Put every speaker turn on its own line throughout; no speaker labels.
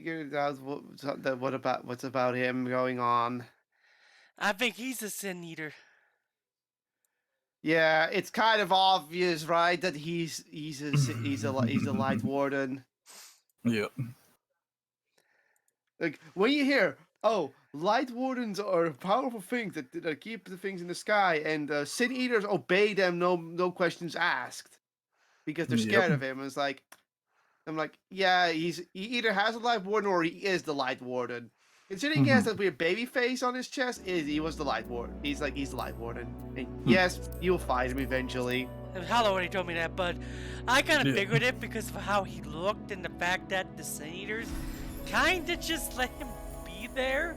figured out what's about him going on.
I think he's a sin eater.
Yeah, it's kind of obvious, right, that he's a light warden.
Yep.
Like when you hear, oh, light wardens are powerful things that keep the things in the sky, and sin eaters obey them, no questions asked, because they're
Yep.
scared of him. And it's like, I'm like, yeah, he either has a light warden or he is the light warden. Considering he has that weird baby face on his chest, he was the light warden. He's the light warden, and yes, you'll fight him eventually.
Hello already told me that, but I kind of
Yeah.
figured it because of how he looked and the fact that the sin eaters kind of just let him be there.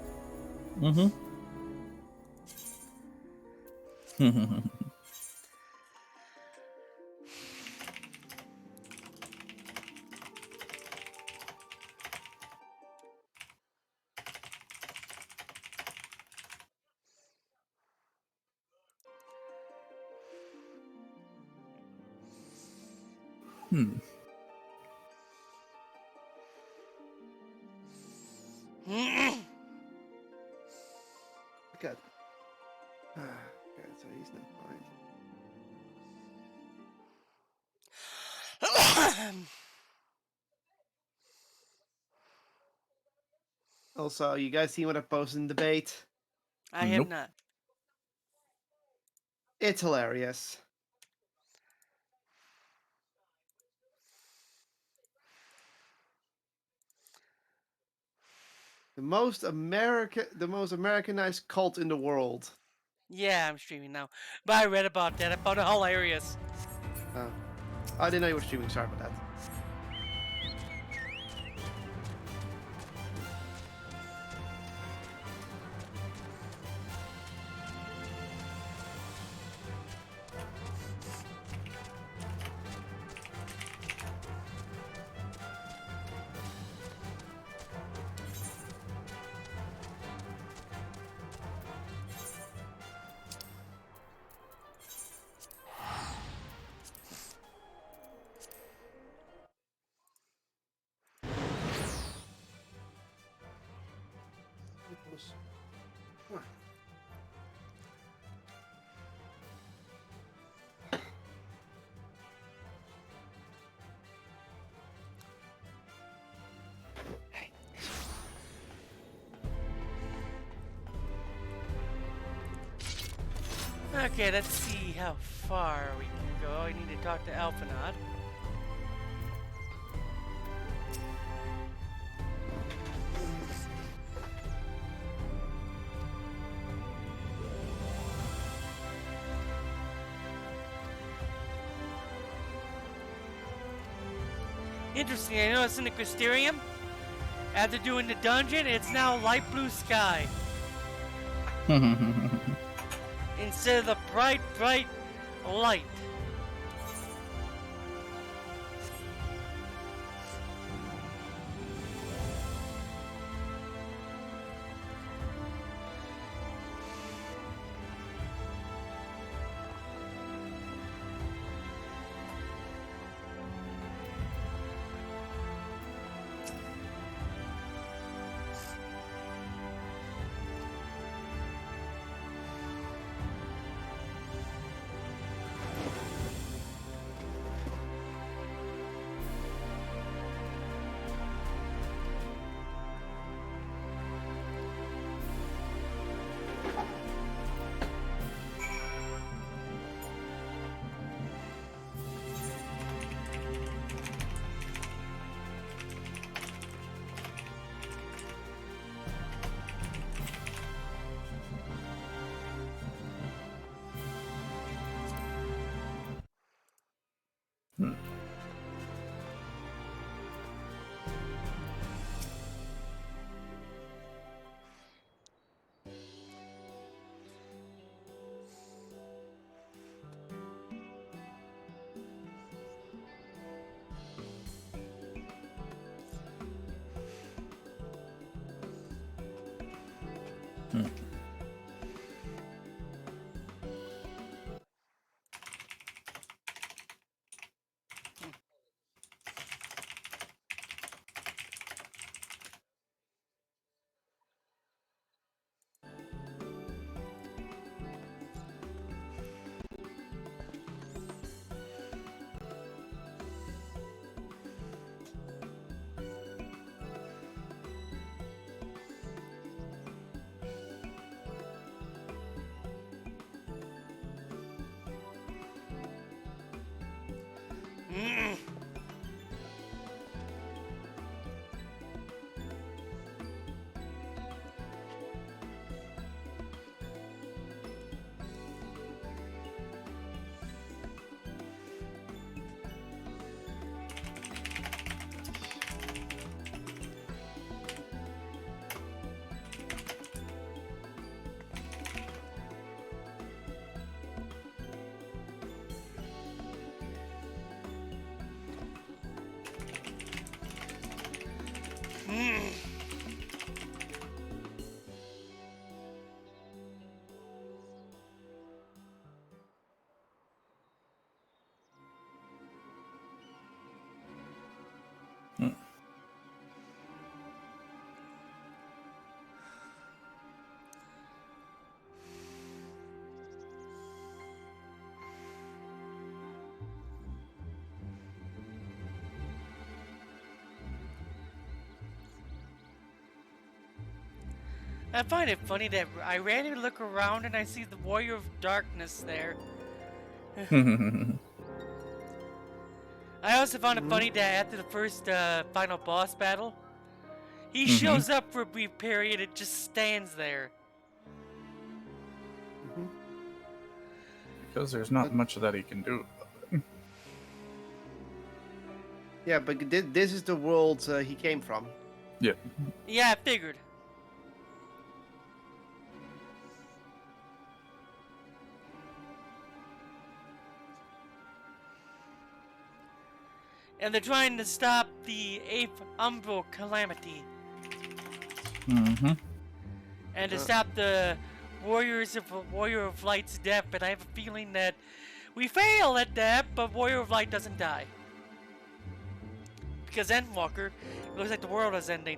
God. God, so he's not fine. Also, you guys see what I posted in debate?
I have not.
It's hilarious. The most Americanized cult in the world.
Yeah, I'm streaming now. But I read about that. I found it hilarious.
Oh, I didn't know you were streaming. Sorry about that.
Okay, let's see how far we can go. I need to talk to Alphanod. Interesting, I noticed in the Crystarium, after doing the dungeon, it's now light blue sky. Instead of the bright light. I find it funny that I randomly look around and I see the Warrior of Darkness there. I also found it funny that after the first final boss battle, he shows up for a brief period and just stands there.
Because there's not much that he can do.
Yeah, but this is the world he came from.
Yeah.
Yeah, I figured. And they're trying to stop the 8th Umbral Calamity. And to stop the Warrior of Light's death, but I have a feeling that we fail at that, but Warrior of Light doesn't die. Because Endwalker, it looks like the world is ending.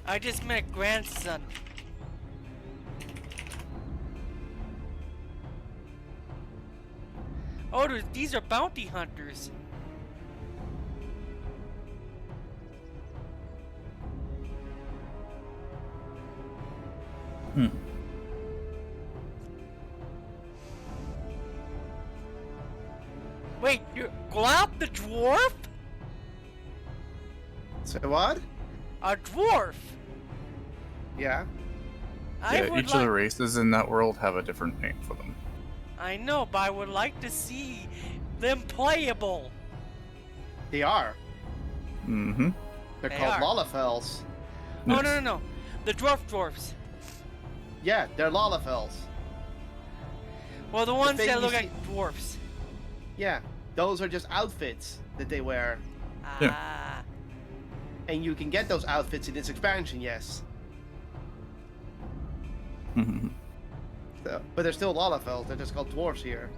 I just met grandson. Oh, these are bounty hunters. Wait, you're Glop the dwarf?
So what?
A dwarf?
Yeah.
Yeah, each of the races in that world have a different name for them.
I know, but I would like to see them playable.
They are.
Mm-hmm.
They're
They
called
are.
Lalafels.
Oh, no. The dwarfs.
Yeah, they're Lalafels.
Well, the ones
thing
that
you
look
see-
like dwarfs.
Yeah, those are just outfits that they wear.
Ah.
And you can get those outfits in this expansion, yes. So, but they're still Lalafels, they're just called dwarfs here.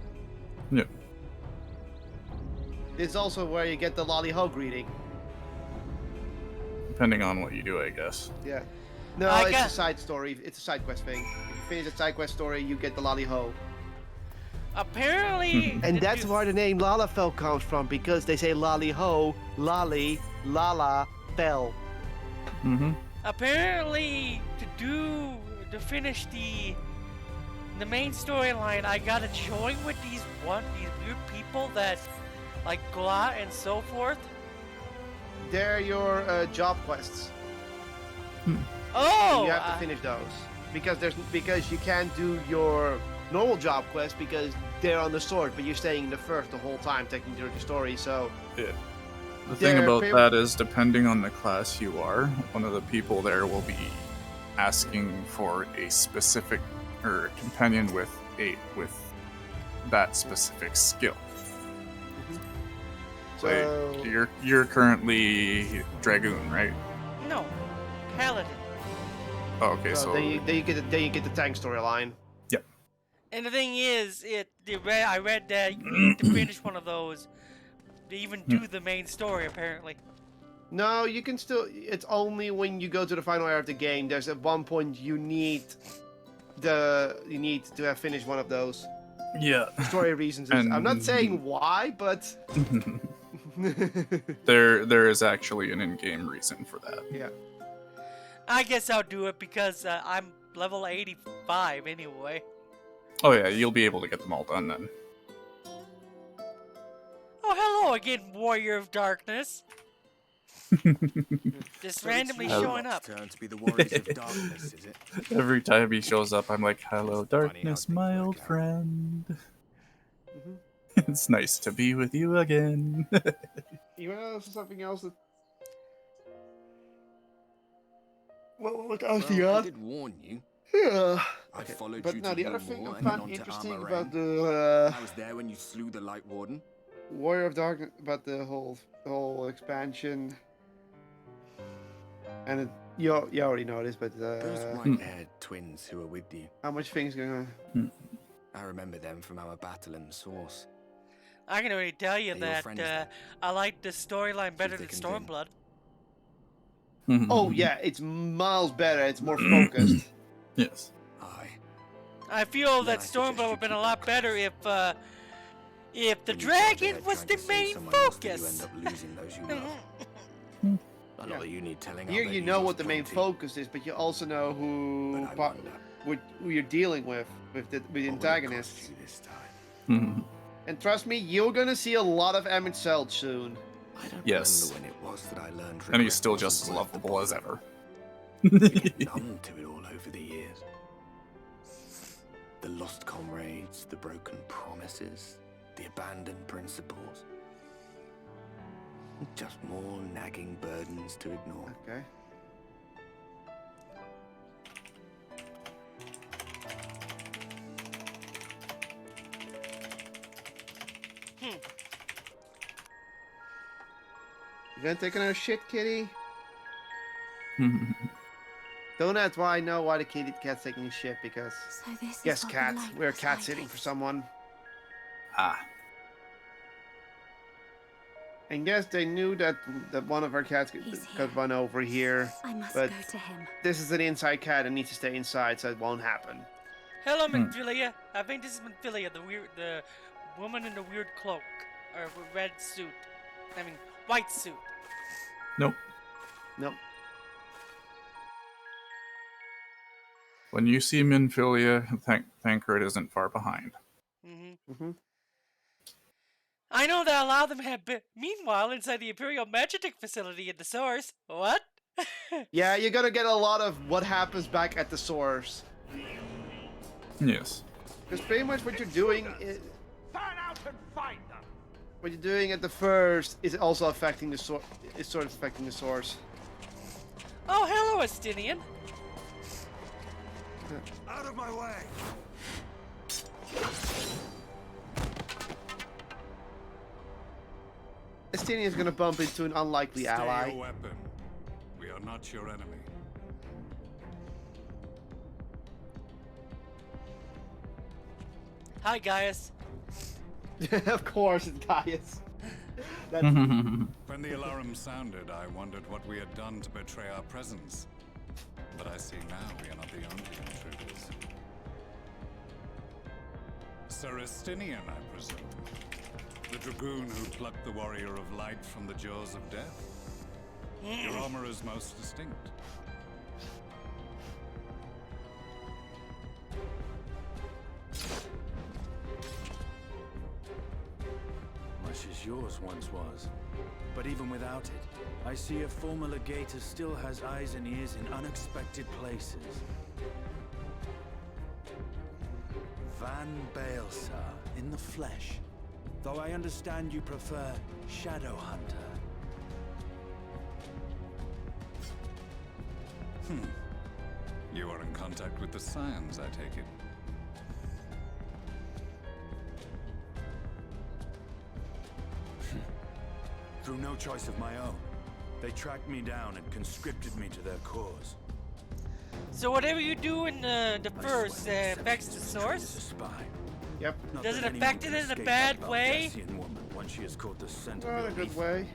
Yeah.
This is also where you get the Lolly Ho greeting.
Depending on what you do, I guess.
Yeah. No,
I
it's
got-
a side story. It's a side quest thing. If you finish a side quest story, you get the Lolly Ho.
Apparently.
And
the
that's
du-
where the name Lalafell comes from, because they say Lolly Ho, Lolly, Lala, Fell.
Apparently, to finish the main storyline, I gotta join with these weird people that, like Glot and so forth.
They're your job quests.
Oh!
You have to finish those because you can't do your normal job quest because they're on the sword, but you're staying in the first the whole time, taking through the story. So
Yeah. The thing
They're
about
fav-
that is, depending on the class you are, one of the people there will be asking for a specific or a companion with that specific skill.
So-
Like you're currently Dragoon, right?
No, Paladin.
Oh, okay, so
then you get the tank storyline.
And the thing is, I read that you need to finish one of those to even do the main story, apparently.
No, you can still. It's only when you go to the final area of the game. There's at one point you need to have finished one of those.
yeah.
Story reasons. I'm not
And-
saying why, but
There is actually an in-game reason for that.
yeah.
I guess I'll do it because I'm level 85 anyway.
Oh yeah, you'll be able to get them all done then.
Oh, hello again, Warrior of Darkness. Just randomly showing up.
Turn to be the warriors of darkness, is it?
Every time he shows up, I'm like, "Hello, darkness,
things
my
work
old
out.
friend. It's nice to be with you again."
You know, something else that. What else do you
Well, I
got?
did warn you.
Yeah.
I
Okay,
followed
but
you
no,
to
the other thing
War
I
and then
found
on to
interesting
Armor
about
Rain.
the
I was there when you slew the Light Warden.
Warrior of Darkness, about the whole expansion, and you already know this, but
Those white-haired twins who were with you.
how much things going on?
I remember them from our battle in the Source.
I can already tell you
They're your
that
friends then?
I like the storyline better than
they can win.
Stormblood.
Oh yeah, it's miles better. It's more focused.
Yes.
Aye.
I feel that
I suggest
Stormblood
you
would have been a
keep
lot
that
better if the
When you charge
dragon
ahead
was
trying
the
to save
main
someone else, that
focus.
You end up losing those you love. Not
Yeah.
that you need telling.
Here
I'll bet
you know
yours
what the main
plenty.
focus is, but you also know who
But I wonder,
who you're dealing with the
what will it
antagonists.
cost you this time?
Mhm.
And trust me, you're gonna see a lot of Emmett Seld soon.
I don't
Yes.
remember when it was that I learned.
And he's
regret
still
wasn't
just as
worth the
lovable as
bother.
ever.
You get numb to it all over the years. The lost comrades, the broken promises, the abandoned principles. Just more nagging burdens to ignore.
Okay. You gonna take another shit, kitty? Don't ask why I know why the cat's taking a shit, because
So this is
yes,
what
cat,
the light
we're
was
cat
like.
sitting for someone.
Ah.
And yes, they knew that one of our cats
He's
could
here.
run over here.
I must
But
go to him.
this is an inside cat and needs to stay inside, so it won't happen.
Hello, Minfilia. I think this is Minfilia, the woman in the weird cloak or red suit. I mean, white suit.
Nope.
Nope.
When you see Minfilia, Thancred isn't far behind.
Mm-hmm.
I know that a lot of them have been. Meanwhile, inside the Imperial Magitek facility at the source. What?
Yeah, you're gonna get a lot of what happens back at the source.
Yes.
Because pretty much what you're doing is...
Turn out and find them!
What you're doing at the first is also affecting the source. It's sort of affecting the source.
Oh, hello, Estinian.
Out of my way!
Estinian is gonna bump into an unlikely
Stay
ally.
your weapon. We are not your enemy.
Hi, Gaius.
Of course, it's Gaius. That's...
When the alarm sounded, I wondered what we had done to betray our presence. But I see now we are not the only intruders. Sir Estinian, I presume. The dragoon who plucked the warrior of light from the jaws of death. Your armor is most distinct.
Much as yours once was. But even without it, I see a former legator still has eyes and ears in unexpected places. Van Baelsar, in the flesh. Though I understand you prefer Shadowhunter.
You are in contact with the Scions, I take it.
Through no choice of my own. They tracked me down and conscripted me to their cause.
So whatever you do in the
I
first
swear
affects the
Septimus is trained as a
source.
spy.
Yep.
Not
Does
that
it
anyone
affect
can
it in a
escape
bad
that
way?
Valkessian woman once she has caught the scent of
Not
your
a good
leaf.
way.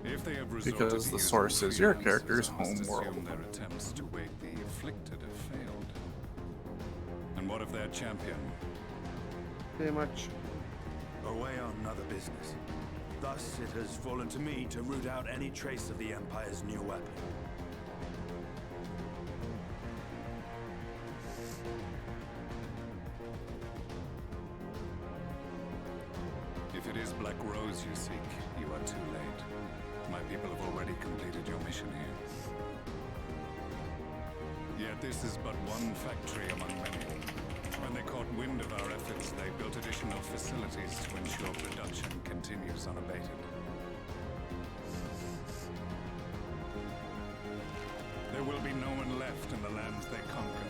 If they have resorted
Because
to
the
using
source is your
freelancers,
character's
I must
home world.
assume their attempts to wake the afflicted have failed. And what of their champion?
Pretty much.
Away on other business. Thus, it has fallen to me to root out any trace of the Empire's new weapon.
If it is Black Rose you seek, you are too late. My people have already completed your mission here. Yet this is but one factory among many. When they caught wind of our efforts, they built additional facilities to ensure production continues unabated. There will be no one left in the lands they conquer.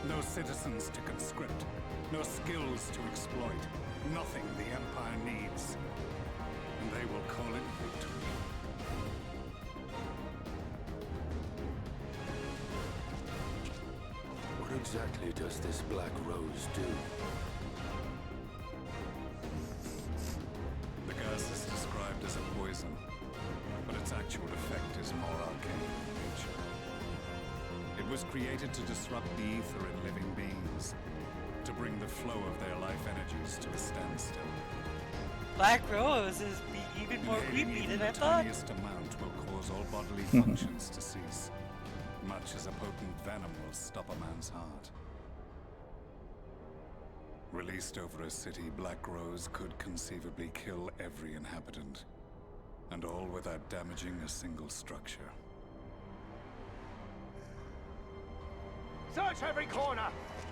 No citizens to conscript. No skills to exploit. Nothing the Empire needs. And they will call it victory.
What exactly does this Black Rose do?
The gas is described as a poison, but its actual effect is more arcane in nature. It was created to disrupt the ether in living beings, to bring the flow of their life energies to a standstill.
Black Rose is even more
Inhaling
creepy
even
than I
the
thought.
tiniest amount will cause all bodily functions to cease, much as a potent venom will stop a man's heart. Released over a city, Black Rose could conceivably kill every inhabitant, and all without damaging a single structure.
Search every corner!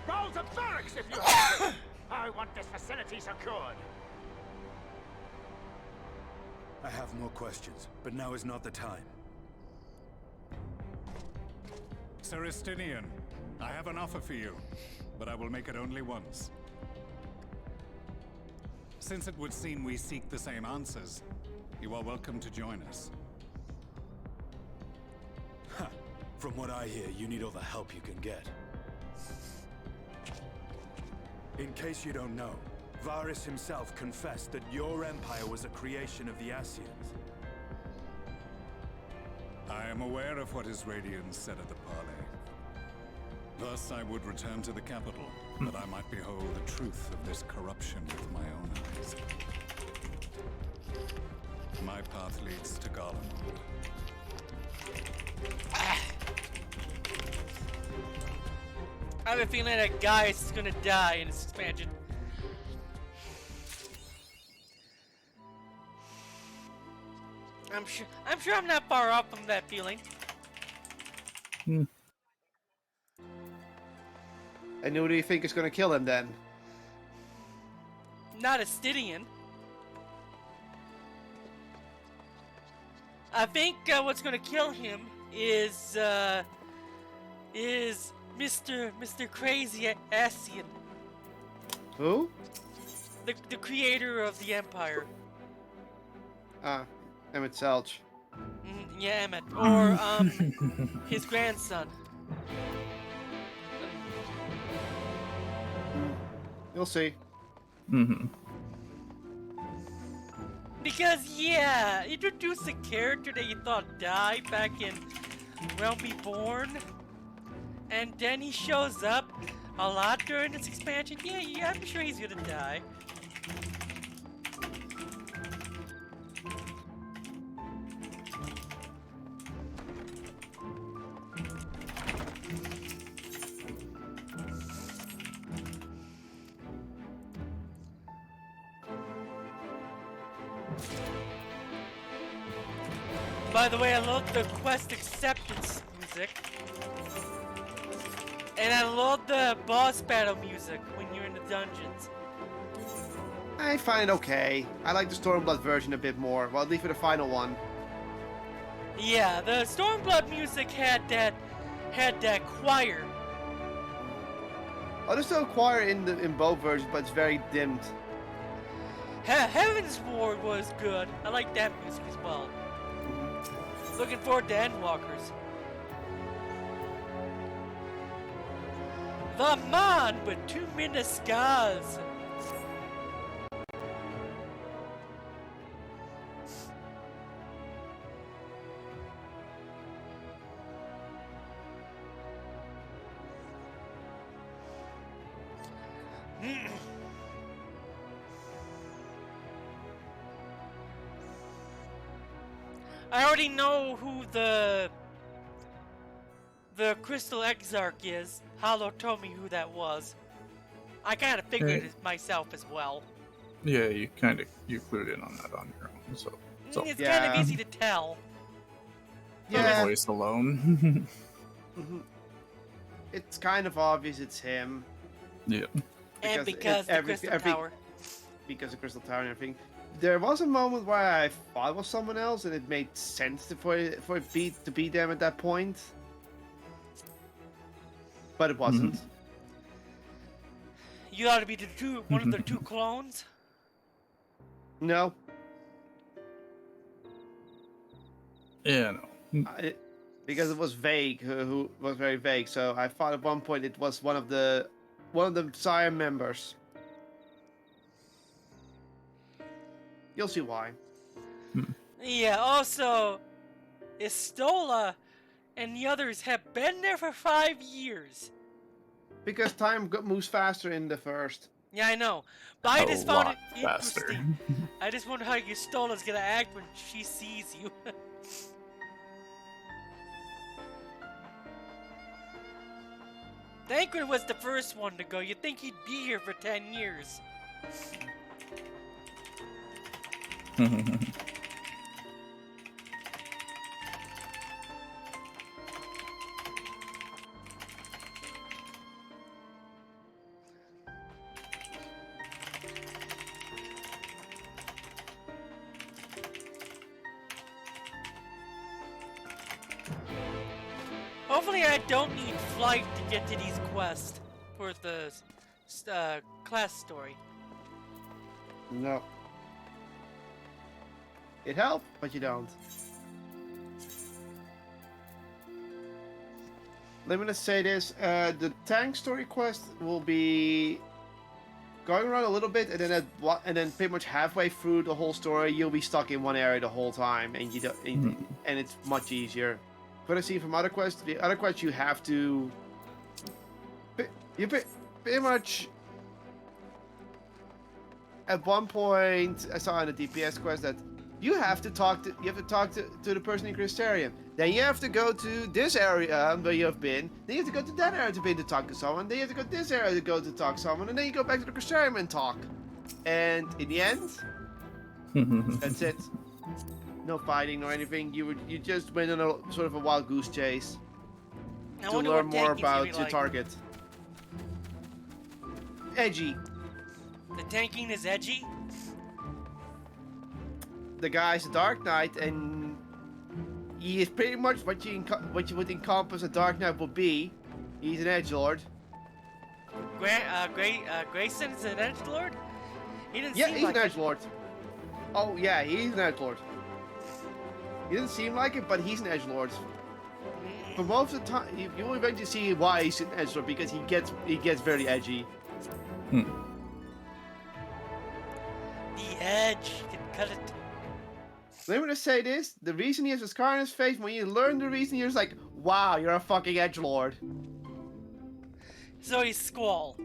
Roll the barracks if you have to! I want this facility secured!
I have more questions, but now is not the time.
Sir Estinian, I have an offer for you, but I will make it only once. Since it would seem we seek the same answers, you are welcome to join us.
Ha! From what I hear, you need all the help you can get. In case you don't know, Varys himself confessed that your empire was a creation of the Ascians.
I am aware of what his Radiance said at the parley. Thus, I would return to the capital, that I might behold the truth of this corruption with my own eyes. My path leads to Garlemald.
I have a feeling that guy is gonna die in this expansion. I'm sure I'm not far off from that feeling.
And who do you think is going to kill him then?
Not a Stydian. I think what's gonna kill him is Mr. Crazy Ascian,
Who?
the creator of the Empire.
Ah, Emmett Selch.
Yeah, Emmett, or his grandson.
You'll see.
Because yeah, introduce a character that you thought died back in Realm Reborn, and then he shows up a lot during this expansion. Yeah, I'm sure he's gonna die. By the way, I love the quest acceptance music. And I love the boss battle music when you're in the dungeons.
I find it okay. I like the Stormblood version a bit more. Well, at least for the final one.
Yeah, the Stormblood music had that choir.
Oh, there's still a choir in both versions, but it's very dimmed.
Heaven's Ward was good. I like that music as well. Looking forward to Endwalkers. The man with too many scars. I already know who the Crystal Exarch is. Hollow told me who that was. I kind of figured it myself as well.
Yeah, you clued in on that on your own. So
It's
yeah.
kind of easy to tell.
Yeah.
voice alone.
It's kind of obvious it's him.
Yeah.
And because the Crystal Tower.
Because of Crystal Tower and everything. There was a moment where I thought it was someone else, and it made sense for it to be them at that point. But it wasn't.
You ought to be one of the two clones.
No.
Yeah, no.
Because it was vague, who was very vague. So I thought at one point it was one of the Sire members. You'll see why.
Yeah. Also, Istola and the others have been there for 5 years.
Because time moves faster in the first.
Yeah, I know. But I just found it
faster.
interesting. I just wonder how Yustola's gonna act when she sees you. Thancred was the first one to go. You'd think he'd be here for 10 years. Hopefully I don't need flight to get to these quests for the class story.
No. It helped, but you don't. Let me just say this: the tank story quest will be going around a little bit, and then pretty much halfway through the whole story, you'll be stuck in one area the whole time, and you don't, and it's much easier. But I see from other quests, the other quests you have to, pretty much. At one point, I saw in a DPS quest that you have to talk to the person in Crystarium. Then you have to go to this area where you have been. Then you have to go to that area to talk to someone. Then you have to go to this area to talk to someone. And then you go back to the Crystarium and talk. And in the end, that's it. No fighting or anything. You just went on a sort of a wild goose chase to learn more about your target. Edgy.
The tanking is edgy?
The guy's a Dark Knight, and he is pretty much what you would encompass a Dark Knight would be. He's an edgelord.
Grayson's an edgelord? He didn't
Yeah,
seem
he's
like
an edgelord. Oh yeah, he's an edgelord. He doesn't seem like it, but he's an edgelord. For most of the time, you will eventually see why he's an edgelord, because he gets very edgy.
The edge can cut it.
Let me just say this: the reason he has a scar on his face, when you learn the reason, you're just like, wow, you're a fucking edgelord.
So he's Squall.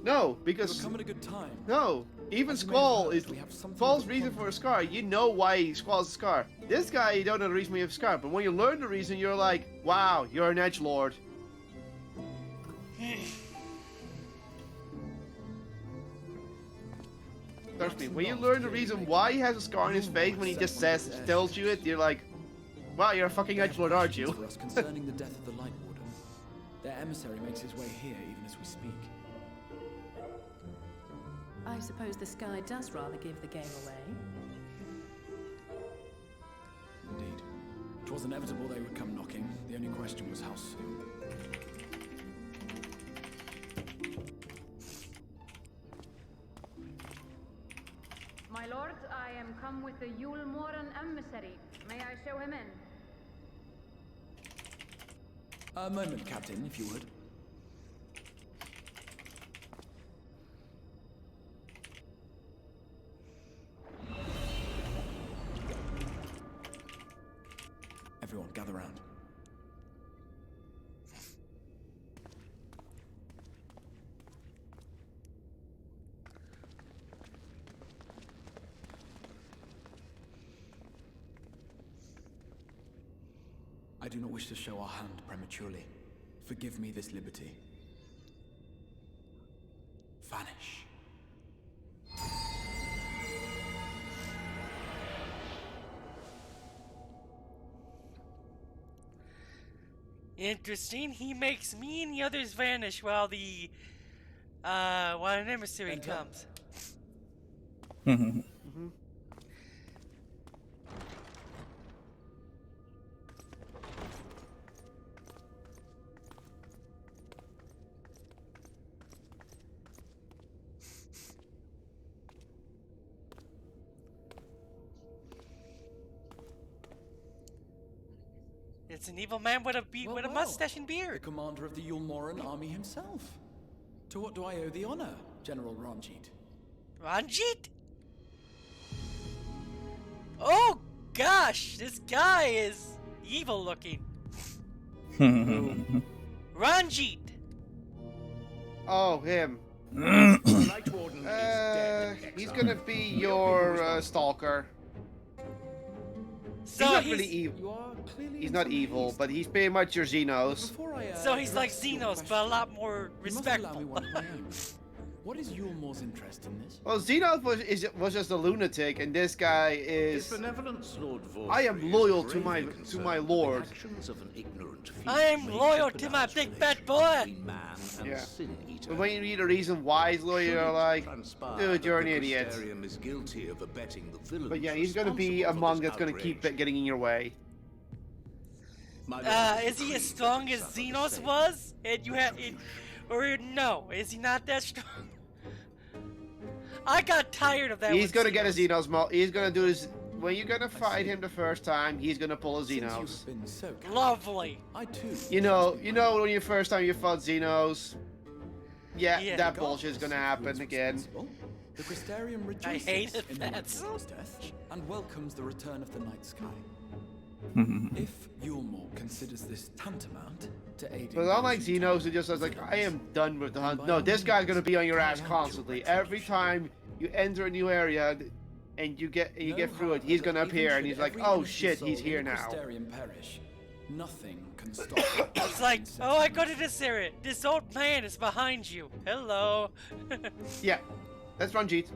No, because
You're coming at a good time.
no, even
As you may
Squall
have
is
heard, we have something
Squall's
to
reason
follow.
for a scar. You know why Squall's a scar. This guy, you don't know the reason why you have a scar. But when you learn the reason, you're like, wow, you're an edgelord. Trust me, when you learn the reason why he has a scar on his face, when he just tells you it, you're like, wow, you're a fucking edgelord, aren't you?
For us concerning the death of the Light Warden. Their emissary makes his way here even as we speak.
I suppose the sky does rather give the game away.
Indeed. It was inevitable they would come knocking. The only question was how soon.
My lord, I am come with the Yule Moran emissary. May I show him in?
A moment, Captain, if you would. Everyone, gather round. I do not wish to show our hand prematurely. Forgive me this liberty. Vanish.
Interesting. He makes me and the others vanish while an emissary comes. It's an evil man with a mustache and
The
beard.
commander of the Yulmoran army himself. To what do I owe the honor, General Ranjit?
Ranjit? Oh gosh, this guy is evil looking.
Hmm.
Ranjit.
Oh, him.
Light Warden is dead.
He's
XIV.
gonna be your stalker.
So
He's not
he's
really evil.
You are clearly
He's
in
not
some
evil,
haste.
but he's pretty much your Xenos.
Before I,
so he's like
address your
Xenos, but a lot more
you must allow
respectful.
me one of my own. What is Yulmore's interest in this?
Well, Xenos was just a lunatic, and this guy
His
is.
benevolence, Lord Vorthry,
I am
is
loyal to
gravely
my
concerned
my
that the
lord.
actions of an ignorant
I am
fiend may
loyal to my
jeopardize
big bad
relations
boy.
between man and
Yeah.
sin-eater.
But when you read a reason why he's loyal,
Should
you're
it
like,
transpire
dude,
that
you're an
the
idiot.
Crystarium is guilty of abetting the villains
But yeah, he's gonna be
responsible
a
for
monk
this
that's gonna keep
outrage.
getting in your way.
My lord
Is he
decreed
as strong
that
as
suffer the
Xenos
same
was? And you had, or no? Is he not that strong? I got tired of that.
He's
with
gonna get a
Xenos.
Xenos. He's gonna do his. When you're gonna fight him the first time, he's gonna pull a
Since
Xenos.
you've been so kind,
Lovely.
I too.
You know when you first time you fought Xenos. Yeah,
Yeah.
that bullshit's gonna happen again.
The Crystarium rejoices
I hated
in the
that.
Night's death and welcomes the return of the Night Sky. If Yulmore considers this tantamount to aiding
But unlike
those who
Xenos,
turn
who just was like,
to
I am
violence,
done with the hunt.
by
No,
all
this guy's
means,
gonna be on your
carry
ass
out
constantly.
your
Every
retribution.
time you enter a new area and you get
Know,
through it,
however,
he's gonna
that even
appear and
should
he's like,
every
oh
innocent
shit,
soul
he's
in
here
the
now.
Crystarium perish, nothing can stop it.
It's like, oh, I go to this area. This old man is behind you. Hello.
Yeah, that's Ranjit.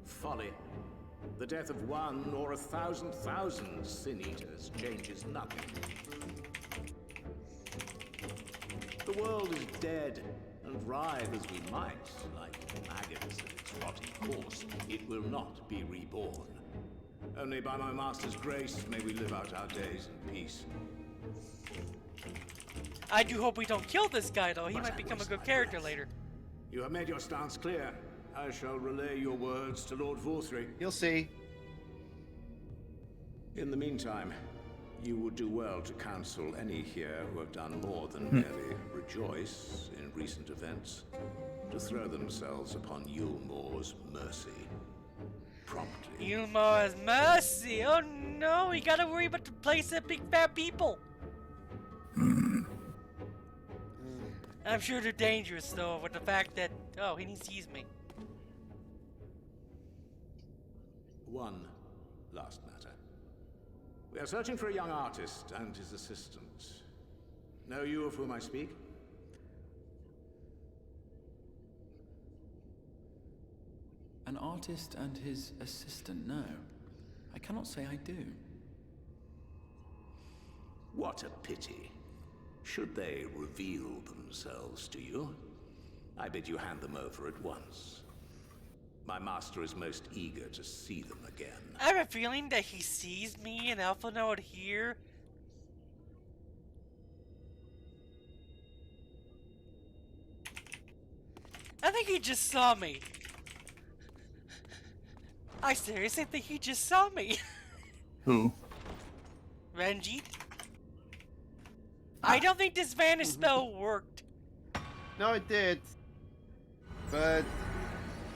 Folly. The death of one or 1,000 sin-eaters changes nothing. The world is dead, and writhe as we might, like maggots at its rotting course, it will not be reborn. Only by my master's grace may we live out our days in peace.
I do hope we don't kill this guy, though. He might become a good character later.
You have made your stance clear. I shall relay your words to Lord Vorthry.
You'll see.
In the meantime, you would do well to counsel any here who have done more than merely rejoice in recent events, to throw themselves upon Yulmore's mercy. Promptly.
Yulmore has mercy. Oh no, we gotta worry about the place of big fat people. I'm sure they're dangerous, though, with the fact that, oh, he sees me.
One last matter. We are searching for a young artist and his assistant. Know you of whom I speak?
An artist and his assistant, no. I cannot say I do.
What a pity. Should they reveal themselves to you, I bid you hand them over at once. My master is most eager to see them again.
I have a feeling that he sees me in Alpha Node here. I think he just saw me. I seriously think he just saw me.
Who?
Ranjit? I don't think this vanish spell worked.
No, it did. But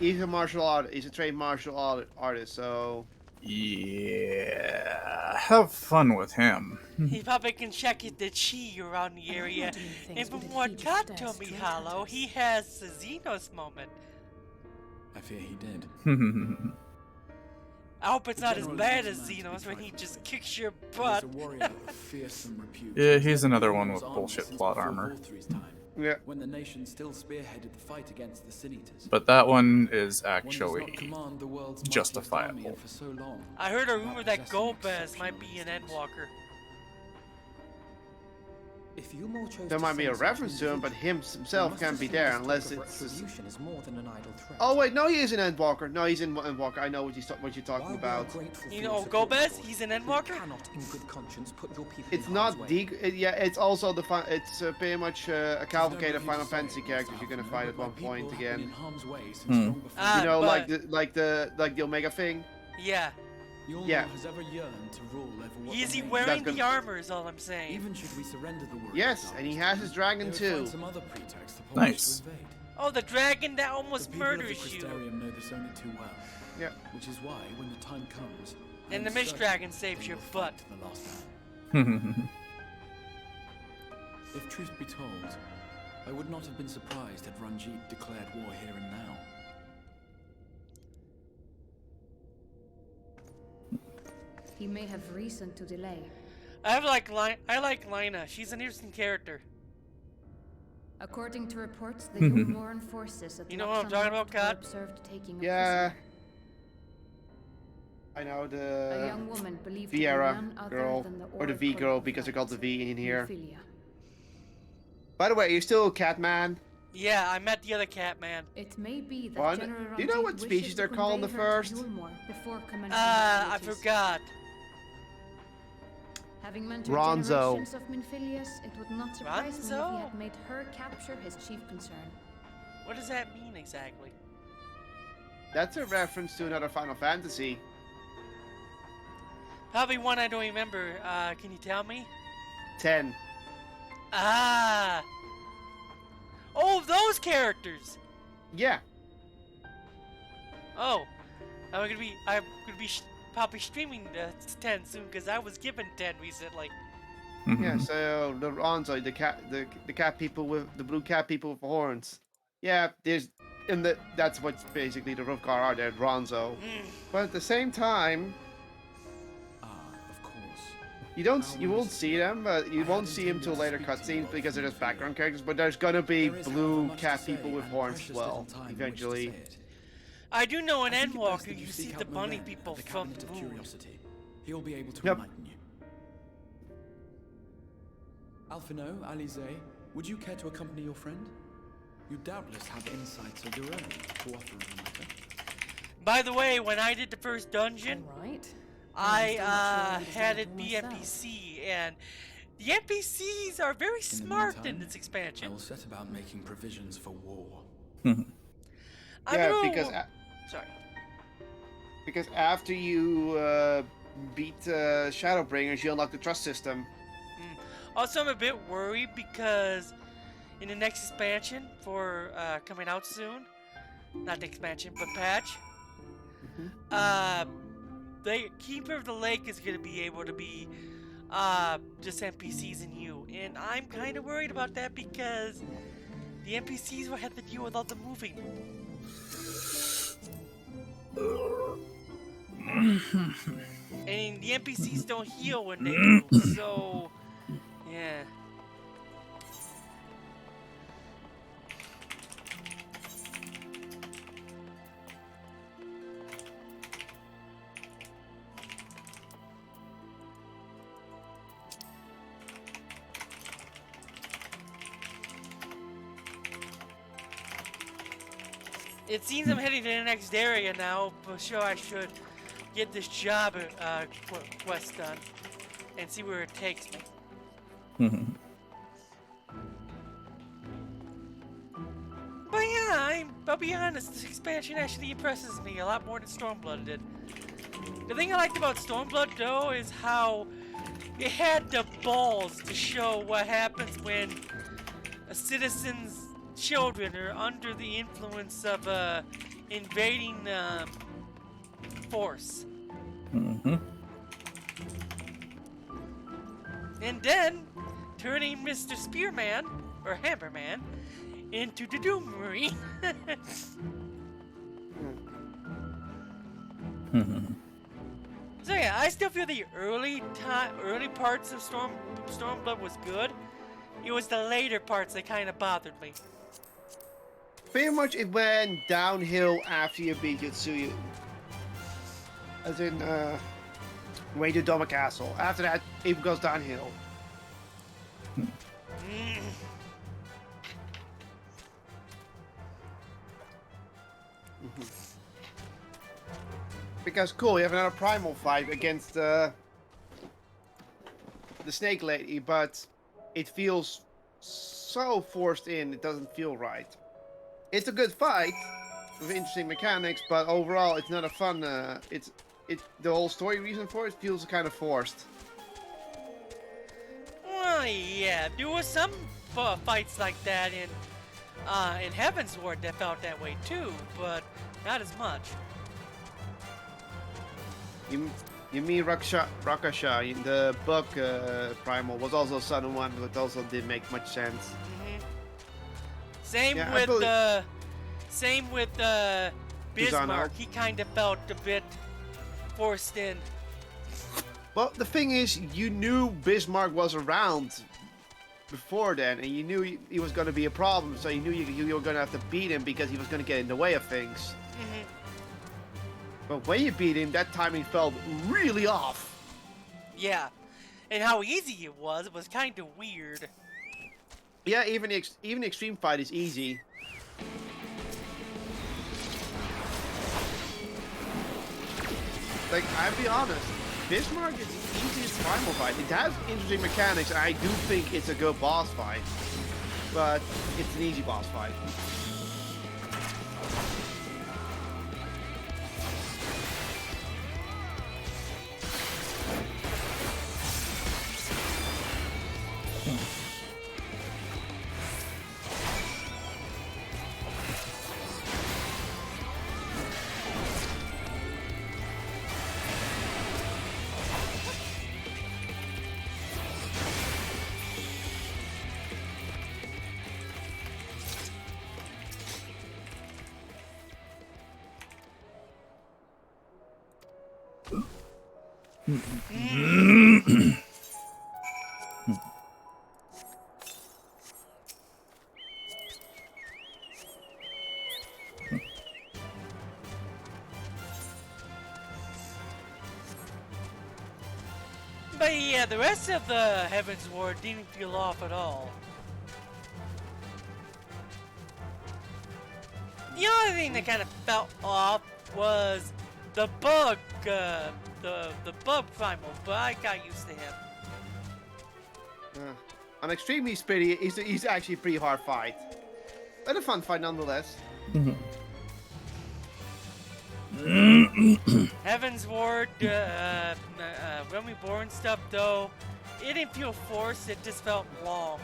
he's a martial art. He's a trained martial artist, so
Yeah. Have fun with him.
He probably can check the chi around the area. And from what God told me, Hollow, he has the Xenos moment.
I fear he did.
I hope it's not as
General
bad
is
as
not a man to
Xenos
be
when he
trifled
just
with.
kicks your
He
butt.
was a warrior of fearsome repute.
Yeah, he's another one
He
with
was
bullshit
armed
plot
since
armor.
before Vorthry's time,
yeah.
when the nation still spearheaded the fight against the Sin-Eaters.
But that one is
One does not
actually
command the world's mightiest
justifiable.
army, and for so long,
I heard a
without
rumor that
possessing
Gomez
exceptional
might be an
instincts.
Endwalker.
If Yulmore chose
There
to
might be a
send such
reference to him, but
individuals,
him
we
himself
must
can't be
assume
there
this
unless
talk of
it's.
retribution is more than an idle threat.
Oh wait, no, he is an Endwalker. No, he's in Endwalker. I know what you're talking
While we are
about.
grateful for
You
your
know,
support,
Gomez,
Lord,
he's an
we
Endwalker?
cannot, in good conscience, put your people
It's
in
not
harm's way.
yeah. It's also the it's pretty much a cavalcade of
There's no
Final
need to
Fantasy
say,
characters
Mr.
you're gonna
Alpha,
fight at
but
one
my people
point
have been in
again.
harm's way since
Hmm.
long before.
Ah,
You know,
but-
like the Omega thing.
Yeah.
Yulmore
yeah.
has ever yearned to rule over what
Is he
remains.
wearing
That's
the armor is all I'm saying.
Even should we surrender the world.
Yes, and he has his dragon
they would
too.
find some other pretext upon
Nice.
which to invade.
Oh, the dragon that
The
almost
people of the
murders you.
Crystarium know this only too well.
Yeah.
Which is why, when the time comes,
And
I'm
the mist
certain
dragon
they
saves your
will
butt.
fight to the last man. If truth be told, I would not have been surprised had Ranjit declared war here and now.
He may have reason to delay.
I like Lina. She's an interesting character.
According to reports, the Yulmoran forces at
You know what I'm talking about,
were
Kat?
observed taking a
Yeah.
prisoner.
I know
A
the
young woman believed to be
Viera
none other
girl,
than the
or the V
Oracle
girl
of
because they called the V in here.
Minfilia.
By the way, you're still Catman.
Yeah, I met the other cat man.
It may be that
Fun.
General
Do you know
Ranjit
what
wishes
species
to
they're called in the
convey her to
first?
Yulmor before commencing
I
hostilities.
forgot.
Having mentored
Ronzo.
generations of Minfilias, it would not surprise me if he
Ronzo?
had made her capture his chief concern.
What does that mean exactly?
That's a reference to another Final Fantasy.
Probably one I don't remember. Can you tell me?
10.
Ah. Oh, those characters.
Yeah.
Oh, I'm gonna be probably streaming 10 soon because I was given 10 recently.
Yeah, so the Ronzo, the cat people with the blue cat people with horns. Yeah, that's what's basically the Rufgar are. They're Ronzo. But at the same time,
Of course.
you won't see them. You won't see them till later cutscenes because they're just background characters. But there's gonna be
There is,
blue
however, much
cat
to say
people with
and
horns as
precious
well.
little time in which to
Eventually.
say it.
I do know in
I think it best
Endwalker
that
you see
seek
the
out
bunny
Loren
people
at the
from
Cabinet
the
of
moon.
Curiosity. He'll be able to
Yep.
enlighten you. Alphino, Alize, would you care to accompany your friend? You doubtless have insights of your own to offer in the matter.
By the way, when I did the first dungeon,
All right.
I had it
it
be NPC, and the NPCs are very
In the
smart in
meantime,
this
I
expansion.
will set about making provisions for war.
Yeah,
Sorry.
because after you beat Shadowbringers, you unlock the trust system.
Also, I'm a bit worried because in the next expansion for coming out soon, not the expansion, but patch, the Keeper of the Lake is going to be able to be just NPCs and you. And I'm kind of worried about that because the NPCs will have to deal with all the moving. And the NPCs don't heal when they move, so yeah. It seems I'm heading to the next area now, but sure I should get this job quest done and see where it takes me. But yeah, I'll be honest, this expansion actually impresses me a lot more than Stormblood did. The thing I liked about Stormblood though is how it had the balls to show what happens when a citizen's children are under the influence of invading force. And then turning Mr. Spearman or Hammerman into the Doom Marine. So yeah, I still feel the early parts of Stormblood was good. It was the later parts that kind of bothered me.
Pretty much it went downhill after you beat Yotsuyu. As in, way to Doma Castle. After that, it goes downhill. Because cool, you have another primal fight against the snake lady, but it feels so forced in, it doesn't feel right. It's a good fight with interesting mechanics, but overall it's not a fun, the whole story reason for it feels kind of forced.
Well, yeah, there was some fights like that in in Heaven's Ward that felt that way too, but not as much.
You mean Rakasha in the book Primal was also a sudden one, but also didn't make much sense.
Same
Yeah,
with Bismarck. He kind of felt a bit forced in.
Well, the thing is, you knew Bismarck was around before then, and you knew he was going to be a problem, so you knew you were going to have to beat him because he was going to get in the way of things. But when you beat him, that timing felt really off.
Yeah, and how easy it was kind of weird.
Yeah, even the extreme fight is easy. Like, I'll be honest, Bismarck is the easiest primal fight. It has interesting mechanics, and I do think it's a good boss fight. But it's an easy boss fight.
But yeah, the rest of the Heaven's Ward didn't feel off at all. The only thing that kind of felt off was the bug, the bug primal, but I got used to him.
On Extremely Spitty, he's actually a pretty hard fight. But a fun fight nonetheless.
Heaven's Ward, Realm Reborn stuff though, it didn't feel forced, it just felt long.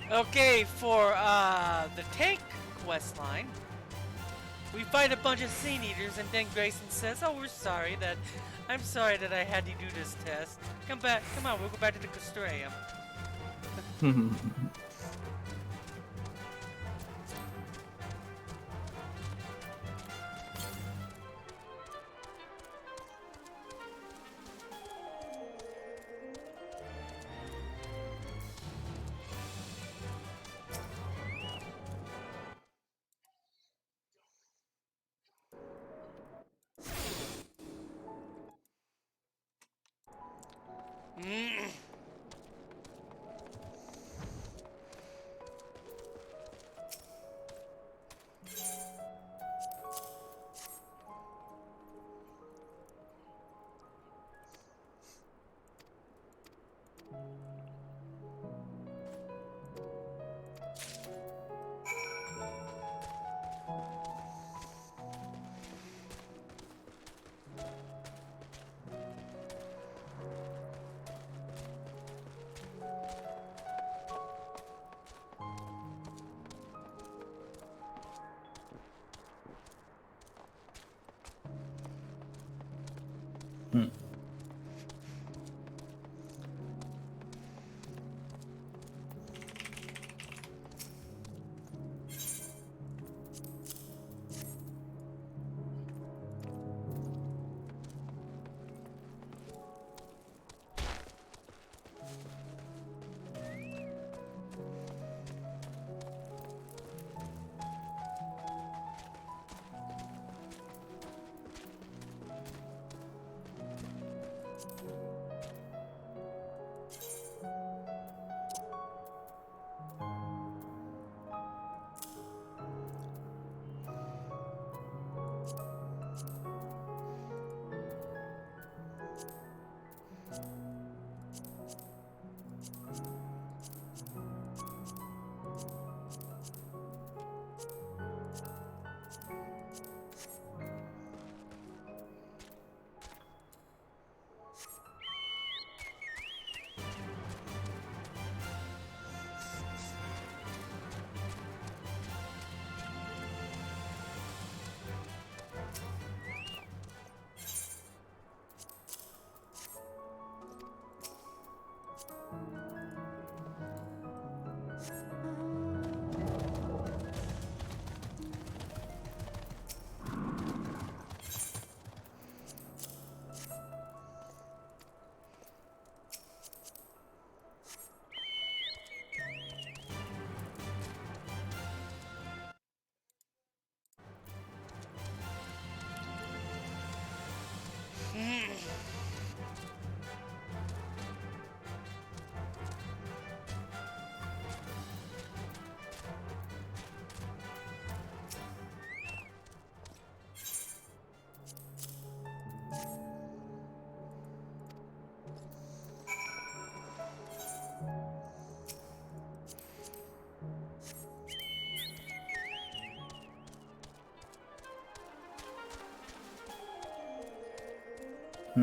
Okay, for the tank quest line, we fight a bunch of Sea Eaters, and then Grayson says, "Oh, I'm sorry that I had to do this test. Come on, we'll go back to the Castraeum." Do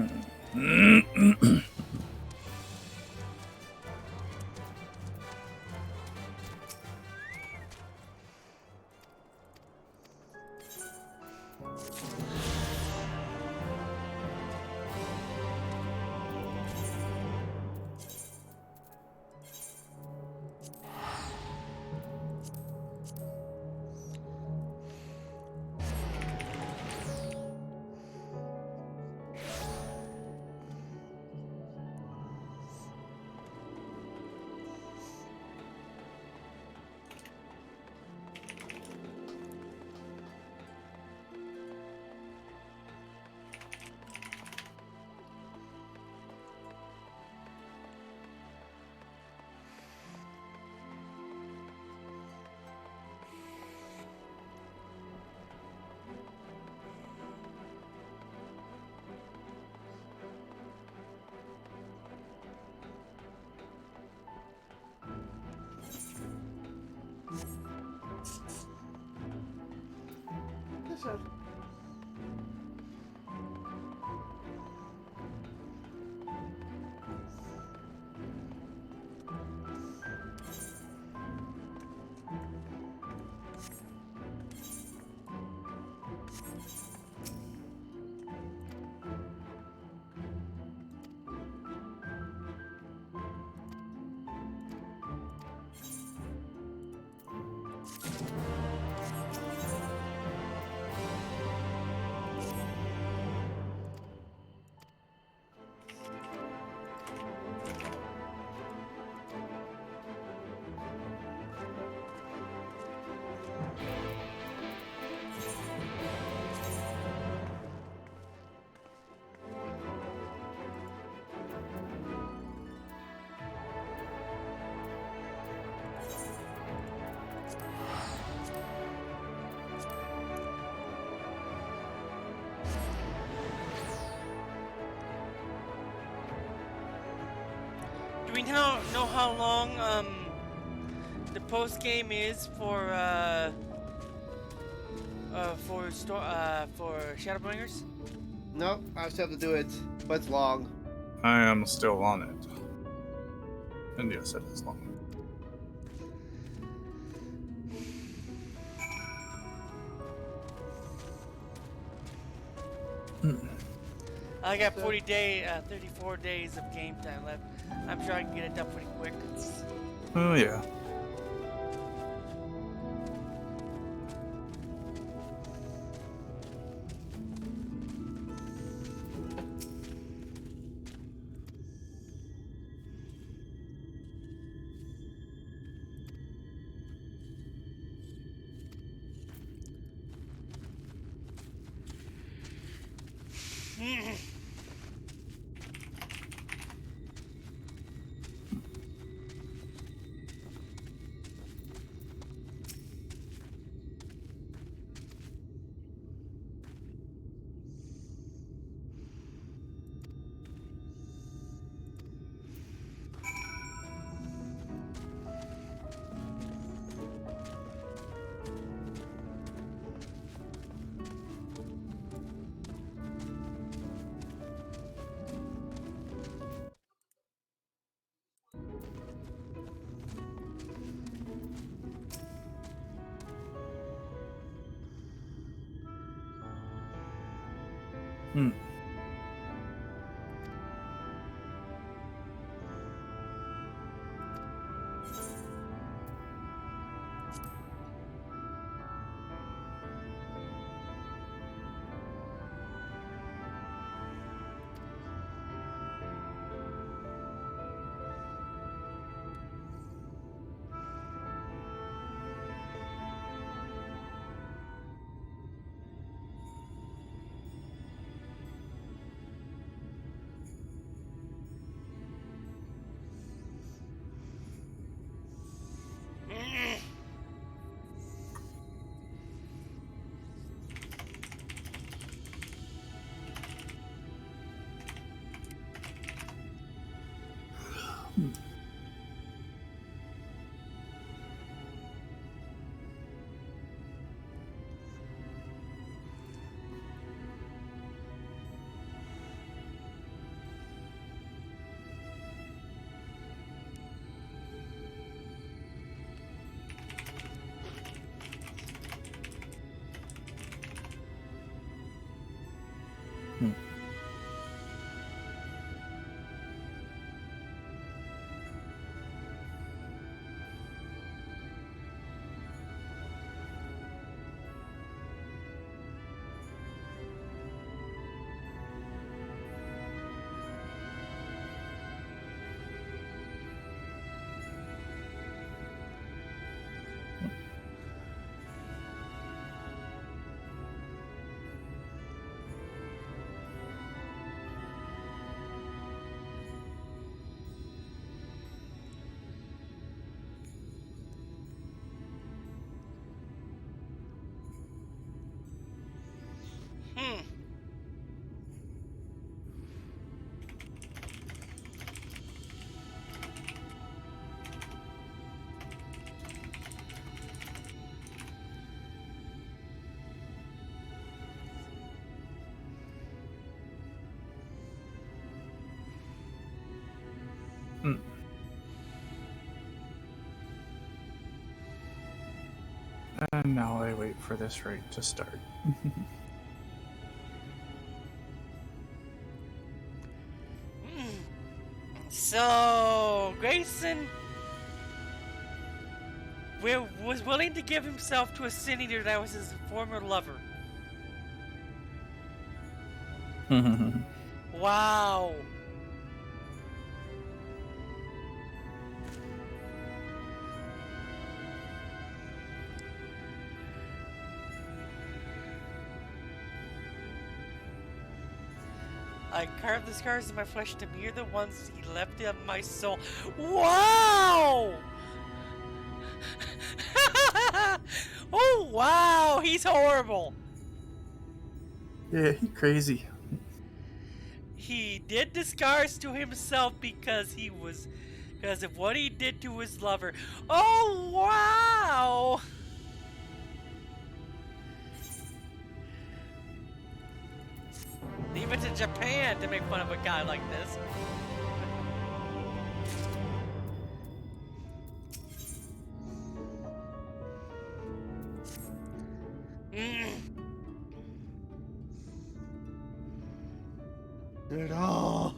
we know how long the post game is for ShadowBringers?
Nope, I still have to do it, but it's long.
I am still on it. And yes, it is long.
I got 34 days of game time left. I'm sure I can get it done pretty quick.
Oh yeah. Mm. And now I wait for this raid to start.
So Grayson was willing to give himself to a sin eater that was his former lover. Wow. I carved the scars in my flesh to mirror the ones he left in my soul. Wow! Oh wow, he's horrible.
Yeah, he crazy.
He did the scars to himself because of what he did to his lover. Oh wow! Even to Japan to make fun of a guy like this.
It all.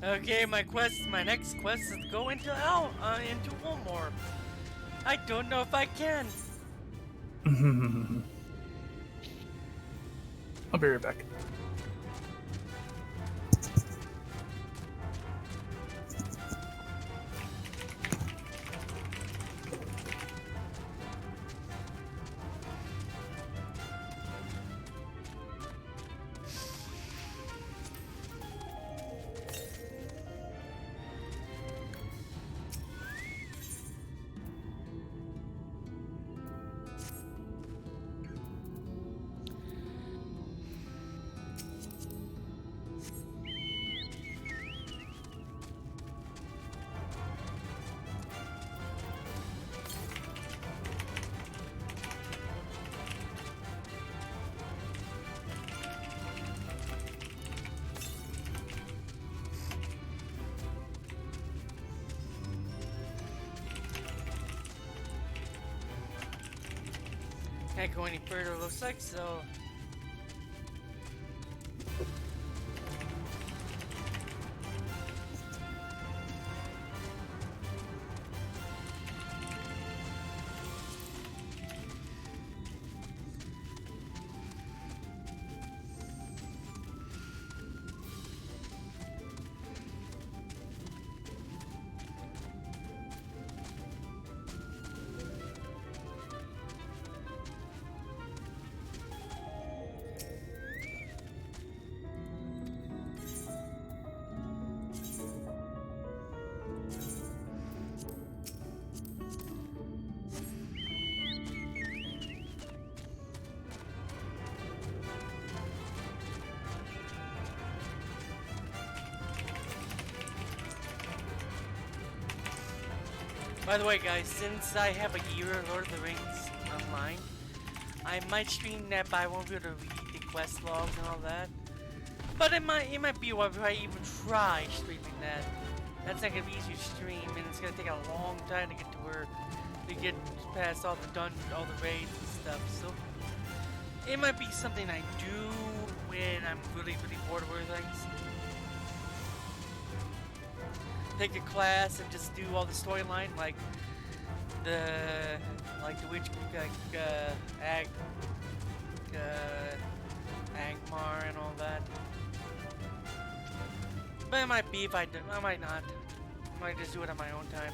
Okay, my next quest is to go into Wilmore. I don't know if I can.
I'll be right back.
Can't go any further, looks like, so... By the way, guys, since I have a year of Lord of the Rings online, I might stream that, but I won't be able to read the quest logs and all that. But it might be whether I even try streaming that. That's not gonna be easy to stream, and it's gonna take a long time to get to where to get past all the all the raids and stuff. So it might be something I do when I'm really bored of other things. Take a class and just do all the storyline, like the witch, Angmar and all that. But it might be if I do. I might not. I might just do it on my own time.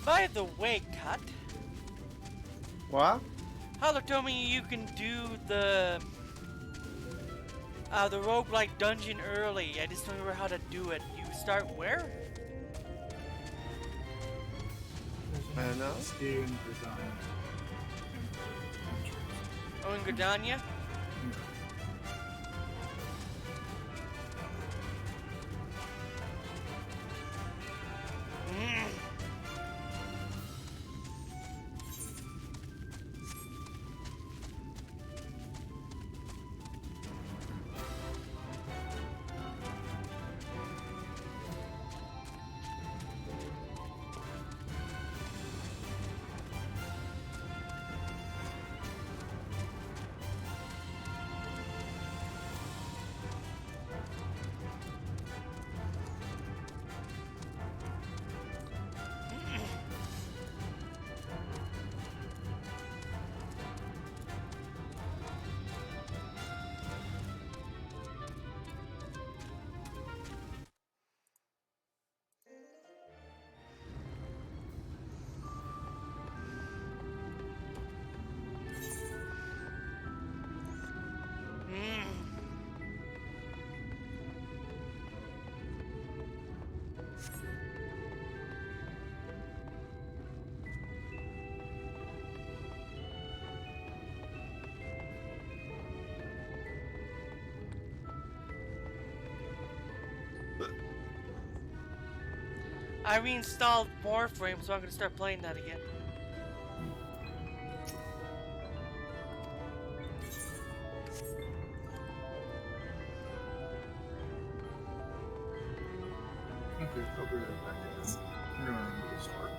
By the way, Cut.
What?
Hollow told me you can do the roguelike dungeon early. I just don't remember how to do it. You start where?
I don't know.
Oh, in Gridania? I reinstalled Warframe, so I'm gonna start playing that again.
Okay, I'll be right back, guys. I'm gonna remember the start.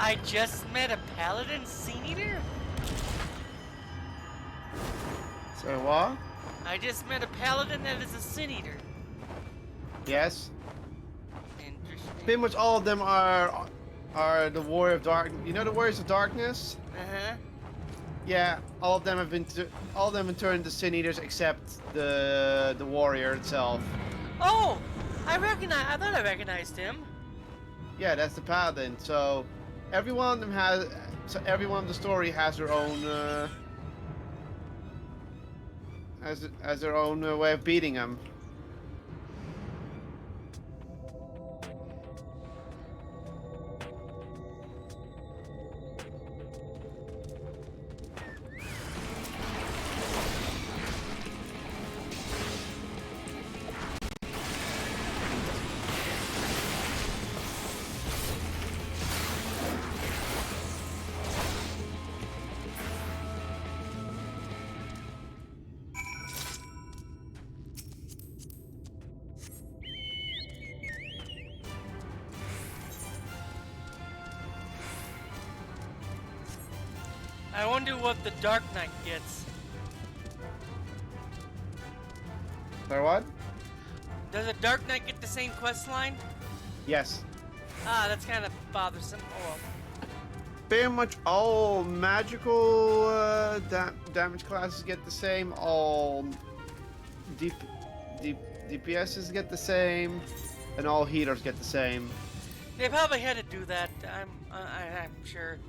I just met a paladin Sin Eater?
So what?
I just met a paladin that is a Sin Eater.
Yes.
Interesting.
Pretty much all of them are the Warrior of Dark. You know the Warriors of Darkness?
Uh-huh.
Yeah, all of them have been turned into Sin Eaters except the warrior itself.
Oh! I thought I recognized him.
Yeah, that's the paladin. So every one of them has. So every one of the story has their own. Has their own way of beating them.
I wonder what the Dark Knight gets.
Sorry, what?
Does a Dark Knight get the same quest line?
Yes.
Ah, that's kind of bothersome. Oh well.
Pretty much all magical damage classes get the same. All DPSs get the same, and all healers get the same.
They probably had to do that. I'm sure.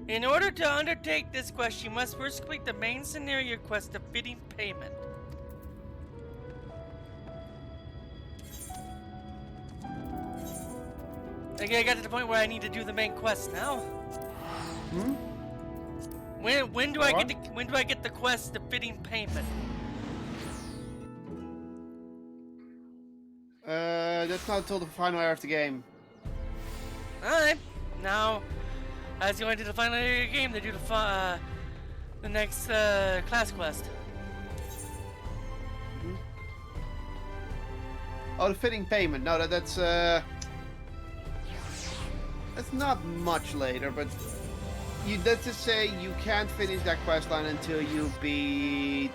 In order to undertake this quest, you must first complete the main scenario quest of fitting payment. Okay, I got to the point where I need to do the main quest now.
Hmm?
When do I get the quest of fitting payment?
that's not until the final area of the game.
Alright, now, as you enter the final area of the game, they do the next class quest.
Oh, the fitting payment. No, that's not much later, but let's just say you can't finish that quest line until you beat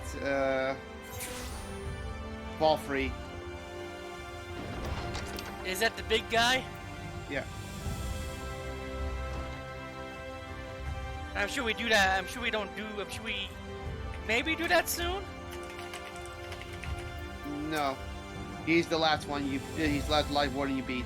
Valkyrie.
Is that the big guy?
Yeah.
I'm sure we do that. I'm sure we don't do. I'm sure we maybe do that soon.
No, he's the last one. He's the last life warden you beat.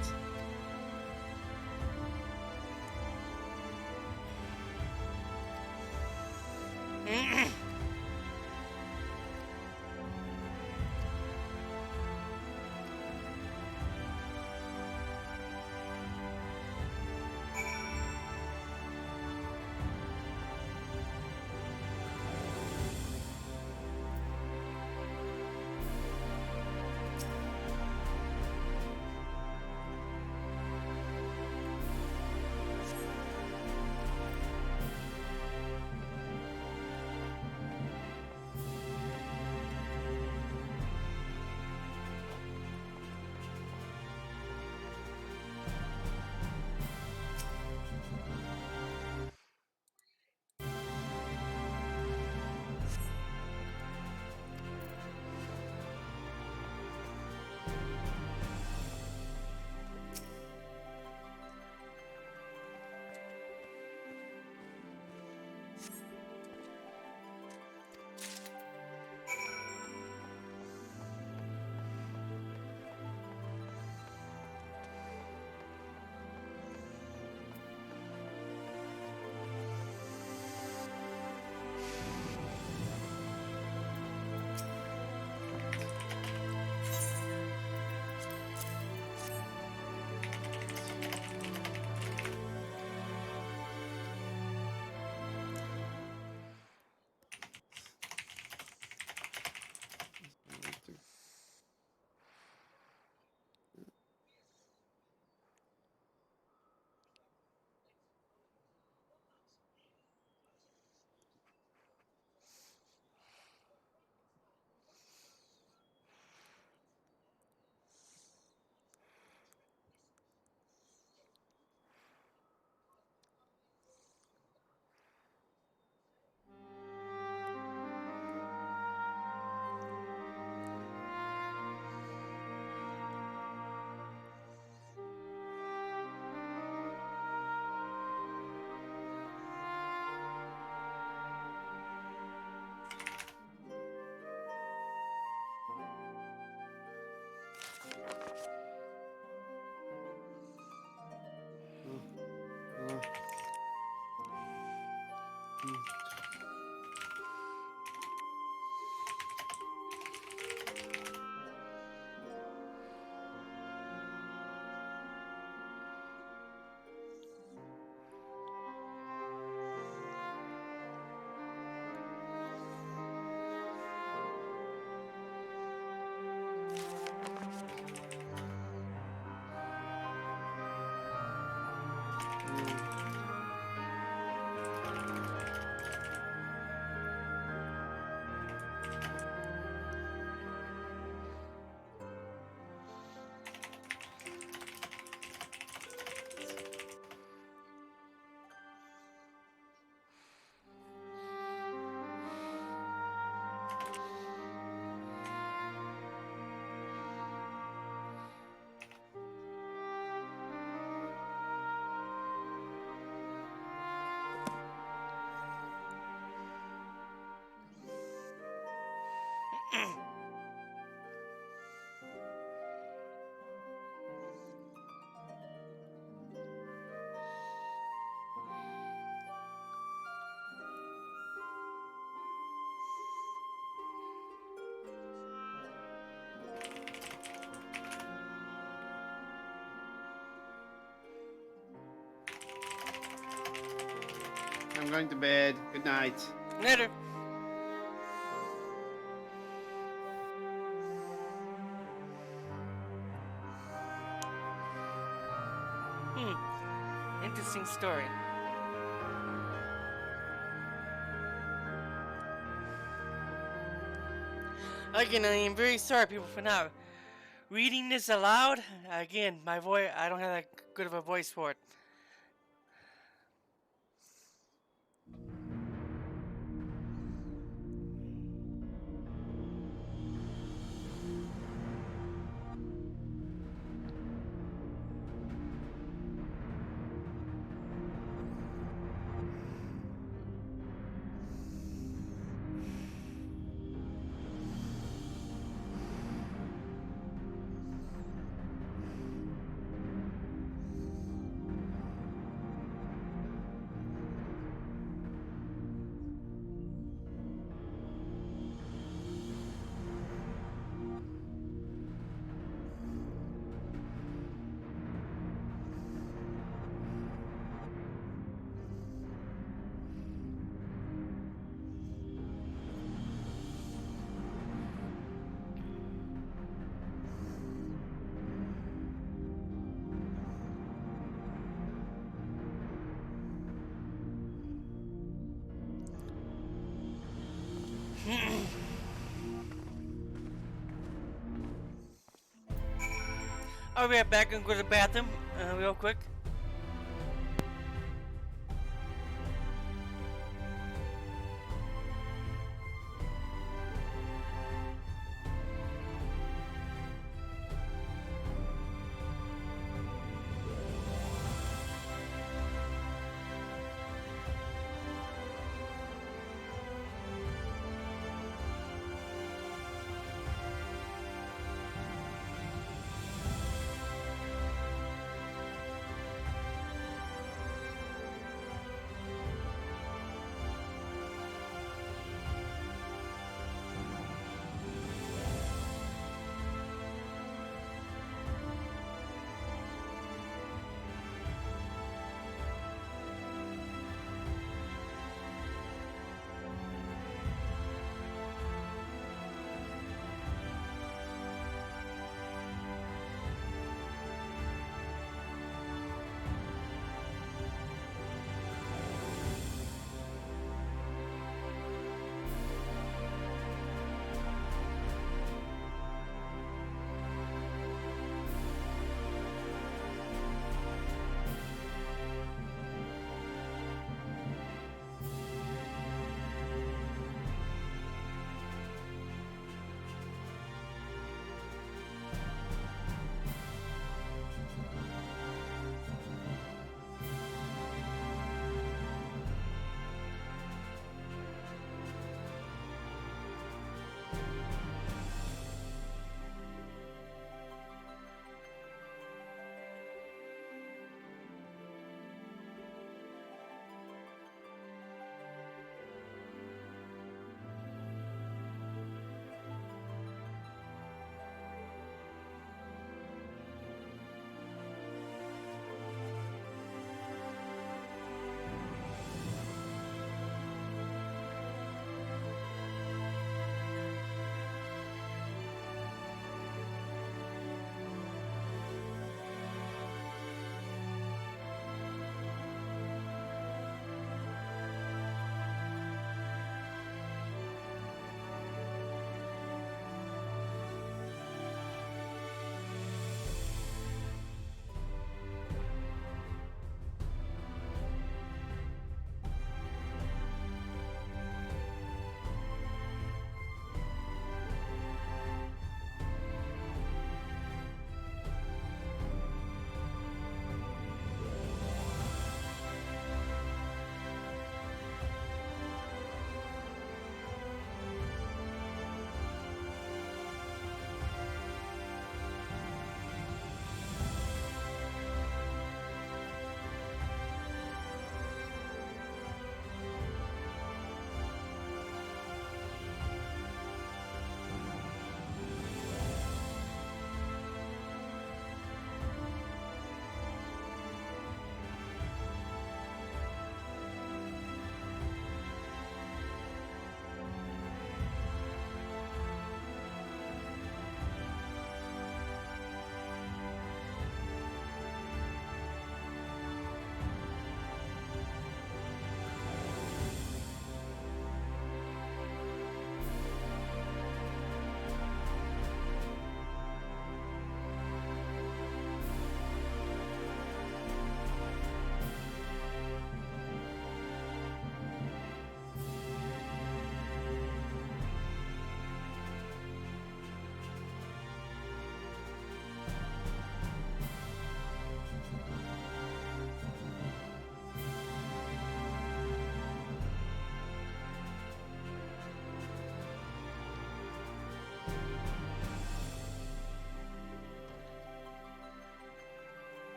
I'm going to bed. Good night.
Later. Interesting story. Again, I am very sorry, people, for not reading this aloud. Again, my voice, I don't have that good of a voice for it. I'll be right back and go to the bathroom real quick.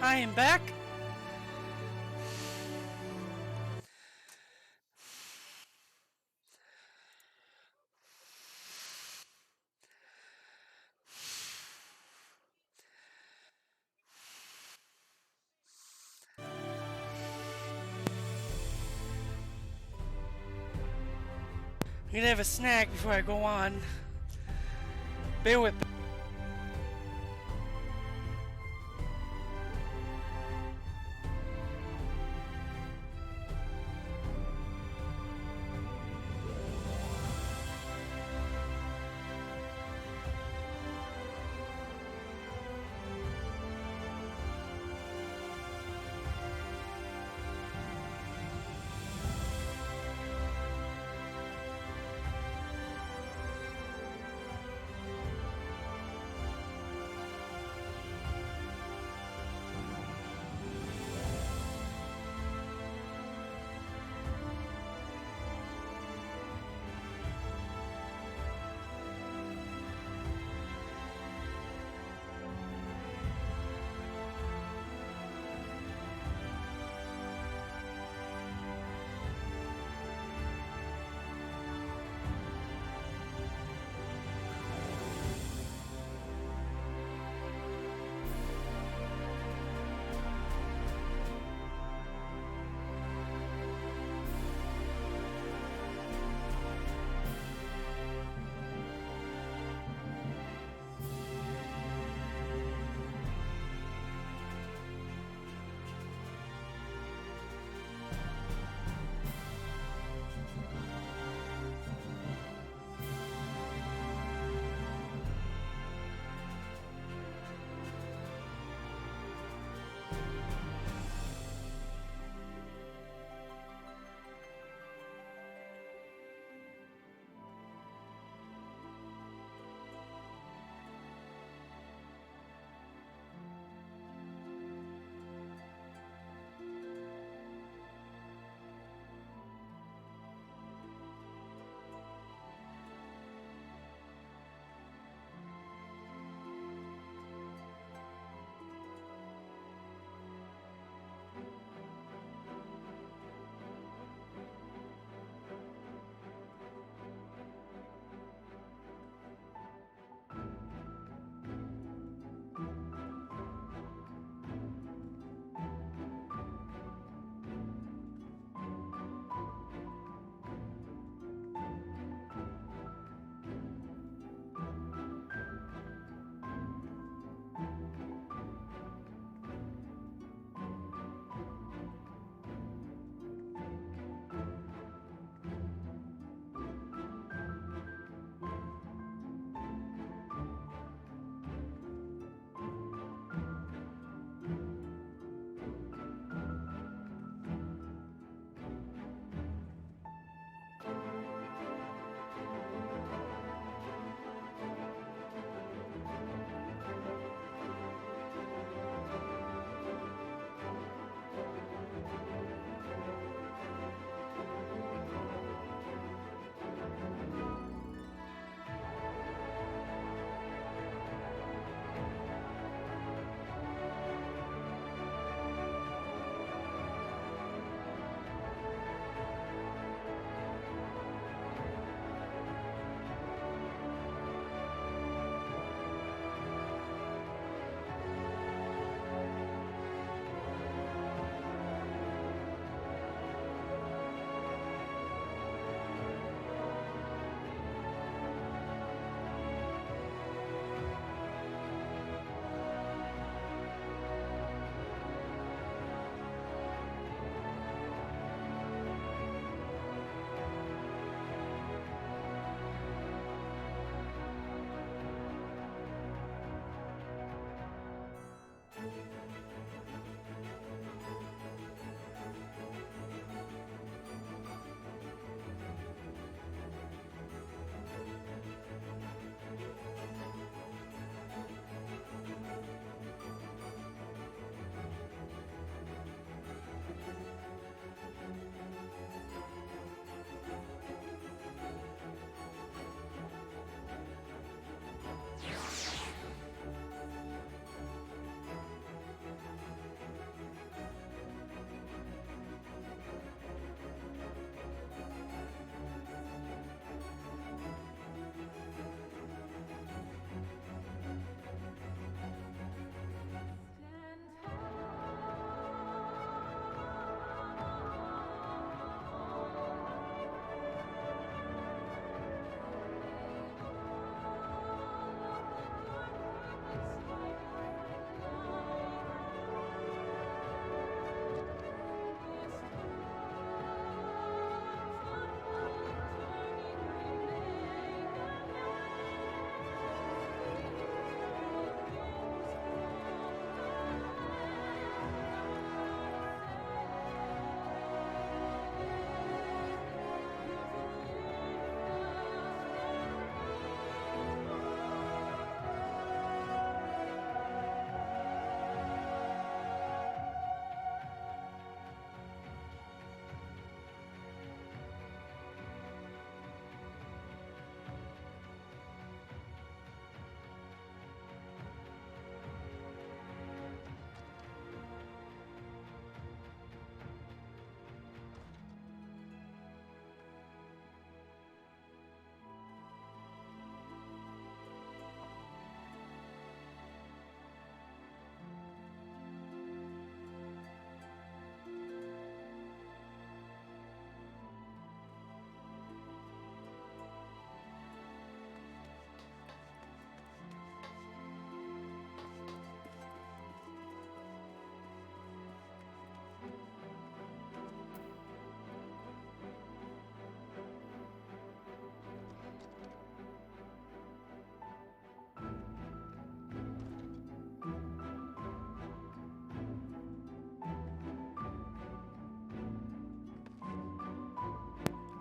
I am back. I'm gonna have a snack before I go on. Bear with me.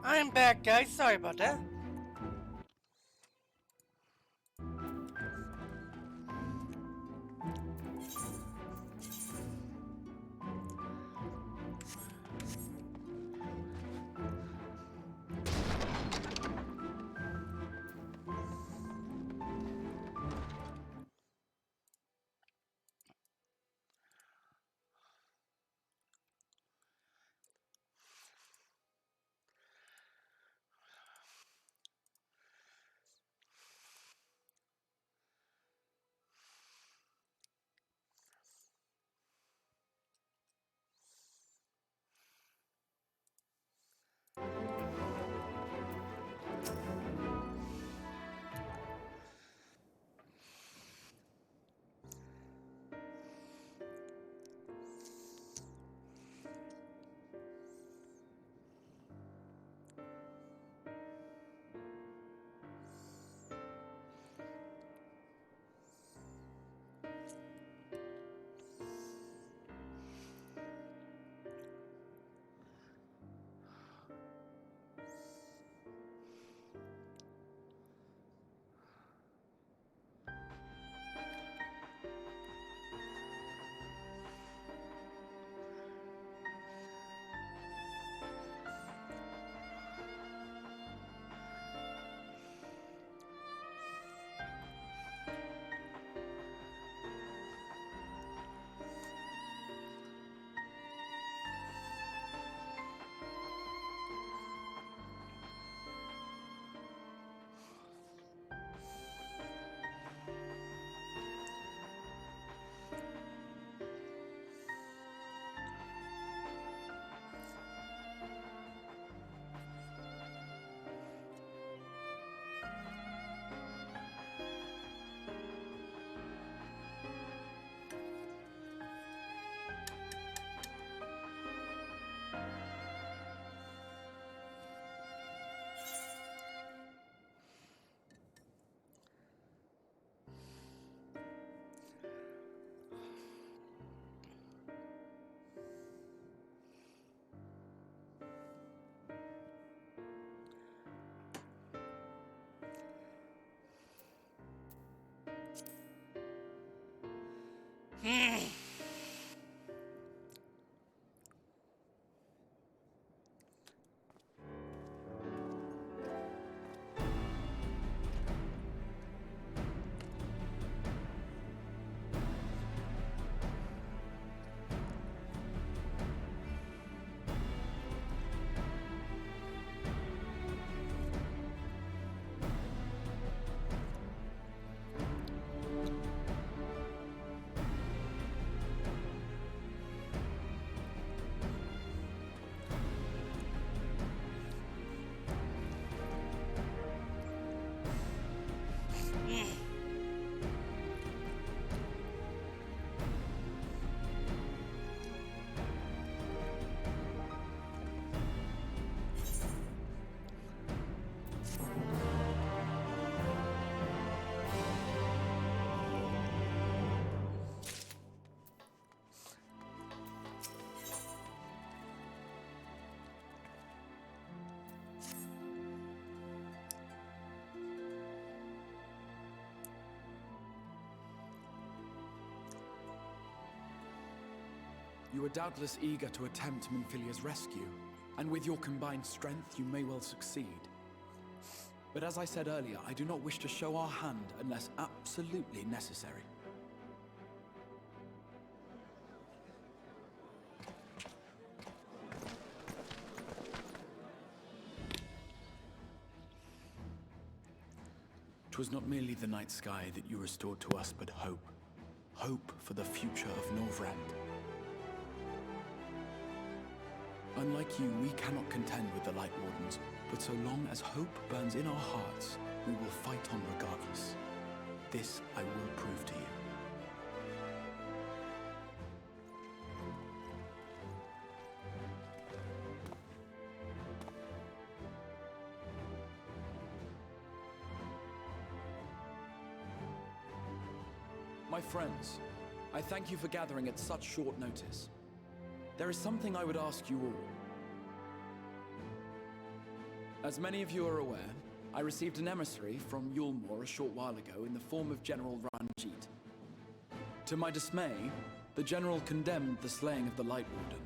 I'm back, guys. Sorry about that.
You are doubtless eager to attempt Minfilia's rescue, and with your combined strength, you may well succeed. But as I said earlier, I do not wish to show our hand unless absolutely necessary. Twas not merely the night sky that you restored to us, but hope. Hope for the future of Norvrend. Unlike you, we cannot contend with the Light Wardens, but so long as hope burns in our hearts, we will fight on regardless. This I will prove to you. My friends, I thank you for gathering at such short notice. There is something I would ask you all. As many of you are aware, I received an emissary from Yulmore a short while ago in the form of General Ranjit. To my dismay, the General condemned the slaying of the Light Warden,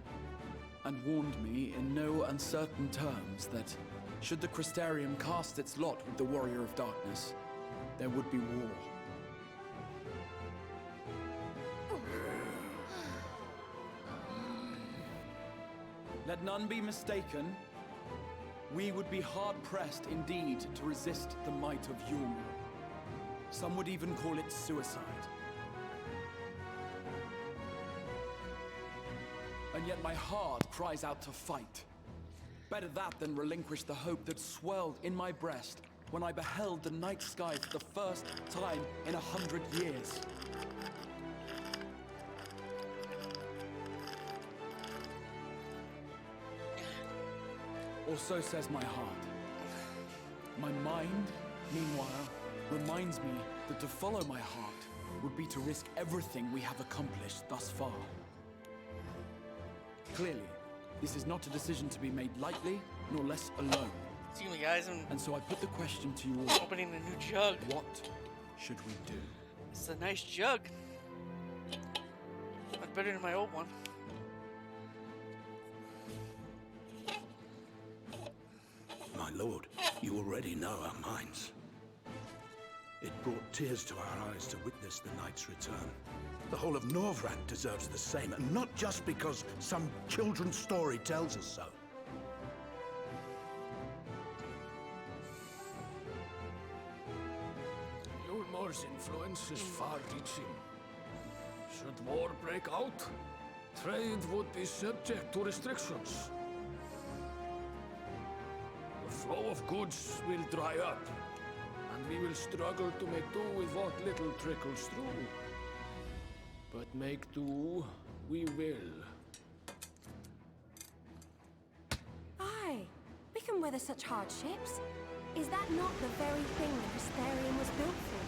and warned me in no uncertain terms that, should the Crystarium cast its lot with the Warrior of Darkness, there would be war. Let none be mistaken. We would be hard-pressed indeed to resist the might of Yulmore. Some would even call it suicide. And yet my heart cries out to fight. Better that than relinquish the hope that swelled in my breast when I beheld the night sky for the first time in 100 years. Or so says my heart. My mind, meanwhile, reminds me that to follow my heart would be to risk everything we have accomplished thus far. Clearly, this is not a decision to be made lightly, nor less alone.
Excuse me, guys.
And so I put the question to you all.
Opening a new jug.
What should we do?
It's a nice jug. Much better than my old one.
My lord, you already know our minds. It brought tears to our eyes to witness the knight's return. The whole of Norvrand deserves the same, and not just because some children's story tells us so.
Yulmore's influence is far-reaching. Should war break out, trade would be subject to restrictions. The flow of goods will dry up, and we will struggle to make do with what little trickles through. But make do, we will.
Aye, we can weather such hardships. Is that not the very thing the Crystarium was built for?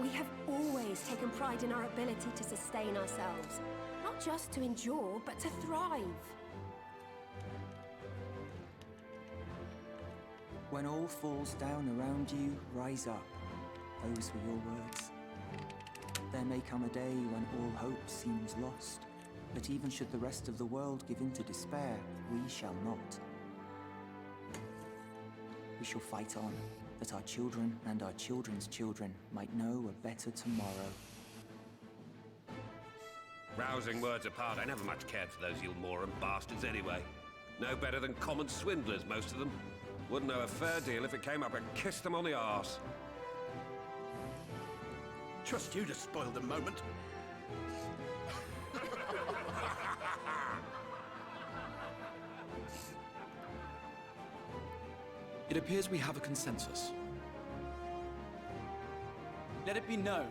We have always taken pride in our ability to sustain ourselves. Not just to endure, but to thrive.
When all falls down around you, rise up. Those were your words. There may come a day when all hope seems lost, but even should the rest of the world give in to despair, we shall not. We shall fight on, that our children and our children's children might know a better tomorrow.
Rousing words apart, I never much cared for those Yulmoran bastards anyway. No better than common swindlers, most of them. Wouldn't know a fair deal if it came up and kissed them on the arse.
Trust you to spoil the moment.
It appears we have a consensus. Let it be known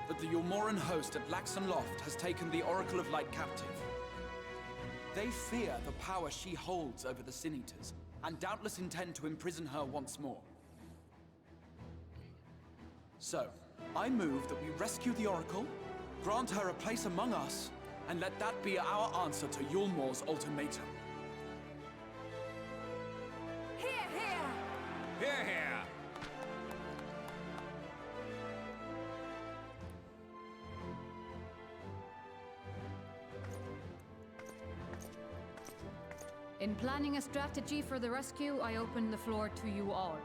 that the Yulmoran host at Laxon Loft has taken the Oracle of Light captive. They fear the power she holds over the Sin Eaters, and doubtless intend to imprison her once more. So, I move that we rescue the Oracle, grant her a place among us, and let that be our answer to Yulmore's ultimatum.
Hear, hear!
Hear, hear!
In planning a strategy for the rescue, I open the floor to you all.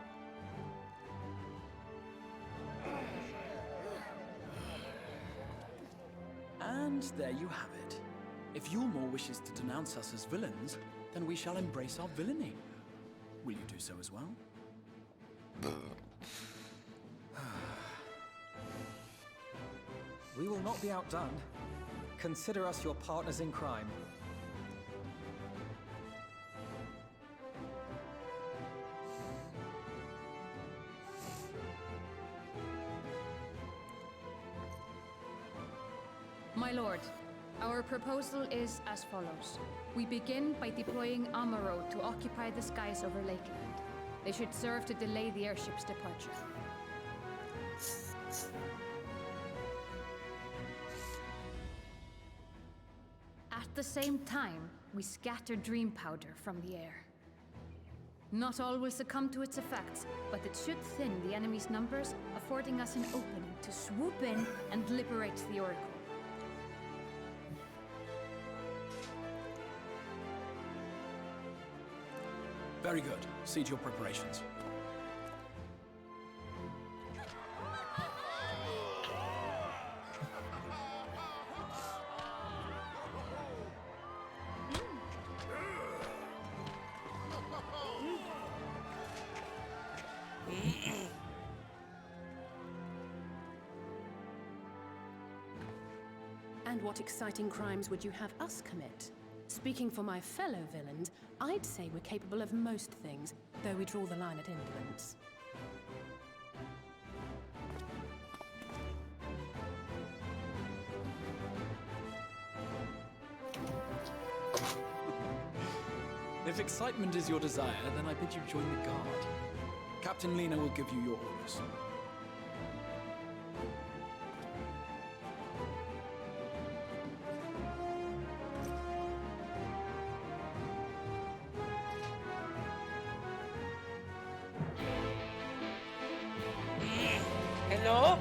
And there you have it. If Yulmore wishes to denounce us as villains, then we shall embrace our villainy. Will you do so as well?
We will not be outdone. Consider us your partners in crime.
My lord, our proposal is as follows. We begin by deploying Amaro to occupy the skies over Lakeland. They should serve to delay the airship's departure. the same time, we scatter dream powder from the air. Not all will succumb to its effects, but it should thin the enemy's numbers, affording us an opening to swoop in and liberate the Oracle.
Very good. See to your preparations.
And what exciting crimes would you have us commit? Speaking for my fellow villains, I'd say we're capable of most things, though we draw the line at indolence.
If excitement is your desire, then I bid you join the guard. Captain Lena will give you your orders.
Hello?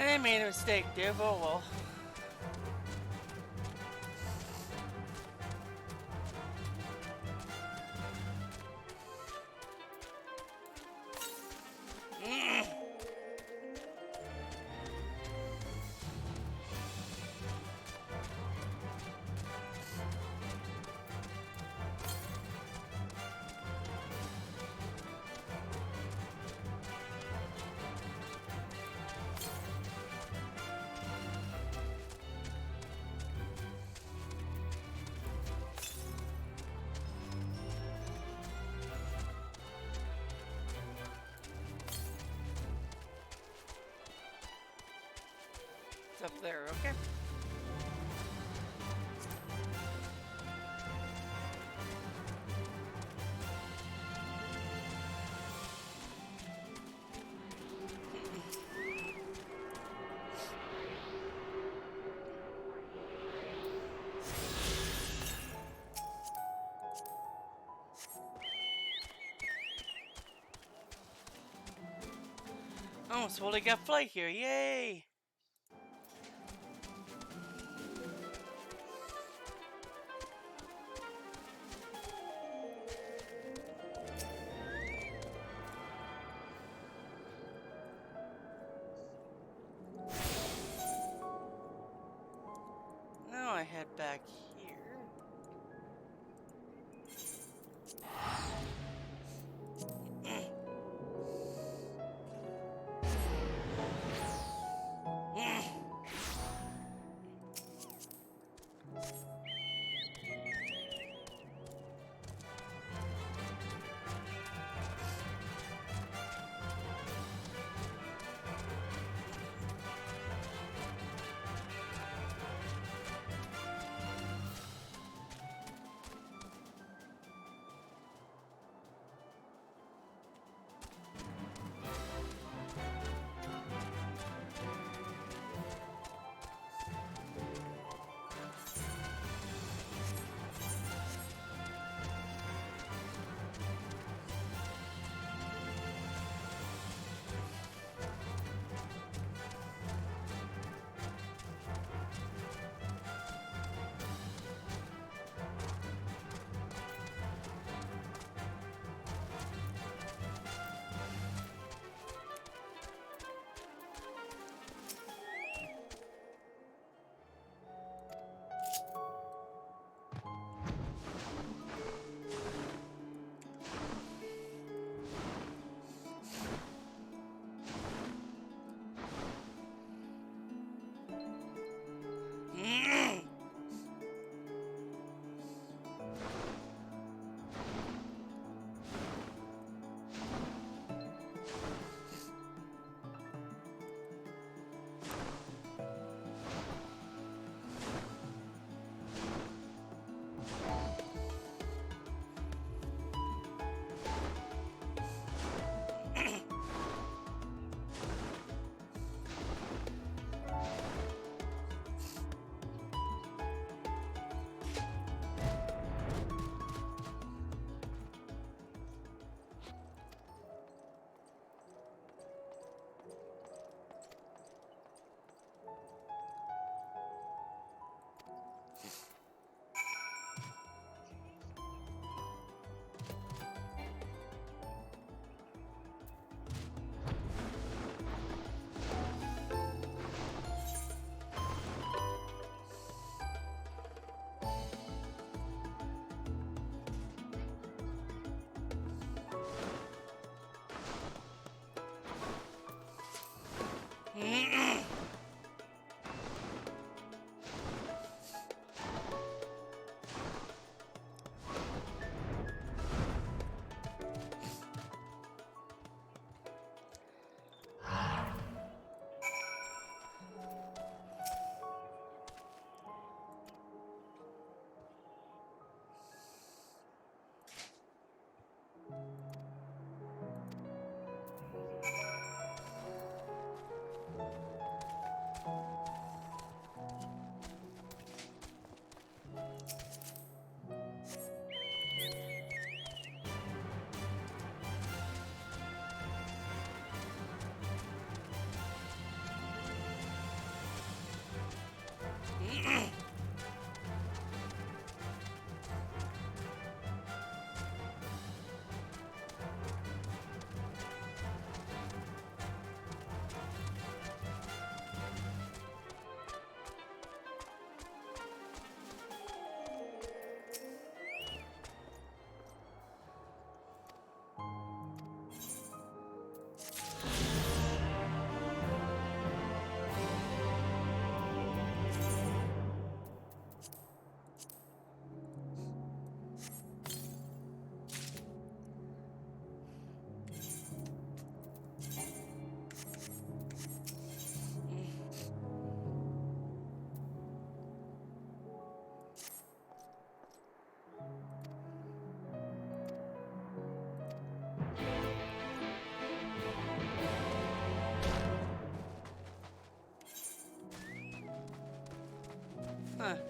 I made a mistake there, but oh well. It's up there, okay? Oh, so we got flight here, yay! Now I head back here.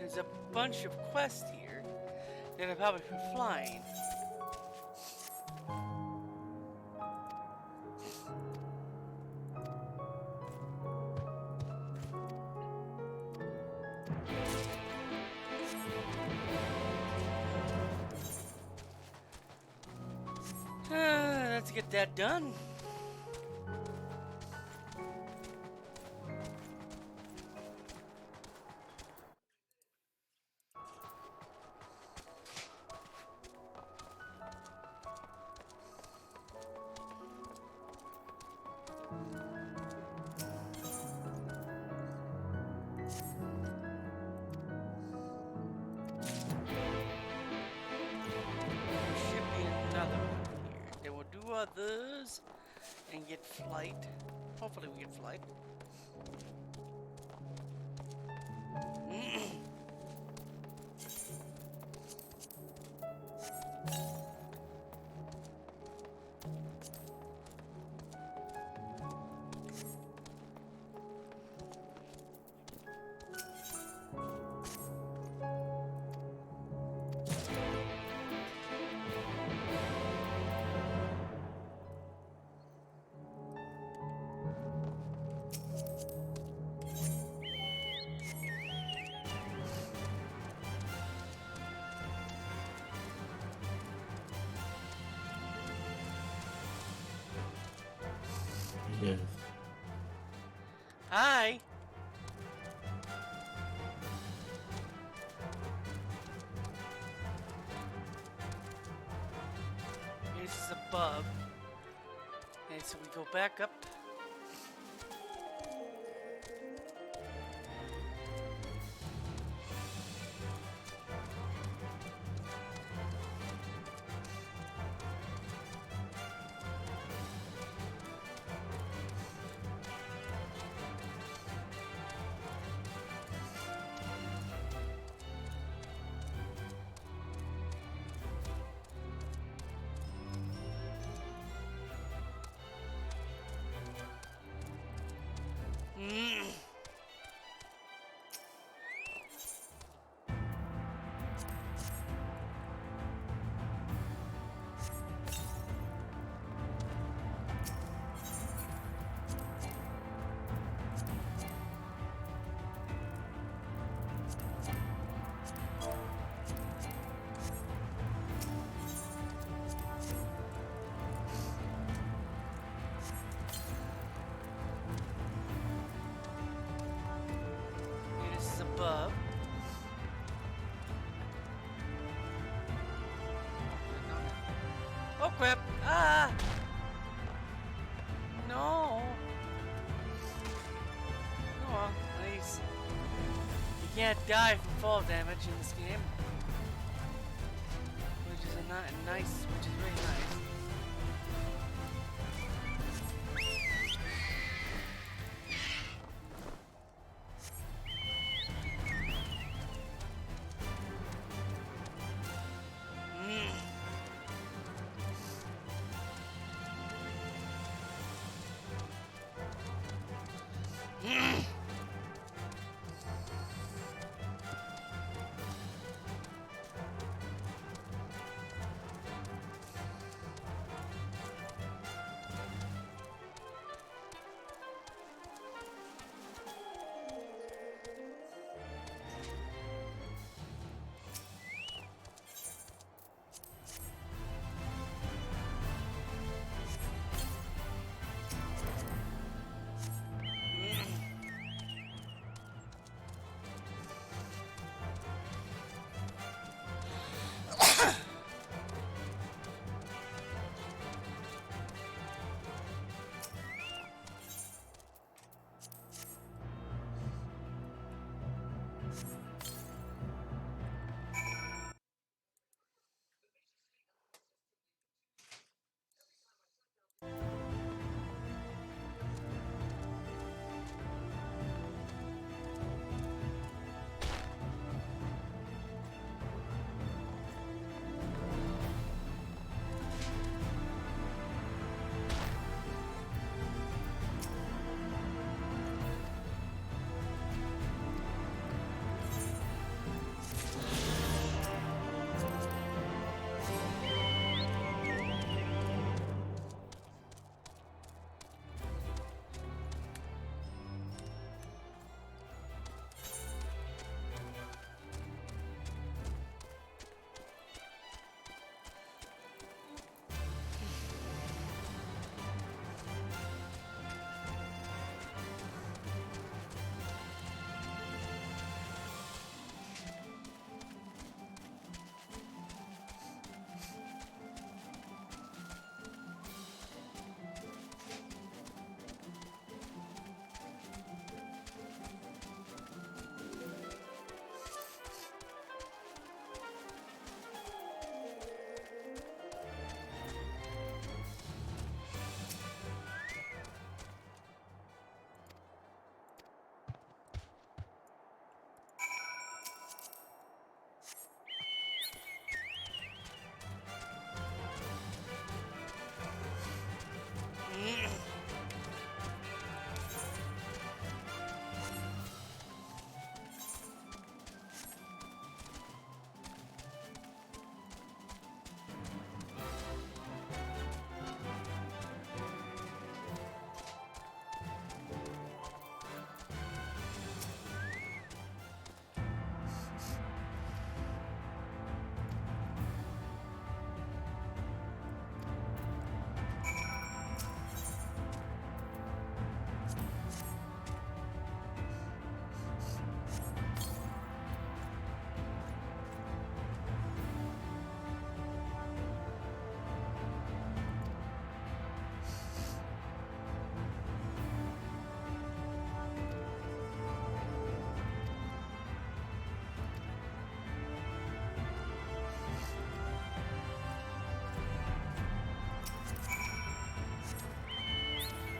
There's a bunch of quests here that are probably for flying. Let's get that done. Others and get flight. Hopefully we get flight.
Yes.
Hi. This is above. And so we go back up. Above. Oh crap! Ah! No! Oh, please. You can't die from fall damage in this game. Which is which is really nice.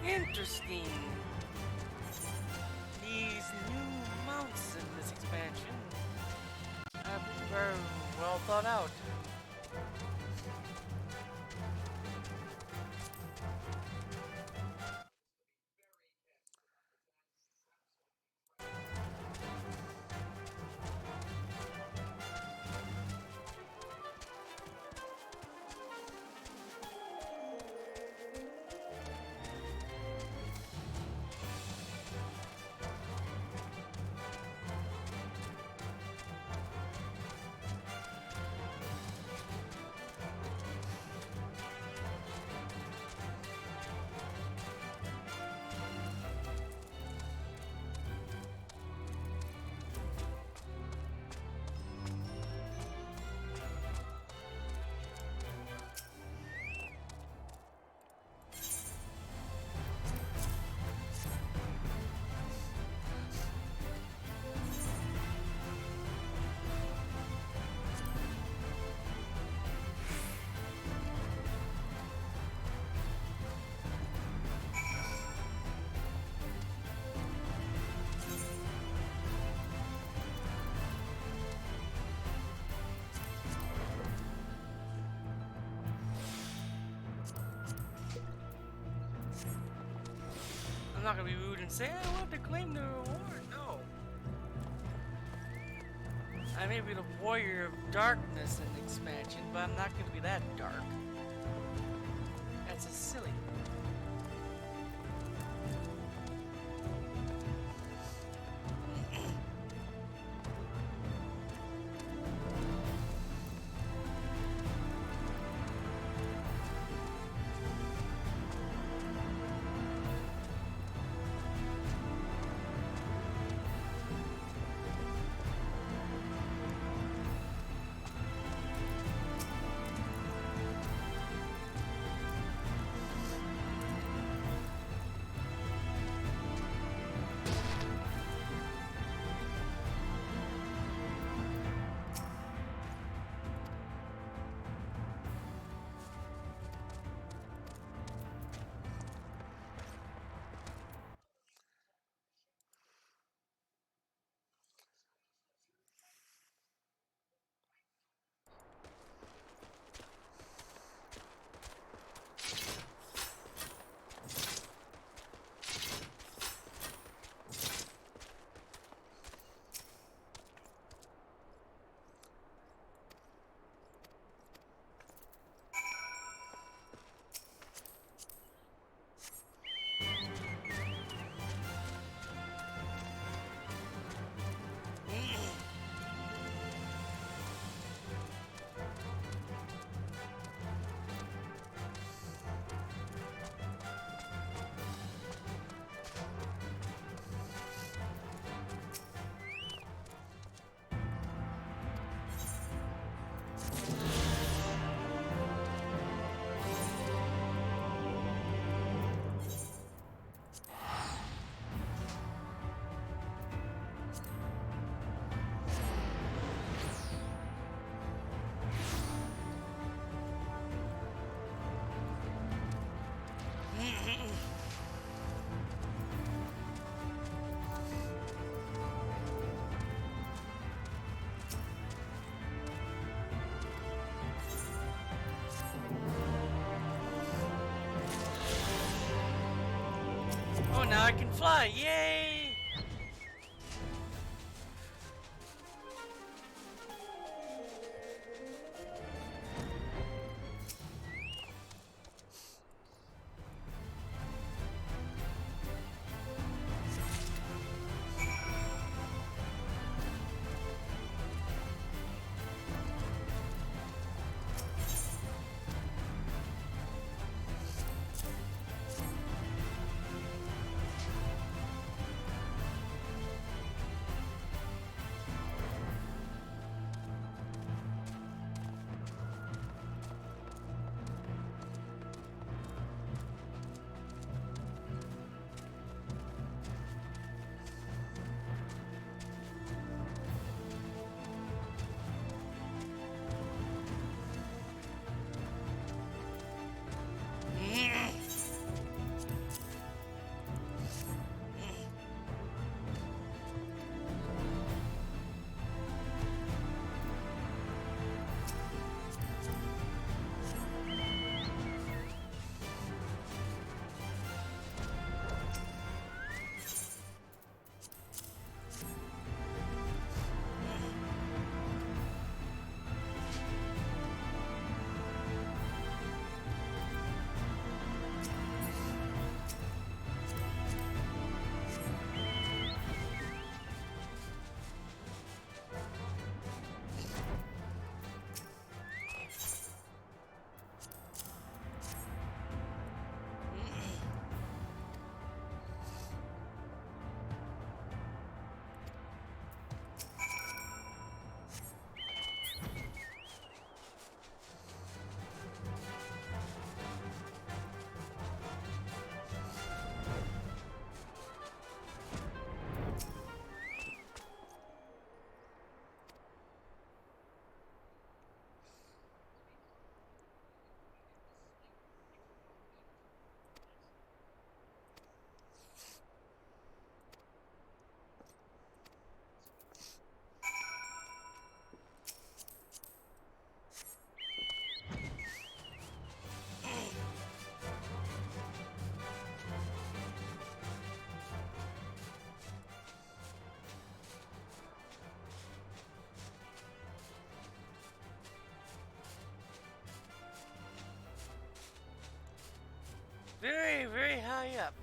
Interesting. These new mounts in this expansion are very well thought out. I'm not gonna be rude and say I want to claim the reward. No. I may be the warrior of darkness in the expansion, but I'm not gonna be that dark. That's just silly. Oh, now I can fly! Yay! Very, very high up.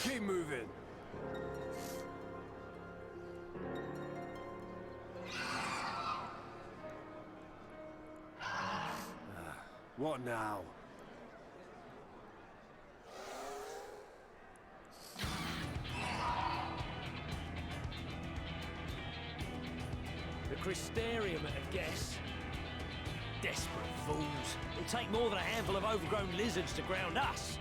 Keep moving. What now?
The Crystarium at a guess. Desperate fools. It'll take more than a handful of overgrown lizards to ground us.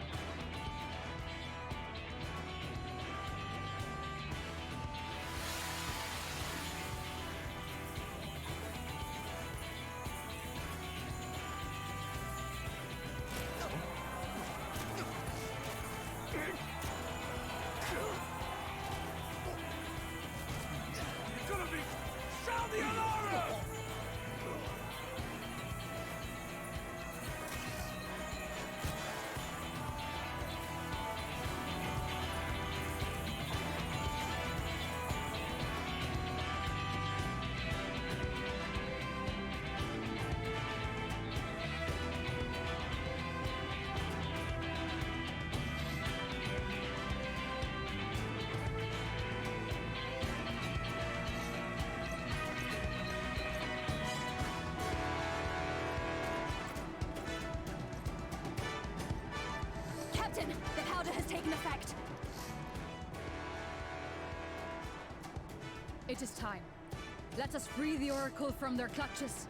Captain, the powder has taken effect.
It is time. Let us free the Oracle from their clutches.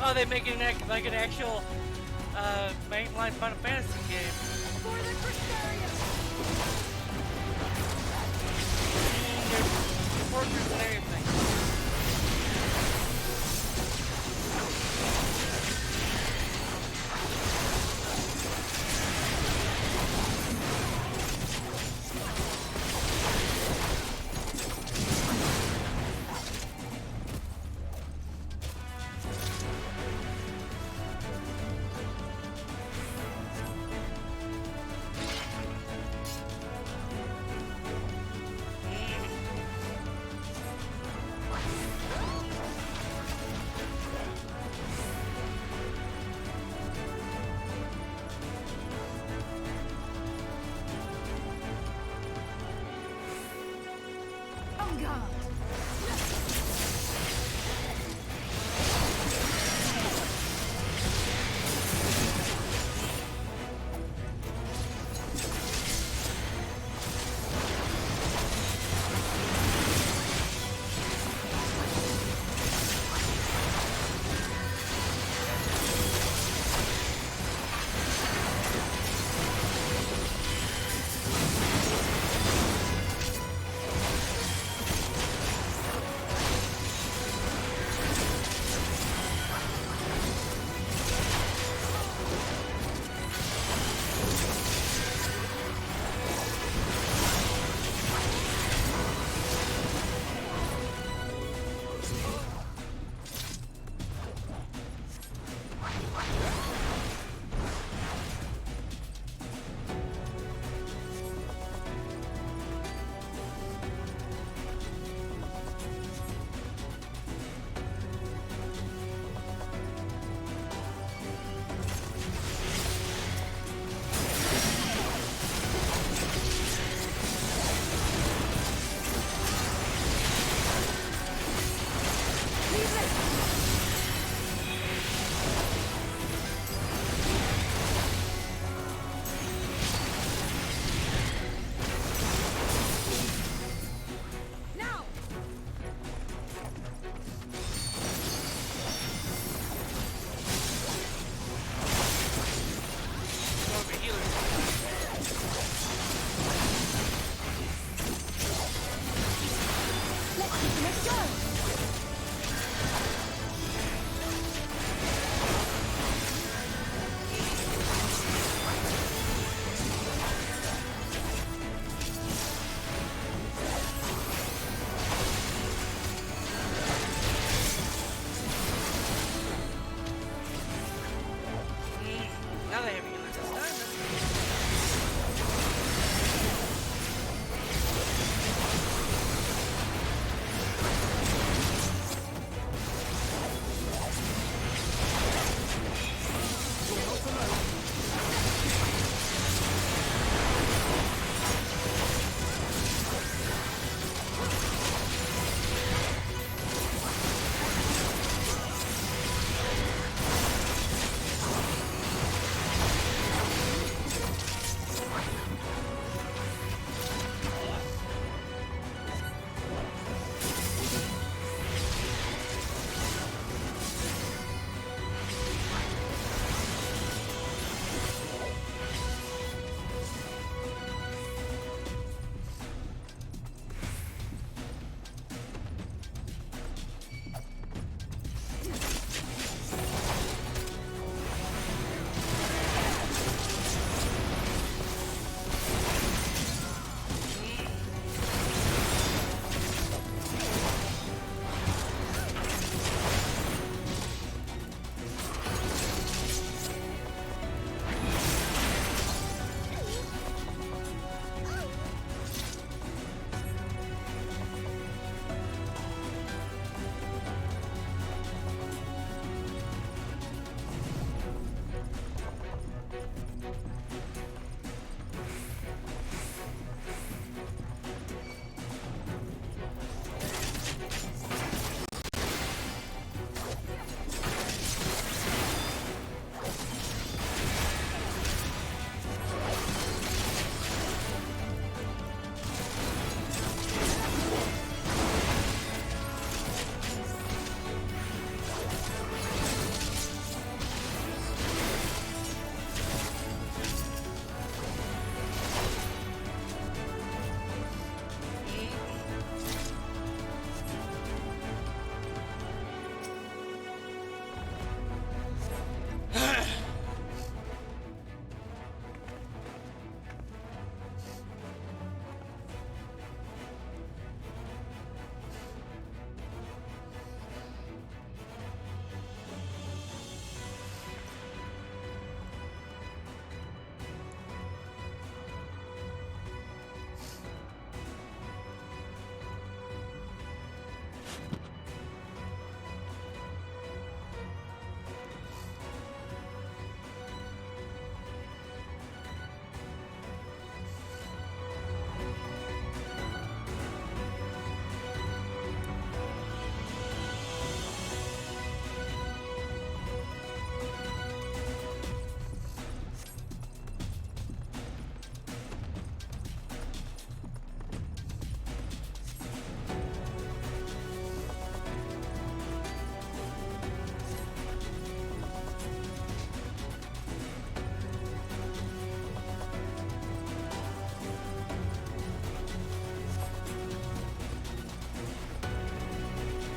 Oh, they make it like an actual mainline Final Fantasy game.
For the Crystarium!
There's portraits and everything.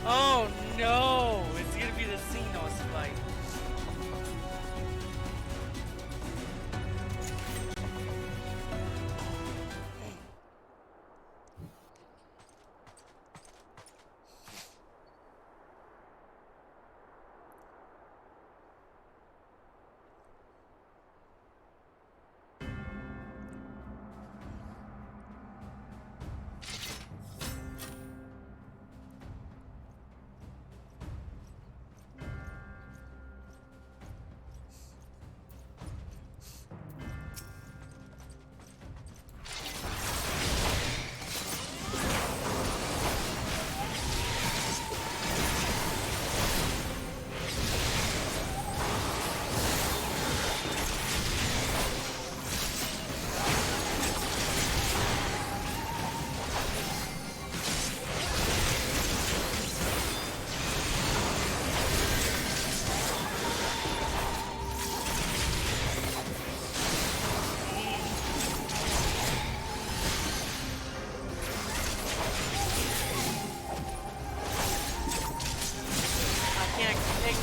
Oh no! It's gonna be the Xenos fight.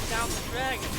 Down the dragon.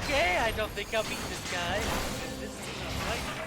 Okay, I don't think I'll beat this guy. This is a fight.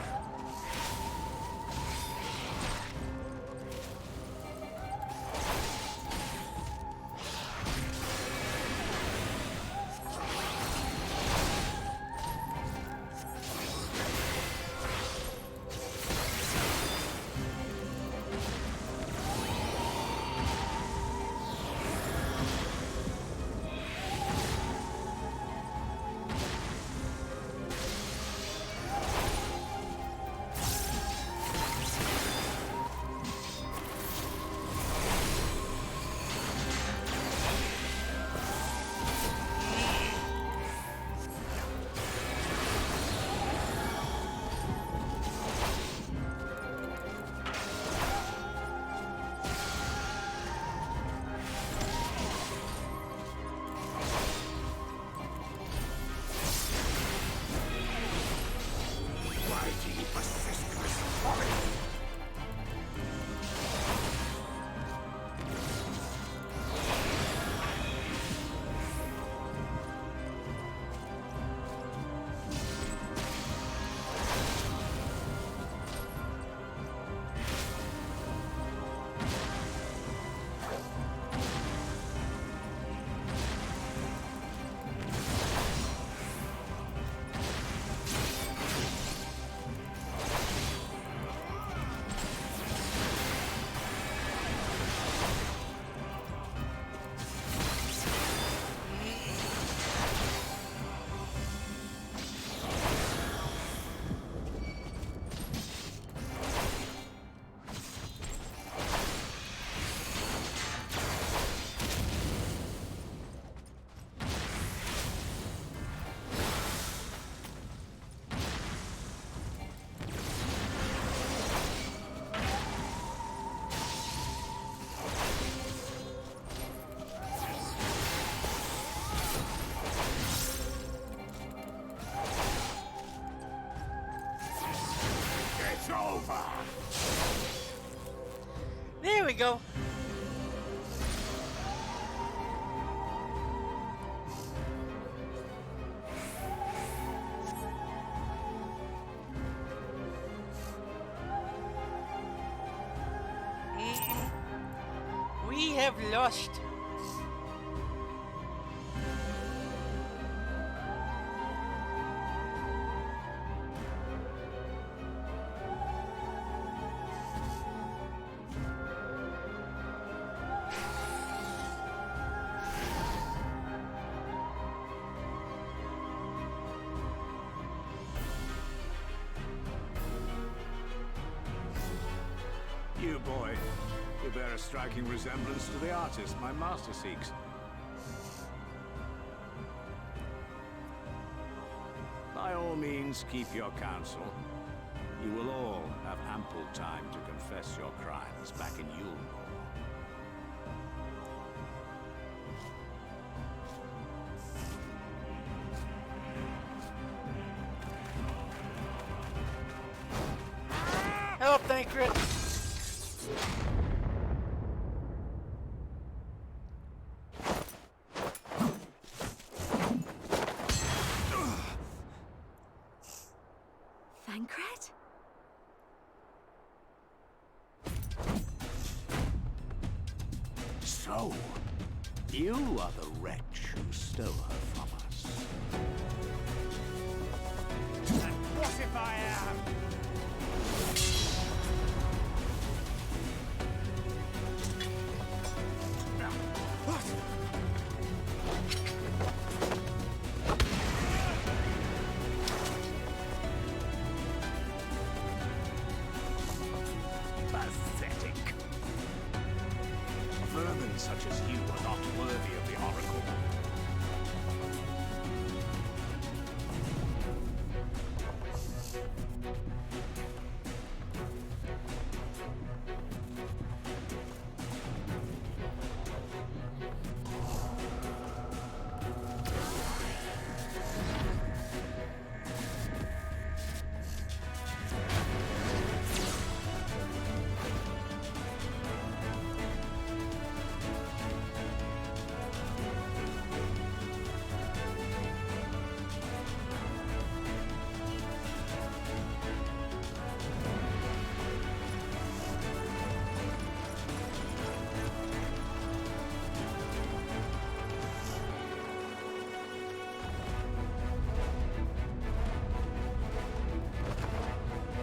go. We have lost.
You boy, you bear a striking resemblance to the artist my master seeks. By all means, keep your counsel. You will all have ample time to confess your crimes back in Yulmore.
Help, Thancred.
Thancred?
So, you are the wretch who stole her from us.
And what if I am?
Pathetic. Vermin such as you are not worthy of the Oracle.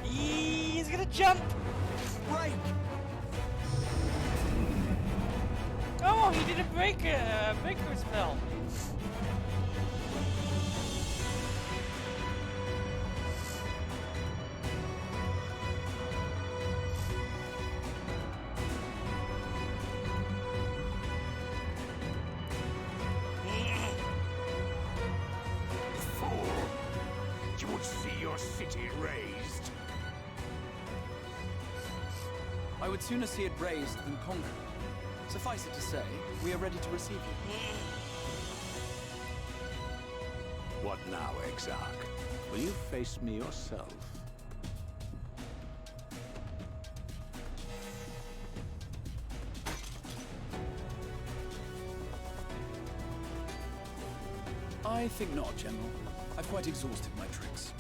He's gonna jump.
Break!
Oh, he did a breaker spell.
Fool! You would see your city razed.
I would sooner see it razed than conquered. Suffice it to say, we are ready to receive you.
What now, Exarch? Will you face me yourself?
I think not, General. I've quite exhausted my tricks.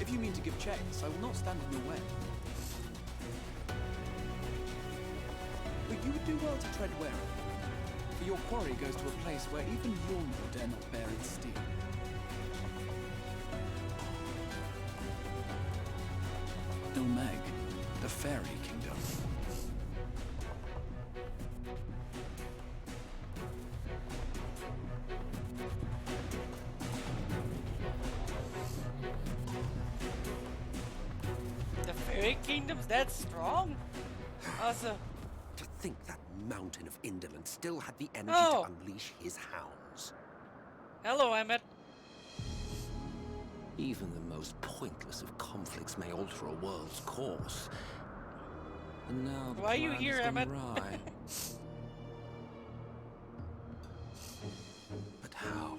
If you mean to give chase, I will not stand in your way. But you would do well to tread warily, for your quarry goes to a place where even Yulmore dare not bear its steel. Ilmeg, the Fairy Kingdom.
The Fairy Kingdom's that strong? Also,
To think that mountain of indolence still had the energy
Oh.
to unleash his hounds.
hello, Emmett.
Even the most pointless of conflicts may alter a world's course. And now the
Why are you
plan
here,
has gone
Emmett?
awry. But how?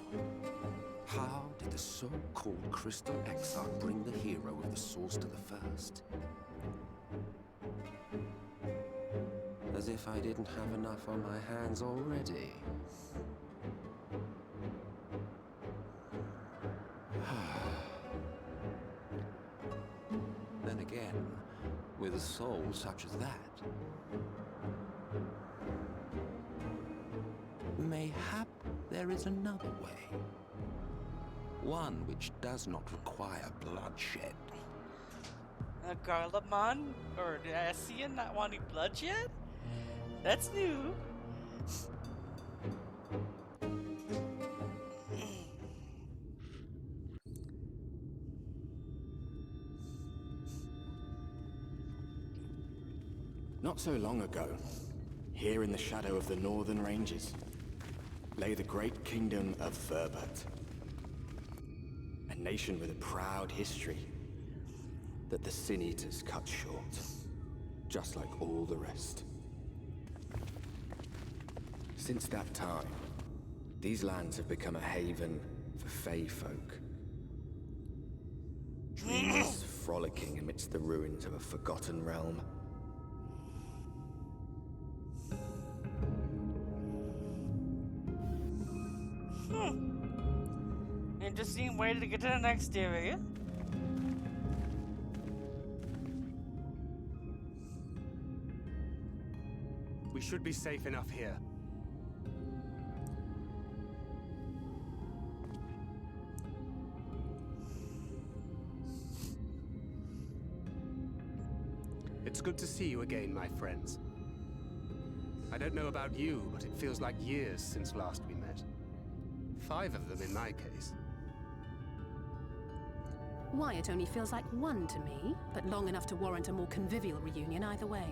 How did the so-called Crystal XIV bring the hero of the source to the first? As if I didn't have enough on my hands already. Then again, with a soul such as that, mayhap there is another way. One which does not require bloodshed.
A Garlemon or an Ascian not wanting bloodshed? That's new.
Not so long ago, here in the shadow of the northern ranges, lay the great kingdom of Verbert. A nation with a proud history that the Sin Eaters cut short, just like all the rest. Since that time, these lands have become a haven for Fey folk. Dreamers frolicking amidst the ruins of a forgotten realm.
Interesting way to get to the next area.
We should be safe enough here. It's good to see you again, my friends. I don't know about you, but it feels like years since last we met. 5 of them in my case.
Why, it only feels like one to me, but long enough to warrant a more convivial reunion either way.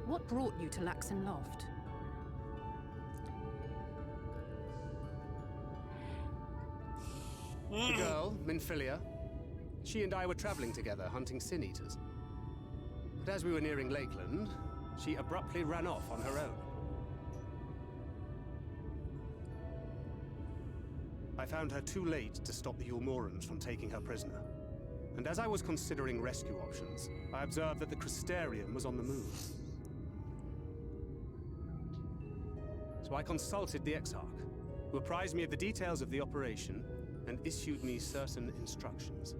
What brought you to Laxon Loft?
The girl, Minfilia, she and I were traveling together, hunting Sin Eaters. But as we were nearing Lakeland, she abruptly ran off on her own. I found her too late to stop the Ulmorans from taking her prisoner. And as I was considering rescue options, I observed that the Crystarium was on the move. So I consulted the Exarch, who apprised me of the details of the operation and issued me certain instructions.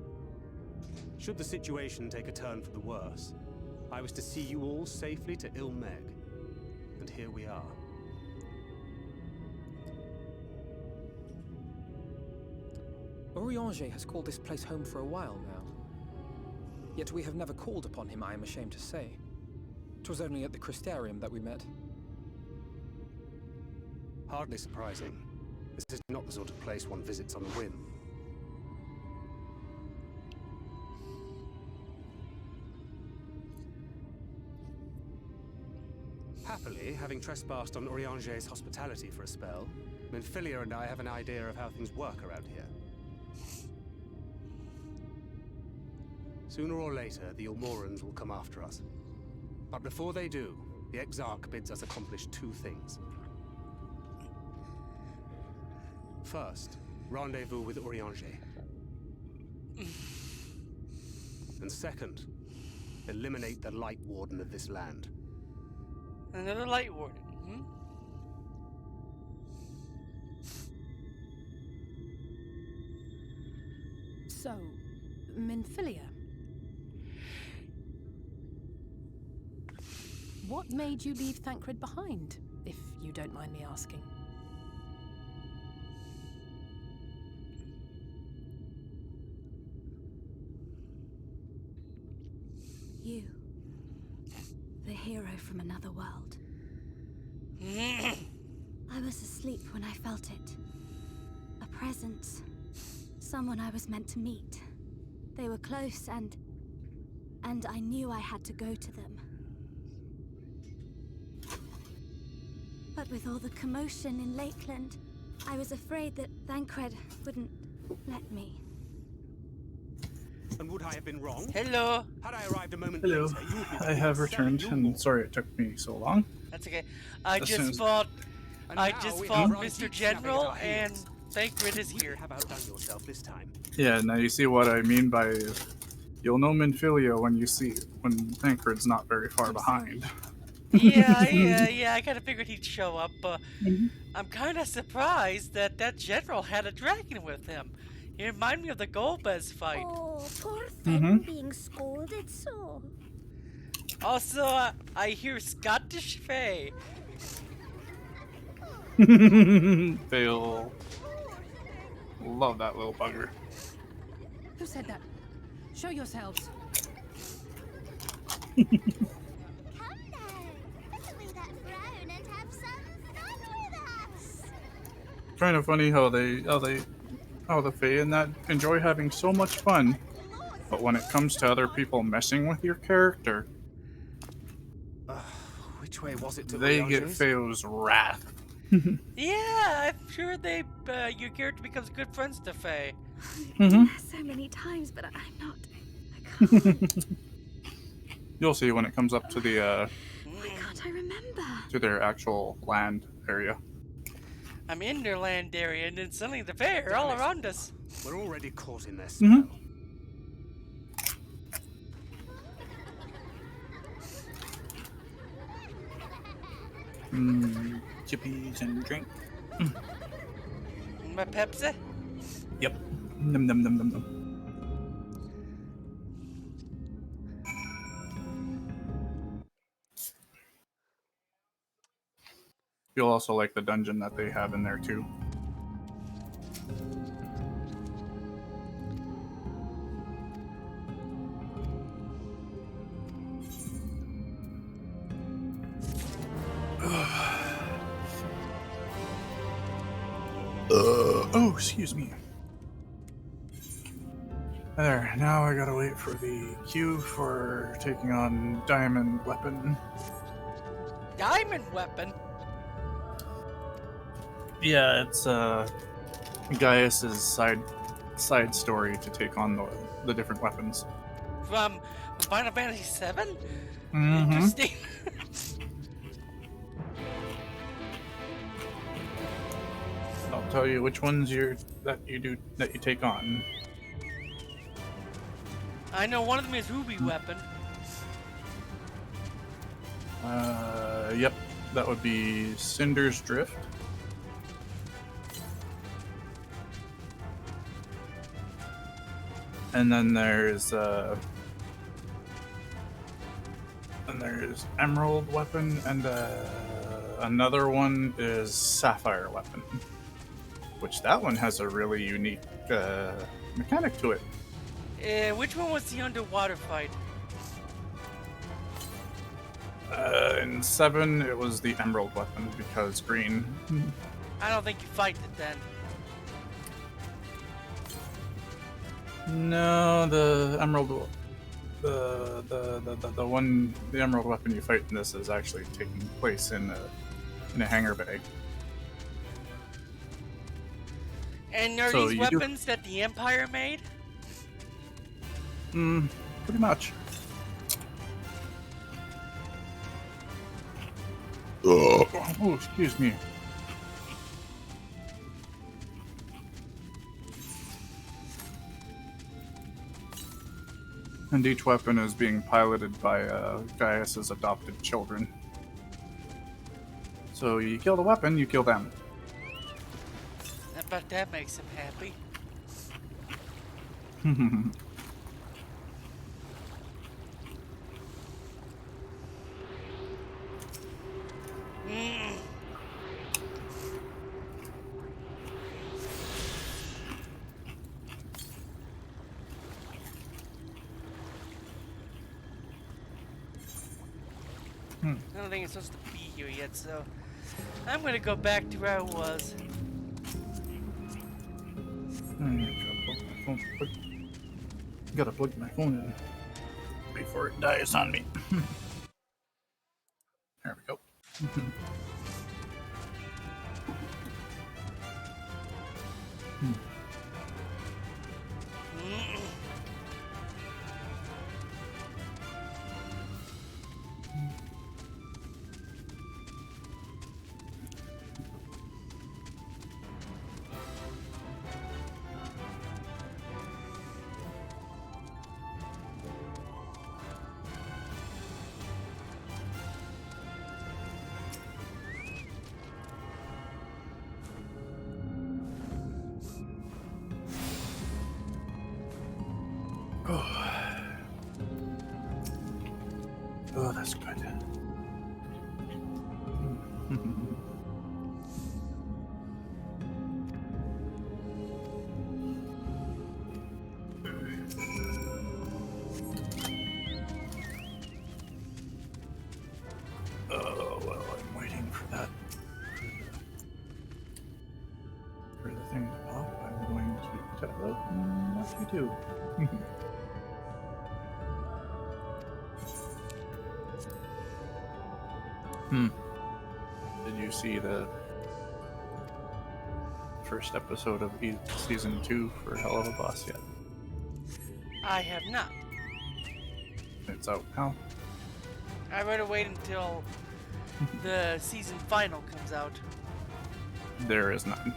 Should the situation take a turn for the worse, I was to see you all safely to Ilmeg. And here we are.
Orianger has called this place home for a while now. Yet we have never called upon him, I am ashamed to say. 'Twas only at the Crystarium that we met.
Hardly surprising. This is not the sort of place one visits on a whim. Happily, having trespassed on Orianger's hospitality for a spell, Minfilia and I have an idea of how things work around here. Sooner or later, the Ulmorans will come after us. But before they do, the Exarch bids us accomplish 2 things. First, rendezvous with Orianger. And second, eliminate the Light Warden of this land.
Another Light Warden, hmm?
So, Minfilia. What made you leave Thancred behind, if you don't mind me asking?
You. The hero from another world. I was asleep when I felt it. A presence. Someone I was meant to meet. They were close and I knew I had to go to them. But with all the commotion in Lakeland, I was afraid that Thancred wouldn't let me.
And would I have been wrong?
Hello.
Had I arrived a moment
Hello.
later, you would be
I have returned, and sorry it took me so long.
That's okay. I
As
just
soon as-
fought
And now we have
Mr.
deep
General,
shoving at our
and
heels.
Thancred is
You
here.
have outdone yourself this time.
Yeah, now you see what I mean by you'll know Minfilia when Thancred's not very far behind.
Yeah, I kind of figured he'd show up, but
Mhm.
I'm kind of surprised that that general had a dragon with him. He reminded me of the Golbez fight.
Oh, poor thing being scolded so.
Also, I hear Scottish Fae.
They'll love that little bugger.
Who said that? Show yourselves.
Come now, put away that frown and have some fun with us.
Kind of funny how the Fae in that enjoy having so much fun, but when it comes to other people messing with your character,
Which way was it to
they get
Riange's?
Fae's wrath.
Yeah, I'm sure your character becomes good friends to Fae.
So many times, but I'm not.
You'll see when it comes up to the
Why can't I remember?
to their actual land area.
I'm in their land area, and then suddenly the Fae are all around us.
We're already caught in their spell.
Chippies and drink.
My Pepsi?
Yep. Num num num num num. You'll also like the dungeon that they have in there too. Oh, excuse me. There, now I gotta wait for the queue for taking on Diamond Weapon.
Diamond weapon?
Yeah, it's Gaius's side story to take on the different weapons.
From Final Fantasy VII?
Mm-hmm.
Interesting.
I'll tell you which ones you take on.
I know one of them is Ruby weapon.
Yep, that would be Cinder's Drift. And then there's Emerald Weapon, and another one is Sapphire Weapon, which that one has a really unique mechanic to it.
Which one was the underwater fight?
In 7, it was the Emerald Weapon because green.
I don't think you fight it then.
No, the Emerald, the Emerald Weapon you fight in this is actually taking place in a hangar bay.
And are
So
these
you do-
weapons that the Empire made?
Pretty much. Oh, excuse me. And each weapon is being piloted by Gaius's adopted children. So you kill the weapon, you kill them.
I bet that makes him happy. I don't think it's supposed to be here yet, so I'm gonna go back to where I was.
Gotta plug my phone in before it dies on me. There we go. Oh, that's good. Oh, well, I'm waiting for that. For the thing to pop, I'm going to tell them what to do. Did you see the first episode of season 2 for Hell of a Boss yet?
I have not.
It's out now.
I better wait until the season final comes out.
There is none.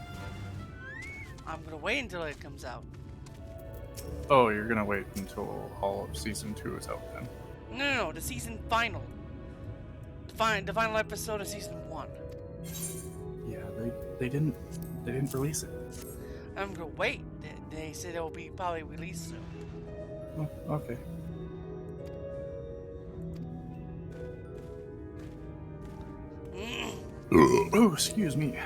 I'm gonna wait until it comes out.
Oh, you're gonna wait until all of season 2 is out then?
No, the season final. The final episode of season 1.
Yeah, they didn't release it.
I'm gonna wait. They said it will be probably released soon.
Oh, okay. Oh, excuse me.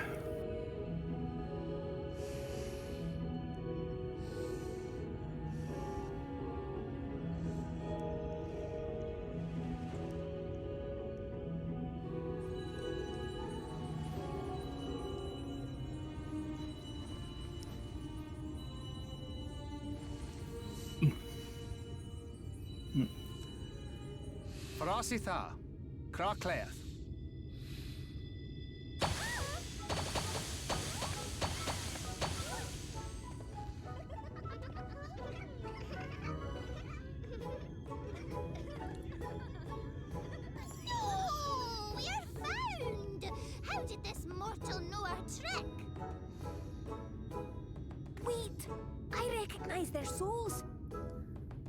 Farasitha, Krakleath.
No! We're found! How did this mortal know our trick?
Wait! I recognize their souls.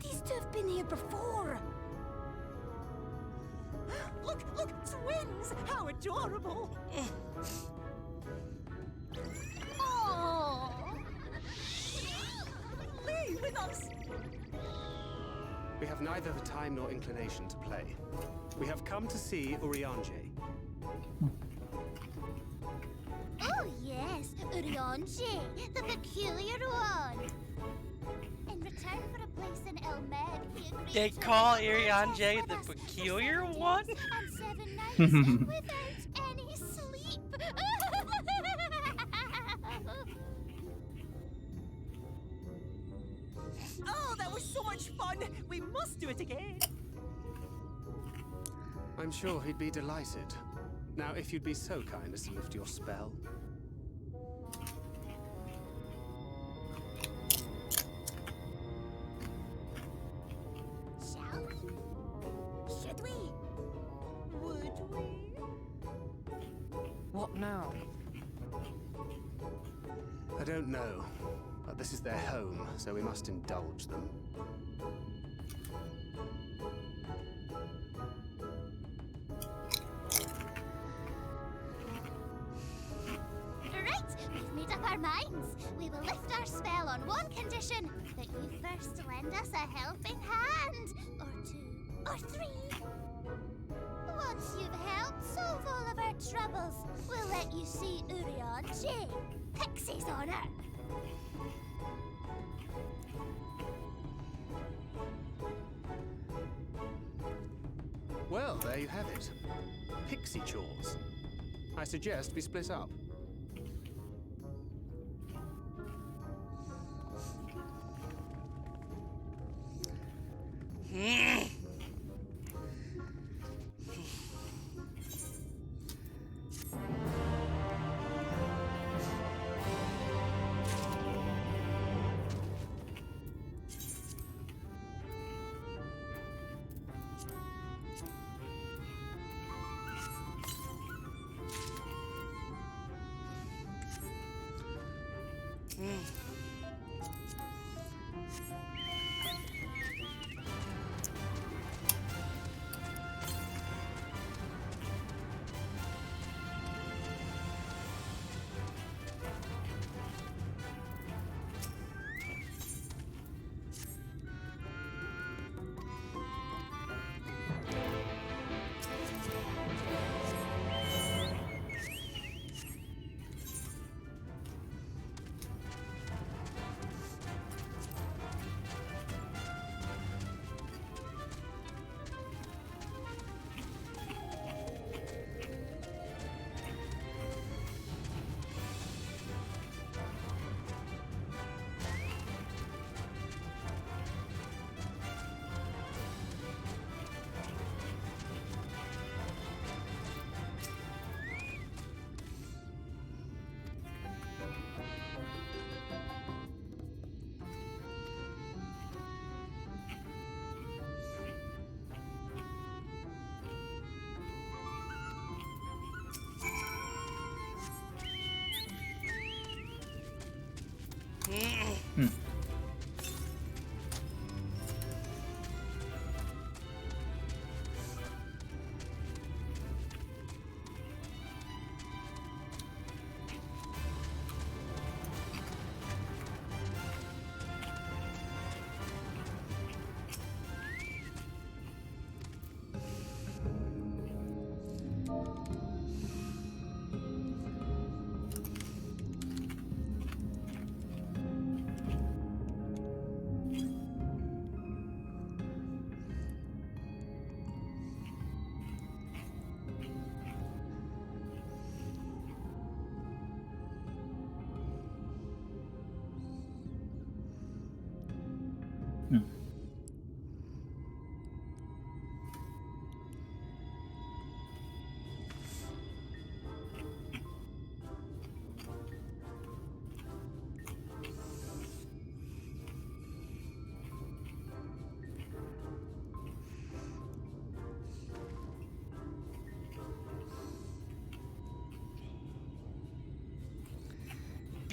These two have been here before.
Look, twins! How adorable!
Oh!
Lee, with us!
We have neither the time nor inclination to play. We have come to see Urianger.
Oh yes, Urianger, the peculiar one. In return for a place in Elmed, he agreed
They
to
call
live
Irianger
with
the
us
peculiar
for 7
one?
days and 7 nights without any sleep.
Oh, that was so much fun! We must do it again!
I'm sure he'd be delighted. Now, if you'd be so kind as to lift your spell.
Shall we? Should we? Would we?
What now?
I don't know, but this is their home, so we must indulge them.
Right, we've made up our minds. We will lift our spell on one condition, that you first lend us a helping hand. Or 2, or 3. Once you've helped solve all of our troubles, we'll let you see Urianger, Pixie's honor.
Well, there you have it. Pixie chores. I suggest we split up.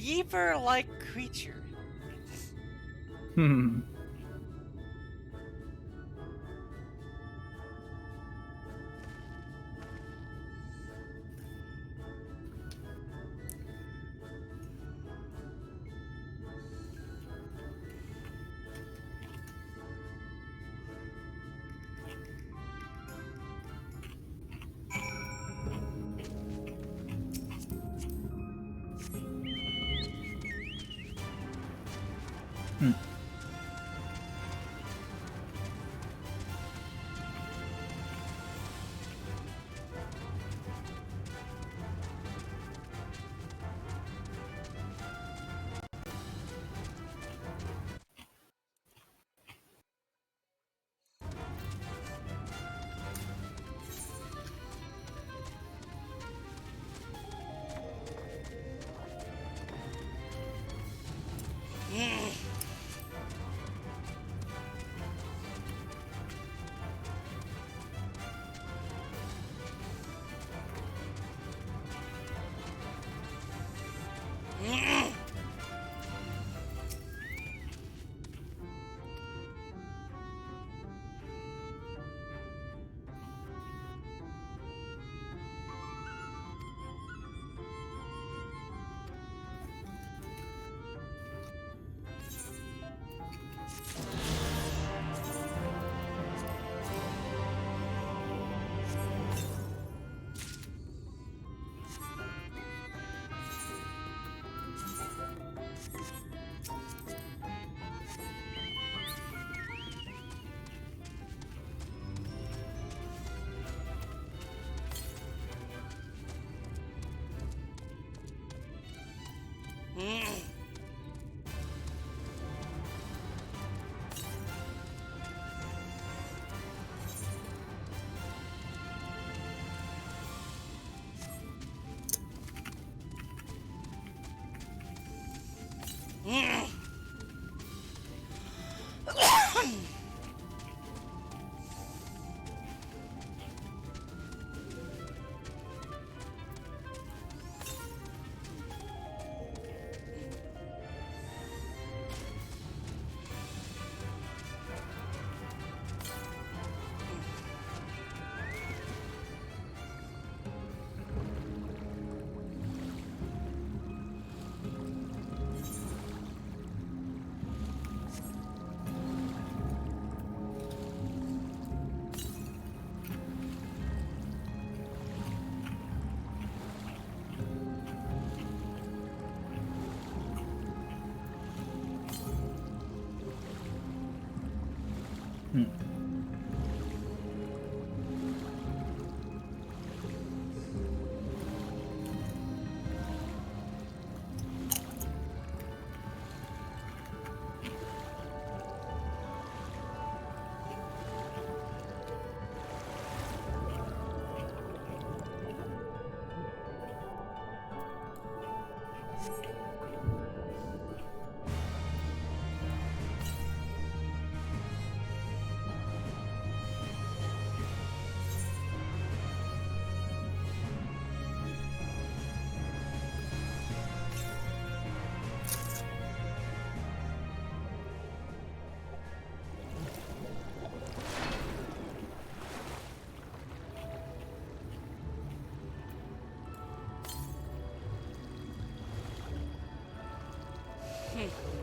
beaver-like creature.
Hmm.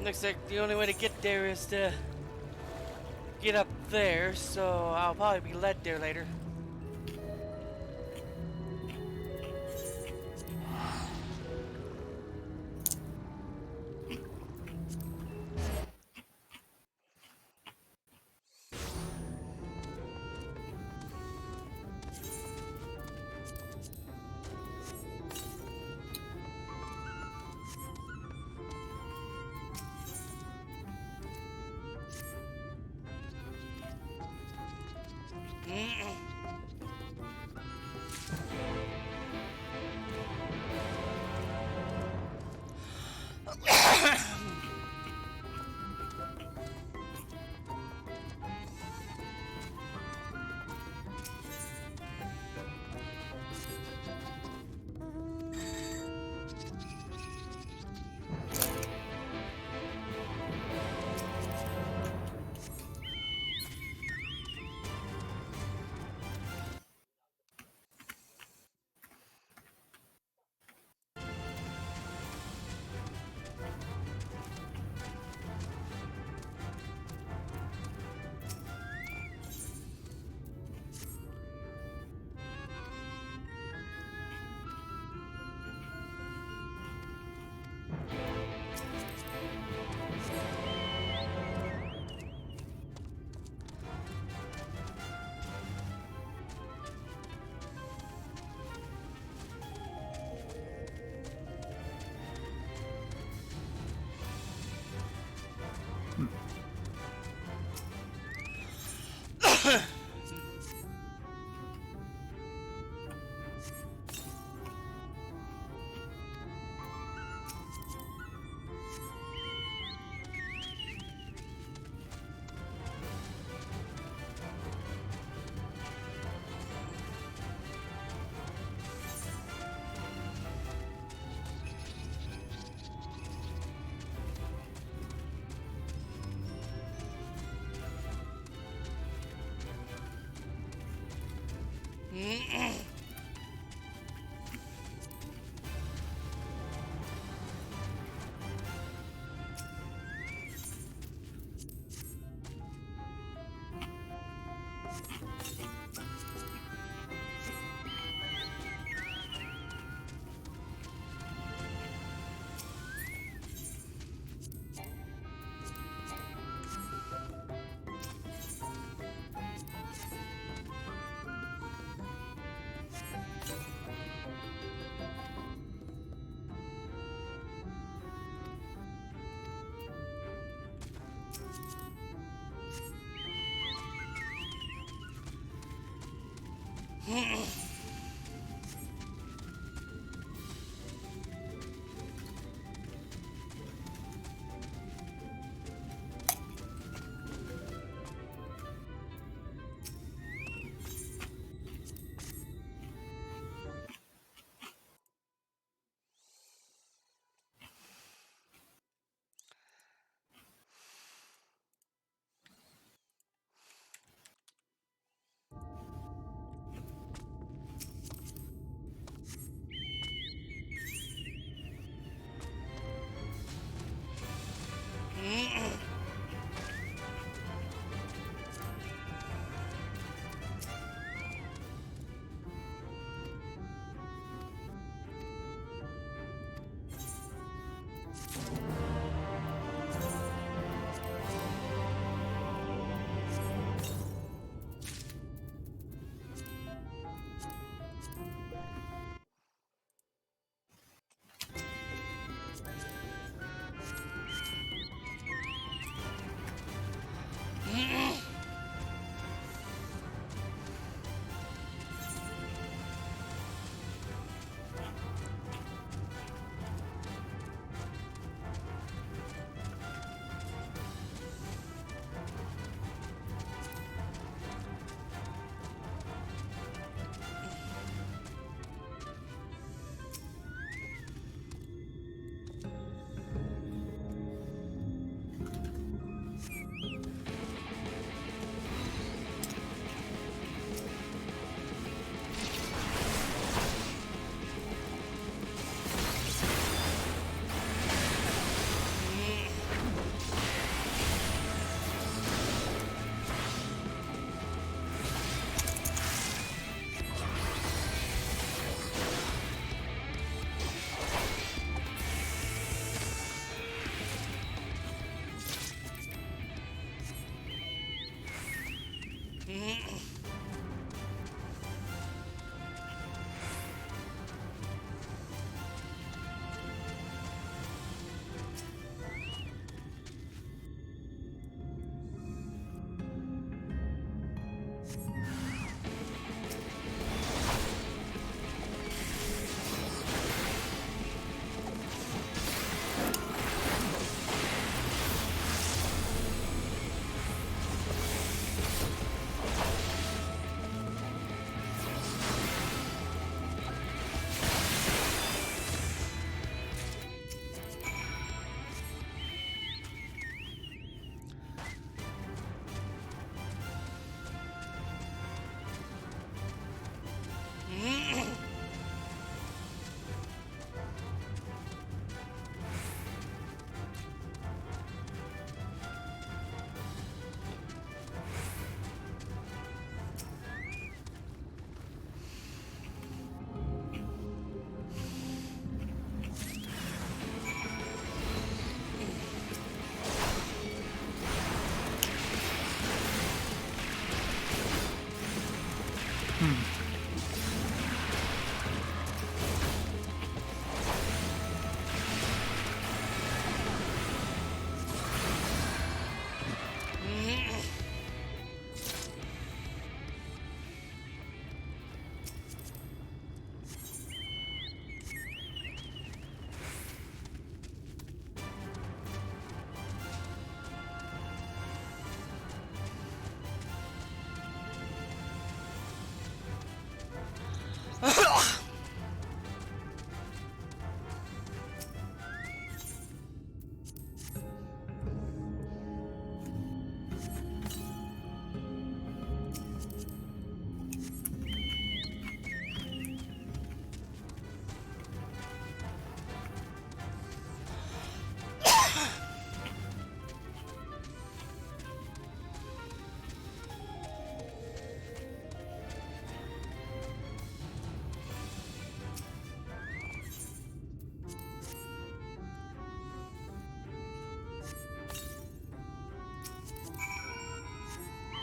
Looks like the only way to get there is to get up there, so I'll probably be led there later.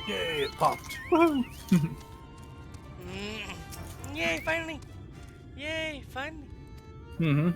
Yay, it popped. Woohoo!
Yay, finally! Yay, finally!
Mm-hmm.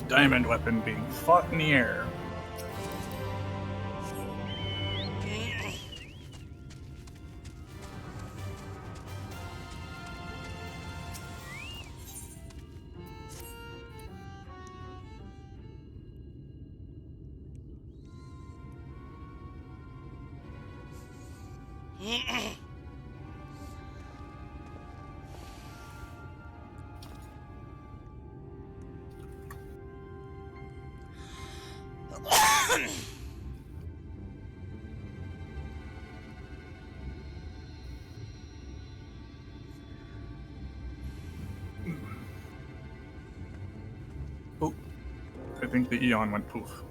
Diamond weapon being fought in the air. Oh, I think the Eon went poof.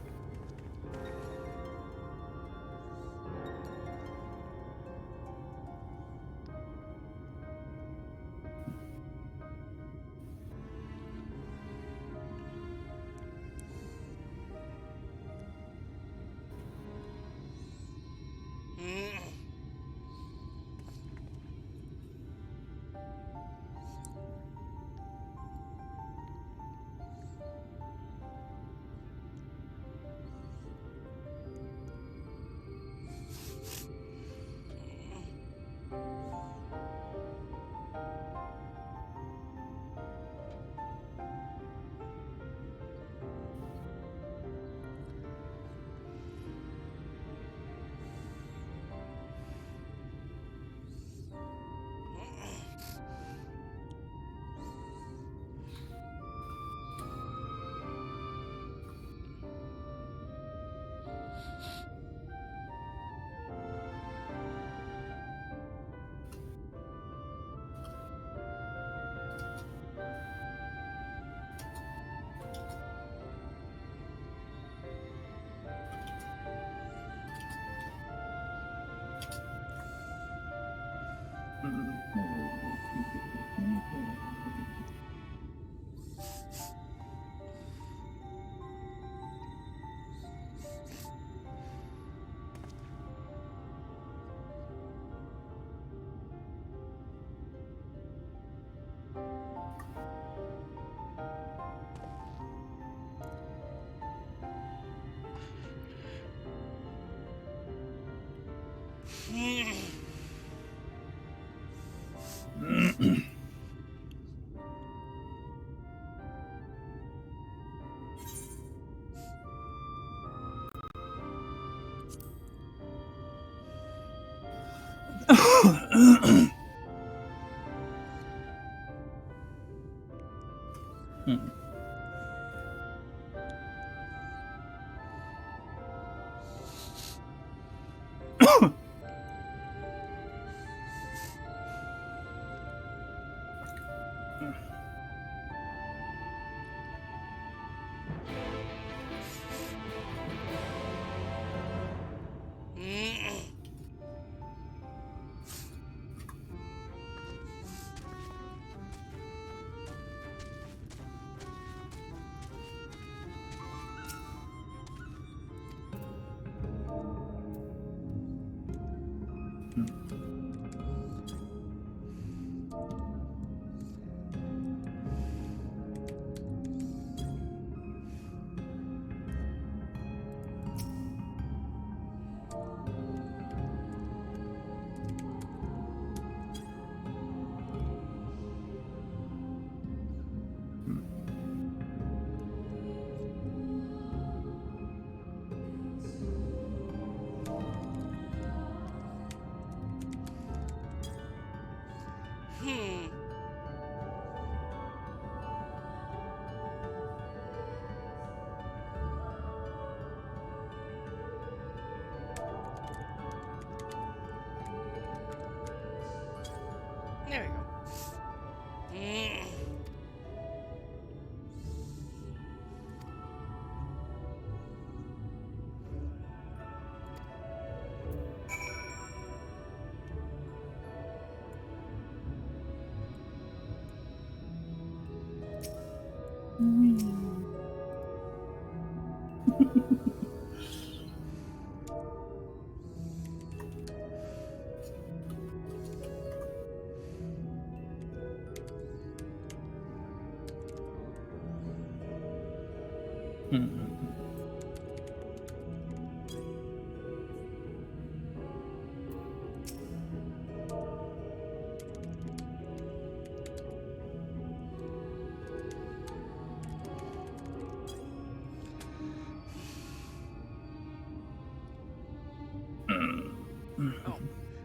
Oh,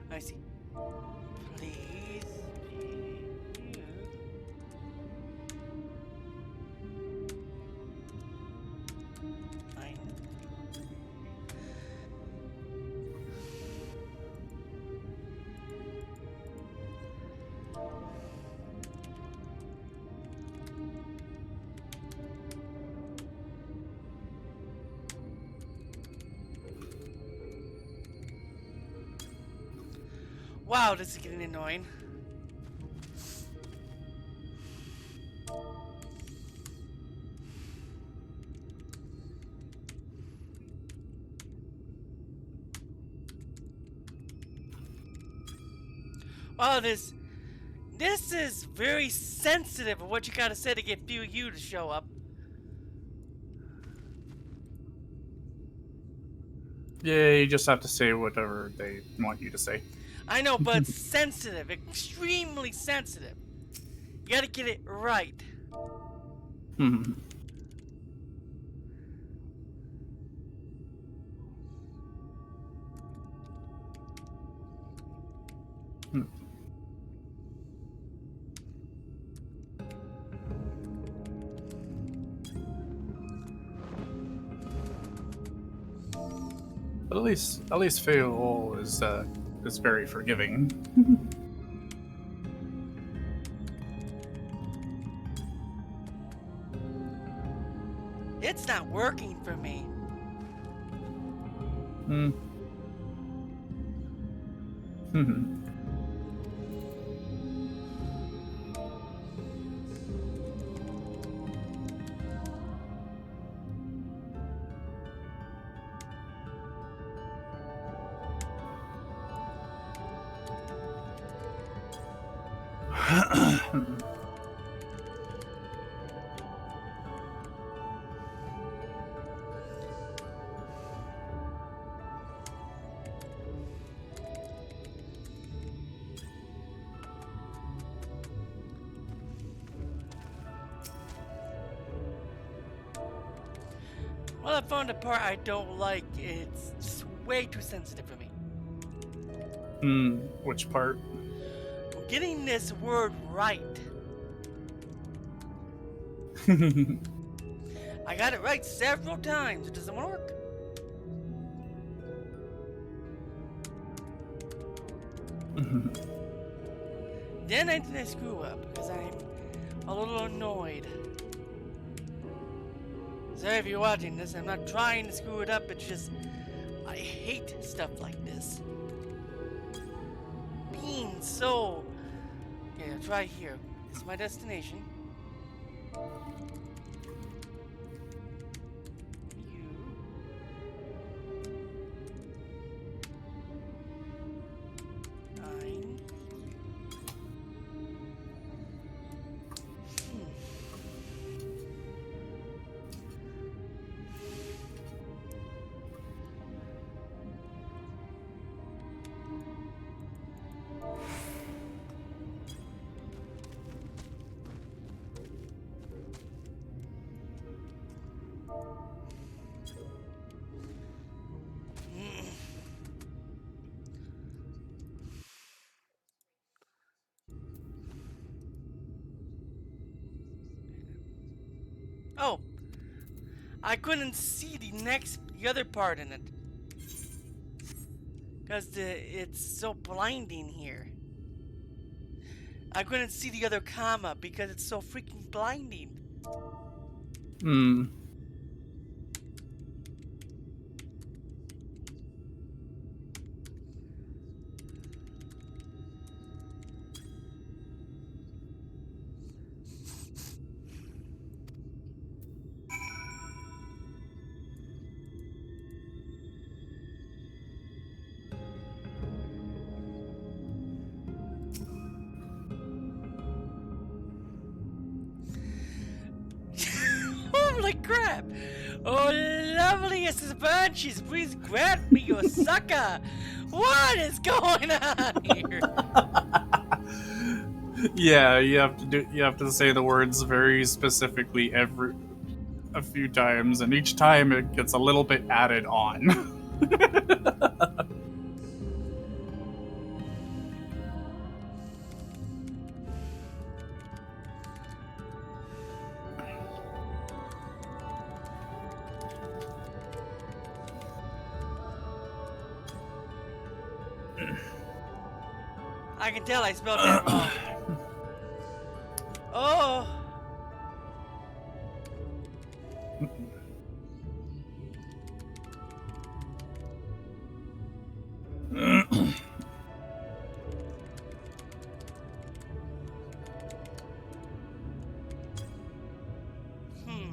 I see. Please be here. I Wow, this is getting annoying. Wow, this is very sensitive of what you gotta say to get you to show up.
Yeah, you just have to say whatever they want you to say.
I know, but sensitive, extremely sensitive. You gotta get it right.
But at least Feol is very forgiving.
It's not working for me. Well, I found the part I don't like. It's just way too sensitive for me.
Which part?
Getting this word right. I got it right several times. It doesn't work. Then I screw up because I'm a little annoyed. Sorry if you're watching this. I'm not trying to screw it up. It's just I hate stuff like this. Being so. Okay, I'll try here. This is my destination. Oh, I couldn't see the other part in it. Because it's so blinding here. I couldn't see the other comma because it's so freaking blinding. Holy crap! Oh, loveliest of bunches, please grant me your sucker! What is going on here?
Yeah, you have to say the words very specifically a few times, and each time it gets a little bit added on.
I can tell I spelled that wrong. Oh!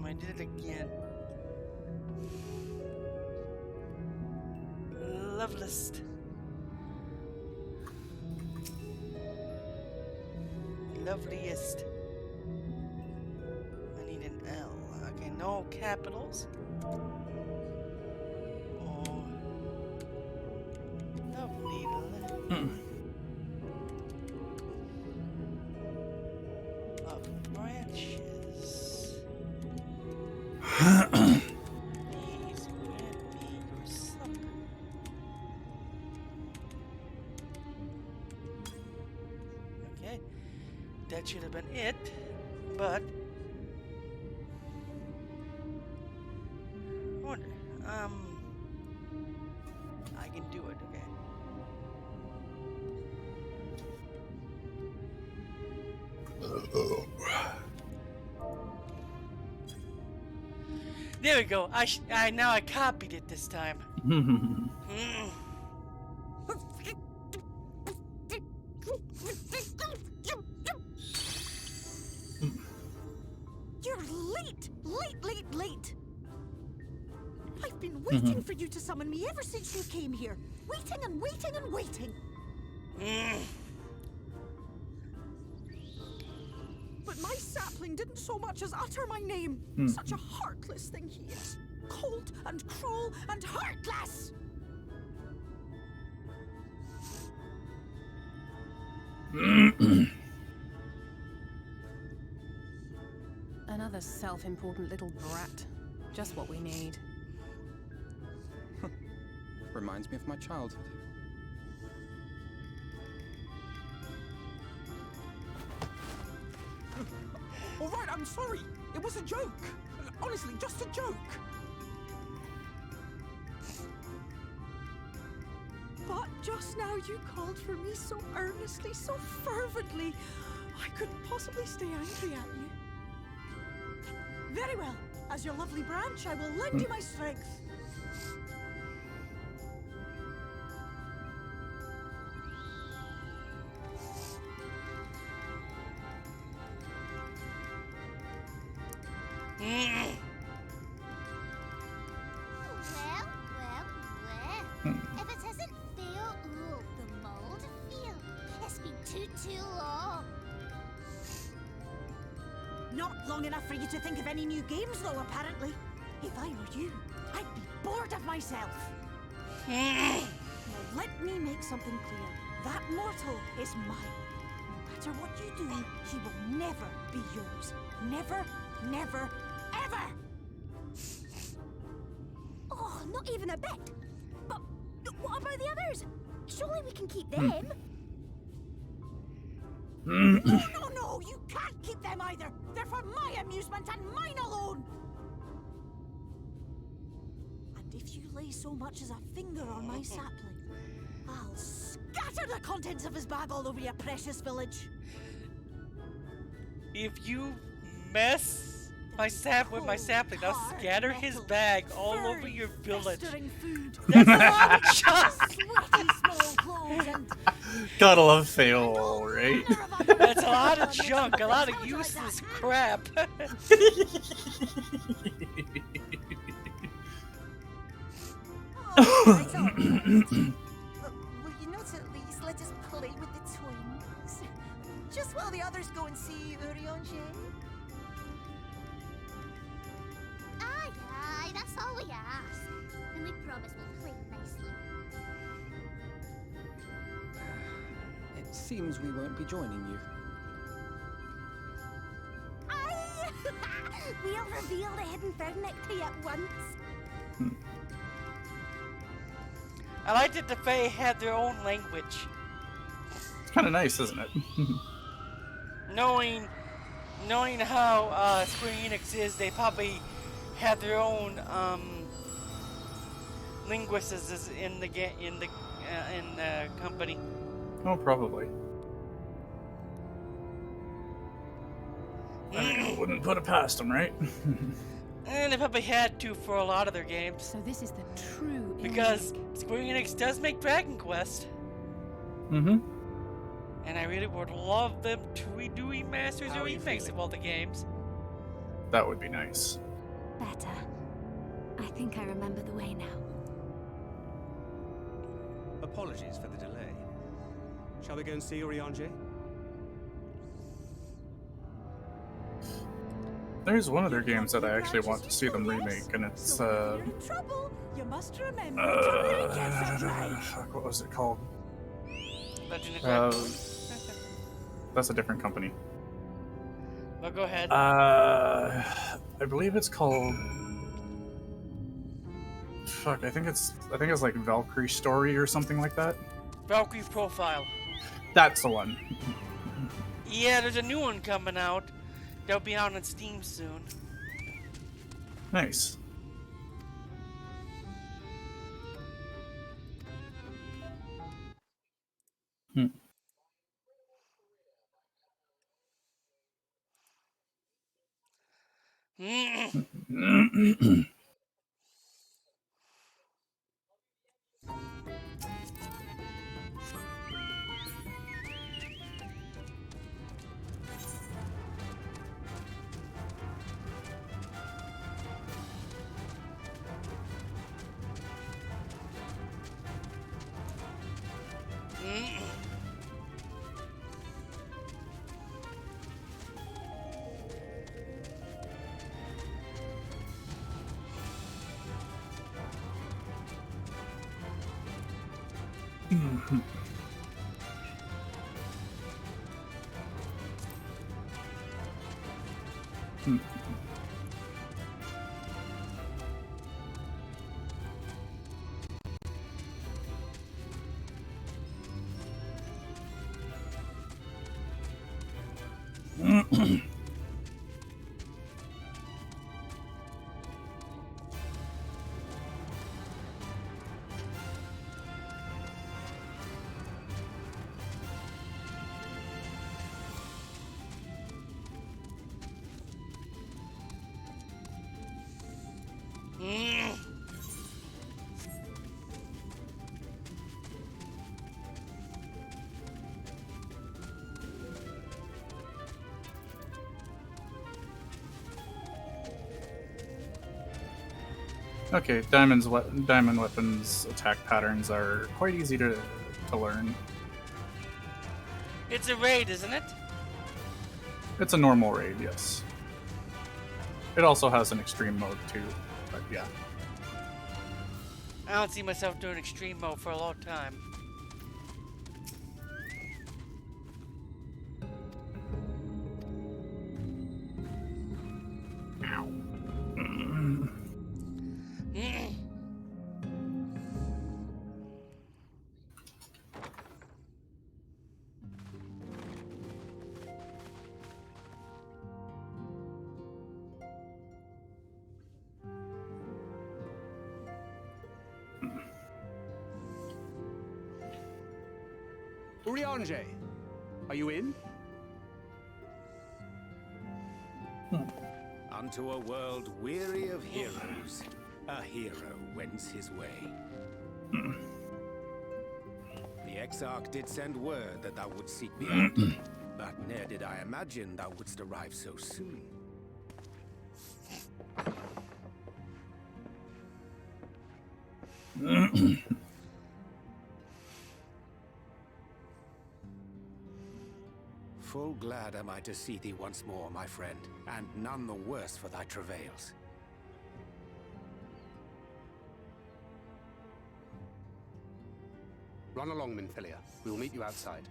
I did it again. Lovelist. Loveliest. I need an L. Okay, no capitals. Oh. Lovely. Of branches. Please grant me your supper. Okay. That should have been it, but I wonder, I can do it, okay. There we go. Now I copied it this time.
You're late! I've been waiting for you to summon me ever since you came here. Waiting and waiting and waiting. But my sapling didn't so much as utter my name. Such a heartless thing he is. Cold and cruel and heartless!
Another self-important little brat. Just what we need.
Reminds me of my childhood.
All right, I'm sorry. It was a joke. Honestly, just a joke. But just now you called for me so earnestly, so fervently. I couldn't possibly stay angry at you. Very well. As your lovely branch, I will lend you my strength.
If it isn't fail, ooh, the mold feel. It's been too long.
Not long enough for you to think of any new games, though, apparently. If I were you, I'd be bored of myself. Now, let me make something clear. That mortal is mine. No matter what you do, he will never be yours. Never, never, ever!
Oh, not even a bit. But what about the others? Surely we can keep them.
No, you can't keep them either. They're for my amusement and mine alone. And if you lay so much as a finger on my sapling, I'll scatter the contents of his bag all over your precious village.
If you mess with my sapling, I'll scatter his bag all over your village. That's a lot of junk.
Gotta love fail, right?
That's a lot of junk, a lot of useless crap.
Will you not at least let us play with the twins? Just while the others go and see Urianger?
Aye, aye, that's all we ask. And we promise we'll play nicely.
It seems we won't be joining you.
Aye! We'll reveal the hidden vernicty at once.
I liked that the Fae had their own language.
It's kind of nice, isn't it?
Knowing how Square Enix is, they probably had their own linguists in the company.
Oh, probably. I mean, I wouldn't put it past them, right?
And they probably had to for a lot of their games.
So this is the true
because Square Enix does make Dragon Quest.
Mm-hmm.
And I really would love them to redo remasters or remakes of all the games.
That would be nice.
Better. I think I remember the way now.
Apologies for the delay. Shall we go and see Urianger?
There's one of their games that I actually want to see them remake, and it's
Trouble. You must remember to really get it right.
fuck, what was it called?
Legend of Dragon.
That's a different company.
Well, go ahead.
I believe it's called. Fuck, I think it's like Valkyrie Story or something like that.
Valkyrie Profile.
That's the one.
Yeah, there's a new one coming out. They'll be out on Steam soon.
Nice. Okay, Diamond Weapon's attack patterns are quite easy to learn.
It's a raid, isn't it?
It's a normal raid, yes. It also has an extreme mode too, but yeah.
I don't see myself doing extreme mode for a long time.
Urianger, are you in?
Unto a world weary of heroes, a hero wends his way. The Exarch did send word that thou wouldst seek me out, but ne'er did I imagine thou wouldst arrive so soon. Full glad am I to see thee once more, my friend, and none the worse for thy travails.
Run along, Minfilia. We will meet you outside.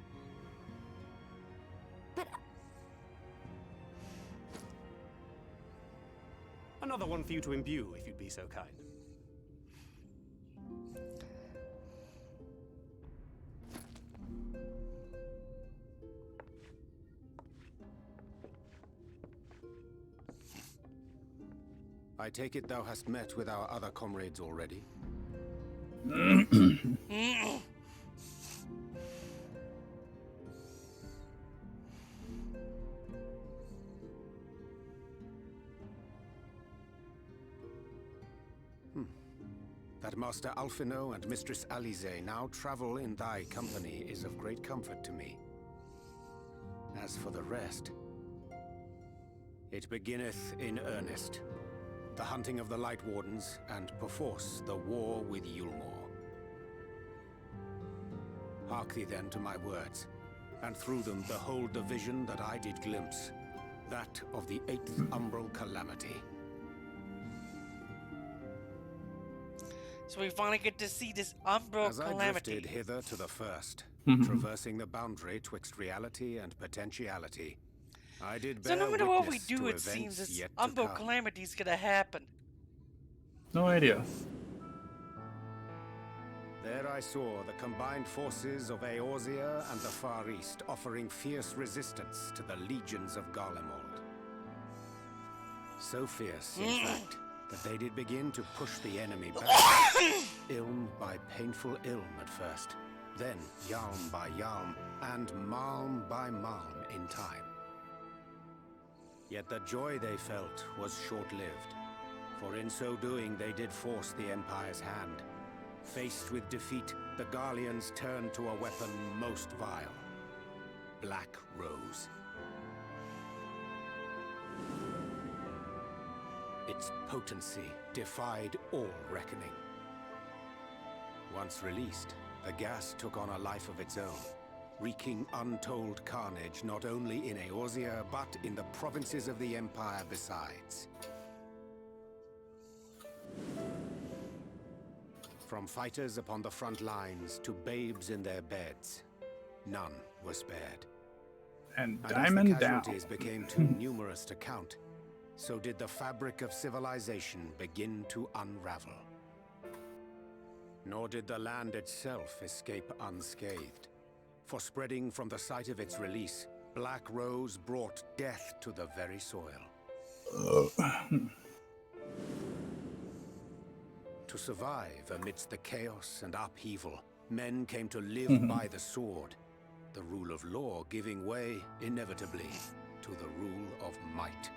But...
Another one for you to imbue, if you'd be so kind. I take it thou hast met with our other comrades already? That Master Alphino and Mistress Alize now travel in thy company is of great comfort to me. As for the rest, it beginneth in earnest. The hunting of the Light Wardens, and perforce the war with Yulmore. Hark thee then to my words, and through them behold the vision that I did glimpse, that of the 8th Umbral Calamity.
So we finally get to see this Umbral
As I
Calamity.
drifted hither to the first, traversing the boundary twixt reality and potentiality, I did
So
bear
no matter what we
witness
do,
to
it seems
events
this
yet to
Umbral
come.
Calamity is gonna happen.
No idea.
There I saw the combined forces of Eorzea and the Far East offering fierce resistance to the legions of Garlemald. So fierce, in fact, that they did begin to push the enemy back, ilm by painful ilm at first, then yalm by yalm, and malm by malm in time. Yet the joy they felt was short-lived, for in so doing they did force the Empire's hand. Faced with defeat, the Garleans turned to a weapon most vile: Black Rose. Its potency defied all reckoning. Once released, the gas took on a life of its own, wreaking untold carnage not only in Eorzea, but in the provinces of the Empire besides. From fighters upon the front lines to babes in their beds, none were spared.
And
as
Diamond
the
down.
casualties became too numerous to count, so did the fabric of civilization begin to unravel. Nor did the land itself escape unscathed. For spreading from the site of its release, Black Rose brought death to the very soil. To survive amidst the chaos and upheaval, men came to live by the sword, the rule of law giving way, inevitably, to the rule of might.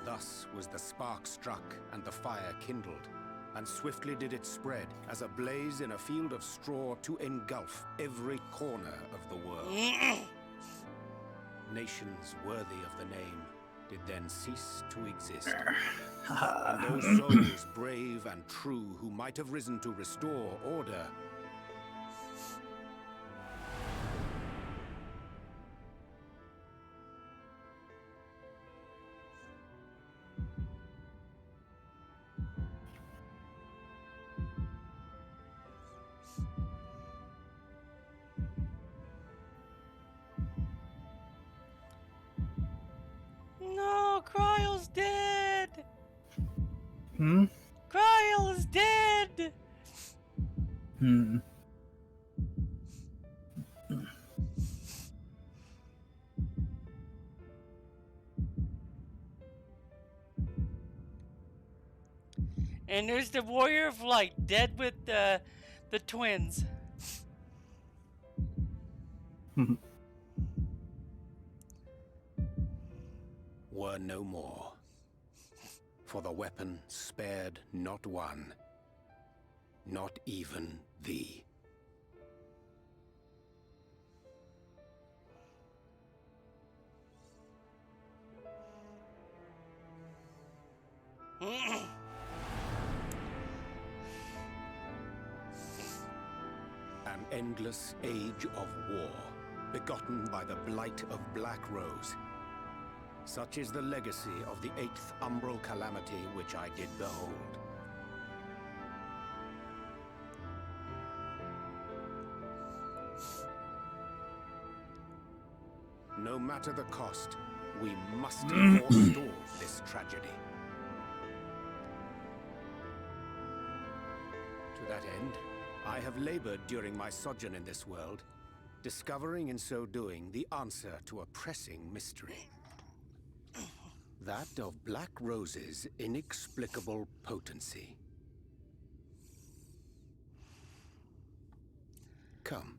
Thus was the spark struck and the fire kindled, and swiftly did it spread as a blaze in a field of straw to engulf every corner of the world. Nations worthy of the name did then cease to exist. And those souls brave and true who might have risen to restore order
No, Kryle's dead!
Hmm?
Kryle is dead!
Hmm.
And there's the Warrior of Light, dead with the twins.
were no more. For the weapon spared not one, not even thee. An endless age of war, begotten by the blight of Black Rose. Such is the legacy of the 8th Umbral Calamity which I did behold.
matter the cost, we must forestall this tragedy. To that end, I have labored during my sojourn in this world, discovering in so doing the answer to a pressing mystery. That of Black Rose's inexplicable potency. Come.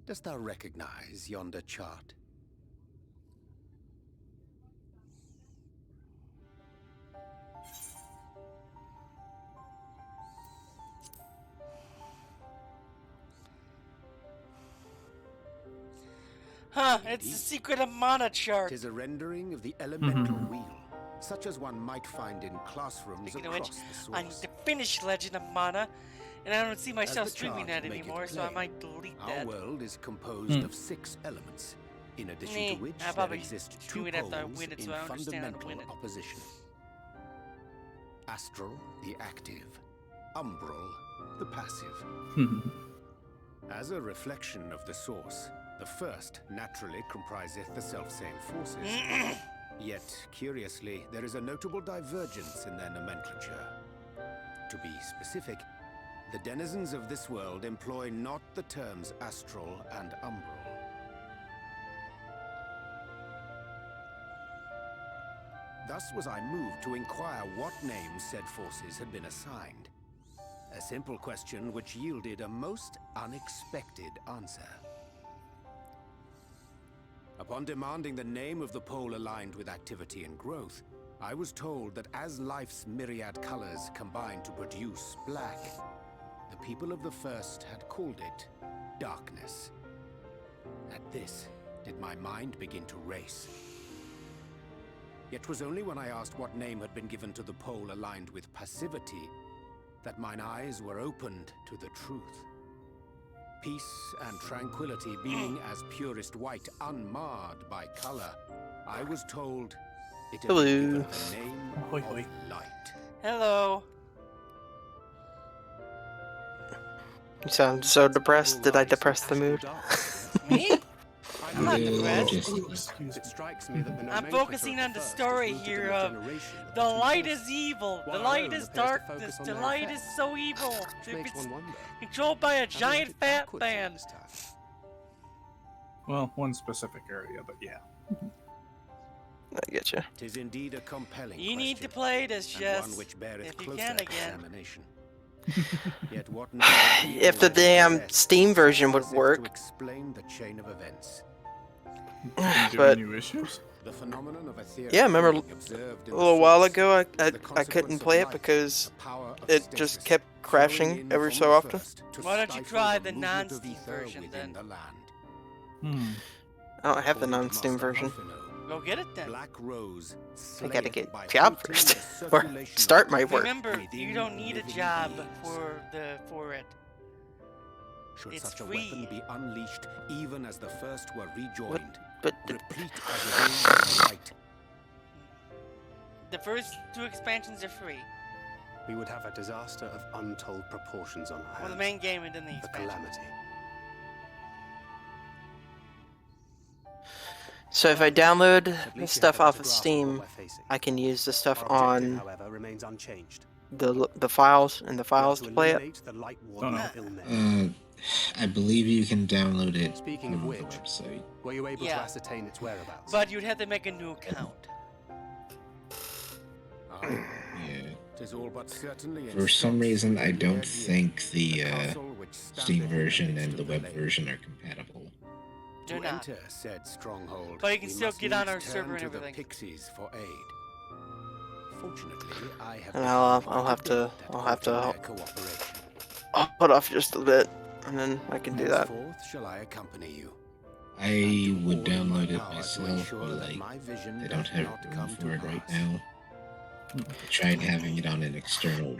Dost thou recognize yonder chart?
Huh, it's the secret of mana chart.
It is a rendering of the elemental wheel, such as one might find in classrooms
Speaking of which,
across the
I need
source.
to finish Legend of Mana, and I don't see myself
As the
streaming
chart
that
make it
anymore, so I
plain,
might delete
our
that.
world is composed of 6 elements, in addition to which
I
there
probably
exist
do
2
it after I
poles
win it,
in
so I understand how to
fundamental
win it.
opposition. Astral, the active. Umbral, the passive. As a reflection of the source, the first naturally compriseth the selfsame forces. Yet, curiously, there is a notable divergence in their nomenclature. To be specific, the denizens of this world employ not the terms astral and umbral. Thus was I moved to inquire what names said forces had been assigned. A simple question which yielded a most unexpected answer. Upon demanding the name of the pole aligned with activity and growth, I was told that as life's myriad colors combine to produce black, the people of the first had called it darkness. At this, did my mind begin to race. Yet 'twas only when I asked what name had been given to the pole aligned with passivity that mine eyes were opened to the truth. Peace and tranquility being as purest white, unmarred by color, I was told it had been given the name of light.
Hello.
You sound so depressed. Did I depress the mood?
Me? I'm not
Yeah,
depressed.
It strikes me that the
I'm
nomenclature
focusing
of
on the
first is
story
rooted
here
in the
of
generation
the
of two
light
forces,
is evil, the
while
light
our own
is
appears to
darkness,
focus on
the
their
light is
effects,
so evil.
which
If
makes
it's
one wonder.
controlled by a
Have we
giant
it
fat
backwards
man.
this time?
Well, one specific area, but yeah.
I get you.
Tis indeed a compelling
You need to
question,
play this,
and
Jess,
one which beareth
if you
closer
can again.
examination. Yet what knowledge we
If the
already
damn
possess
Steam version would
sufficeth to
work.
explain the chain of events.
But
new issues?
The phenomenon of ethereal
yeah, remember
healing observed
a
in
little
the
while
source,
ago I
the
couldn't
consequence
play
of
it
light,
because
the power of
it
stasis,
just kept
flowing
crashing
in
every
from
so
the
often.
first to
Why don't you
stifle
try
the
the
movement of
non-Steam
ether
version
within
then?
the land.
I don't have the
According to
non-Steam
Master
version.
Alphino,
Go get it then.
Black Rose
I gotta
slayeth
get
by
a job
halting
first,
the
or
circulation
start
of
my
ether
work.
Remember, you
within
don't need a
living
job
beings.
for it.
Should
It's
such a
free.
weapon be unleashed even as the first were rejoined,
But
replete as it is with light,
The first 2 expansions are free.
We would have a disaster of untold proportions on our hands.
Well, the main game and then the
A
expansion.
calamity.
So if I download the
least we
stuff
have a
off
better
of
grasp of
Steam,
what we're facing.
I can use the stuff
Our objective,
on
however, remains unchanged.
the files and the files to play it.
eliminate the light warden of ill men.
I believe you can download it
Speaking
from
of
the
which,
website.
were you able to
Yeah.
ascertain its whereabouts?
But you'd have to make a new account.
Yeah.
tis all but certainly
For some reason, I don't
here,
think the
castle which standeth
Steam
in the
version
midst
and
of
the web
lake.
version are compatible.
They're
To
not.
enter said stronghold,
But you can
we
still
must
get on
needs
our
turn
server and
to
everything.
The pixies for aid. Fortunately, I have
And
become
I'll
quite
have to
adept at courting their cooperation.
I'll put off just a bit, and then I can do that.
Henceforth shall I accompany you.
I would
all in my
download it
power to
myself,
ensure
but
that
like
my vision
I don't
doth
have
not
room
come
for
to
it right
pass.
now. I tried having it on an external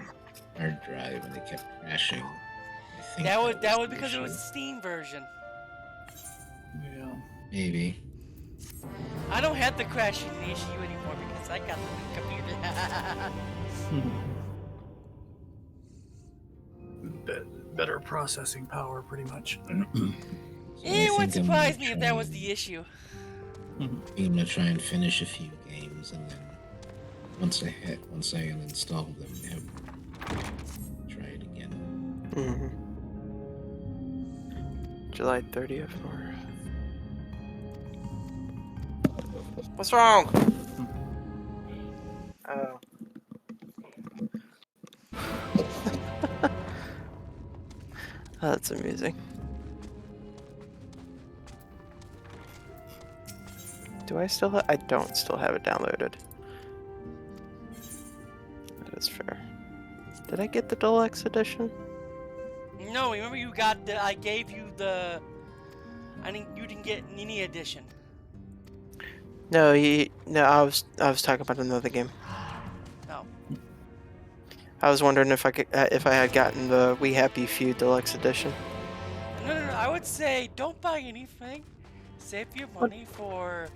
hard drive, and it kept crashing. I think
That was
the
because it was
issue.
the Steam version.
Yeah.
Maybe.
I don't have the crashing issue anymore because I got the new computer.
better processing power, pretty much.
It would surprise me if that was the issue.
I'm gonna try and finish a few games, and then once I uninstall them, try it again.
July 30th. What's wrong? Oh. That's amusing. Do I still I don't still have it downloaded. That is fair. Did I get the deluxe edition?
No, remember you got the. I gave you the. You didn't get any edition.
No, I was talking about another game.
Oh.
I was wondering if I could if I had gotten the We Happy Few deluxe edition.
No. I would say don't buy anything. Save your money for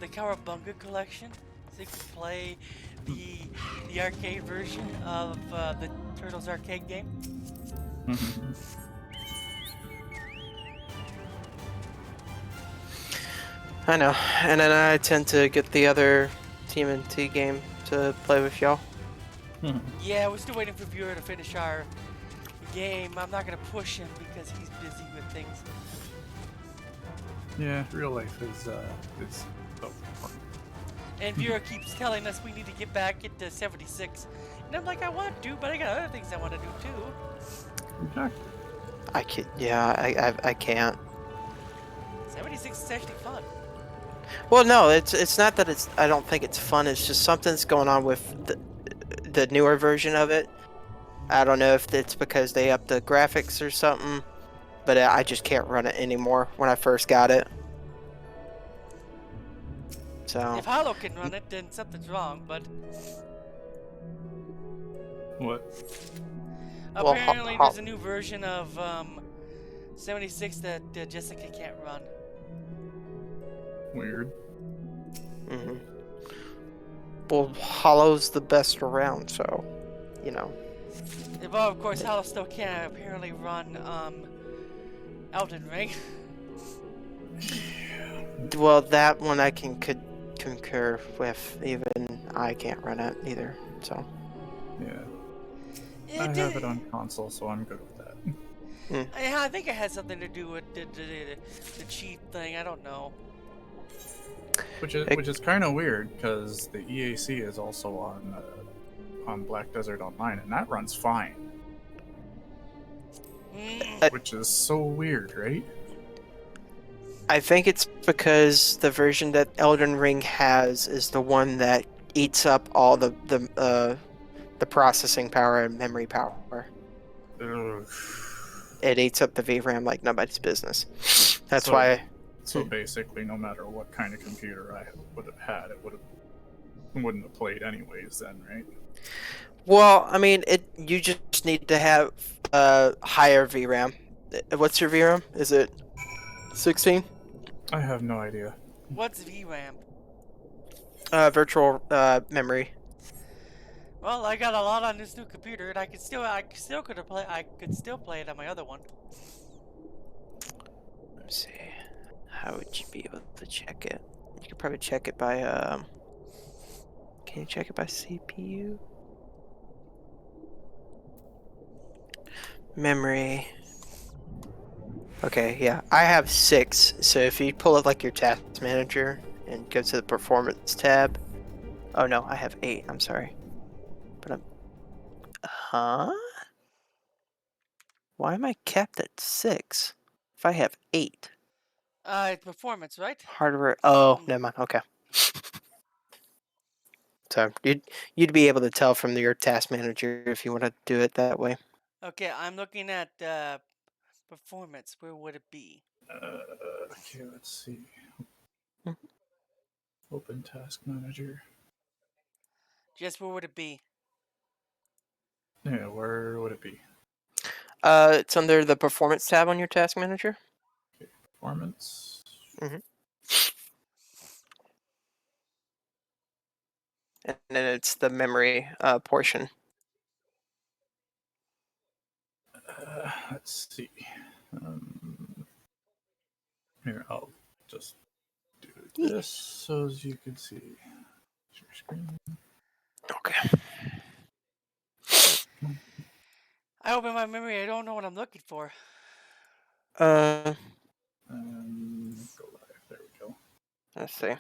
the Cowabunga collection, so you can play the arcade version of the Turtles arcade game.
I know, and then I tend to get the other TMNT game to play with y'all.
Yeah, we're still waiting for Viewer to finish our game. I'm not gonna push him because he's busy with things.
Yeah, real life is so important.
And Viewer keeps telling us we need to get back into 76. And I'm like, I want to, but I got other things I want to do too.
Exactly.
I can't. Yeah, I can't.
76 is actually fun.
Well, no, it's not that I don't think it's fun. It's just something's going on with the newer version of it. I don't know if it's because they upped the graphics or something, but I just can't run it anymore when I first got it. So.
If Hollow can run it, then something's wrong, but...
What?
Apparently there's a new version of 76 that Jessica can't run.
Weird.
Well, Hollow's the best around, so, you know.
Well, of course, Hollow still can't apparently run Elden Ring.
Well, that one I can concur with. Even I can't run it either, so.
Yeah. I have it on console, so I'm good with that.
I think it has something to do with the cheat thing. I don't know.
Which is kind of weird because the EAC is also on Black Desert Online, and that runs fine. Which is so weird, right?
I think it's because the version that Elden Ring has is the one that eats up all the processing power and memory power.
Ugh.
It eats up the VRAM like nobody's business. That's why.
So basically, no matter what kind of computer I would have had, it wouldn't have played anyways. Then, right?
Well, I mean, you just need to have higher VRAM. What's your VRAM? Is it 16?
I have no idea.
What's VRAM?
Virtual memory.
Well, I got a lot on this new computer, and I could still play it on my other one.
Let's see. How would you be able to check it? You could probably check it by Can you check it by CPU? Memory. Okay, yeah. I have 6. So if you pull up like your task manager and go to the performance tab. Oh no, I have 8. I'm sorry. But Huh? Why am I capped at 6? If I have 8.
Performance, right?
Hardware. Oh, never mind. Okay. So you'd be able to tell from your task manager if you want to do it that way.
Okay, I'm looking at performance. Where would it be?
Okay, let's see. Open Task Manager.
Just where would it be?
Yeah, where would it be?
It's under the performance tab on your task manager.
Okay, performance.
And then it's the memory portion.
Let's see. Here, I'll just do this so as you can see. Share screen.
Okay.
I open my memory. I don't know what I'm looking for.
Go live. There we go.
Let's see.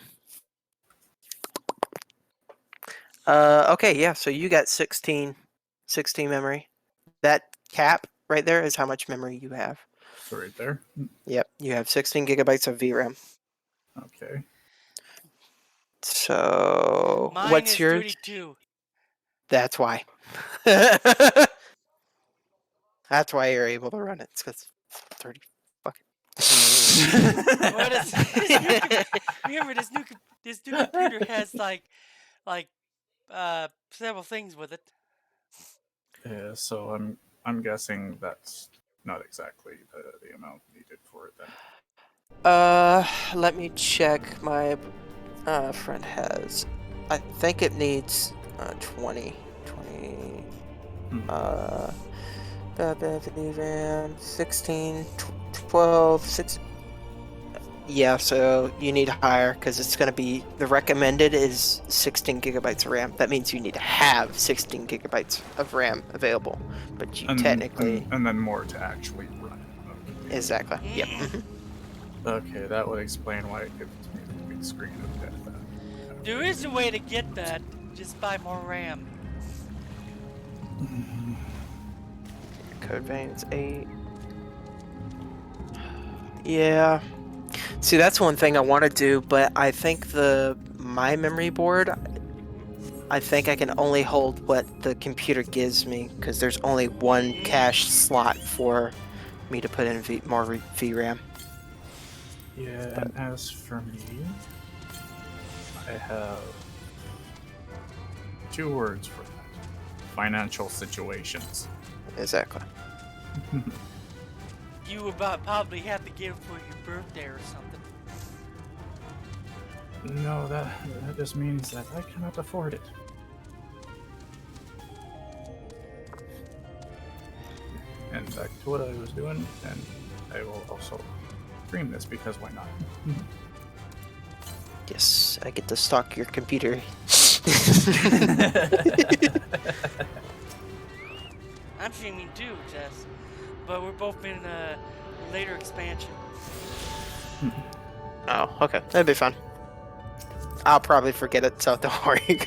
Okay, yeah, so you got 16 memory. That cap right there is how much memory you have.
So right there?
Yep, you have 16 gigabytes of VRAM.
Okay.
So,
Mine
what's
is
yours?
32.
That's why. That's why you're able to run it. It's because 30 fucking.
Well, remember, this new computer has like several things with it.
Yeah, so I'm guessing that's not exactly the amount needed for it then.
Let me check. My friend has. I think it needs 20. VRAM 16, 12, 6. Yeah, so you need higher because it's going to be the recommended is 16 gigabytes of RAM. That means you need to have 16 gigabytes of RAM available, but you technically
and then more to actually run it. Okay.
Exactly. Yep.
Okay, that would explain why it gives me the big screen of death.
There is a way to get that. Just buy more RAM.
Code veins 8. Yeah. See, that's one thing I want to do, but I think my memory board, I think I can only hold what the computer gives me because there's only one cache slot for me to put in more VRAM.
Yeah, and as for me, I have 2 words for that. Financial situations.
Exactly.
You about probably have to give for your birthday or something.
No, that just means that I cannot afford it. And back to what I was doing, and I will also stream this because why not?
Yes, I get to stalk your computer.
I'm streaming too, Jess. But we're both in a later expansion.
Oh, okay. That'd be fun. I'll probably forget it, so don't worry.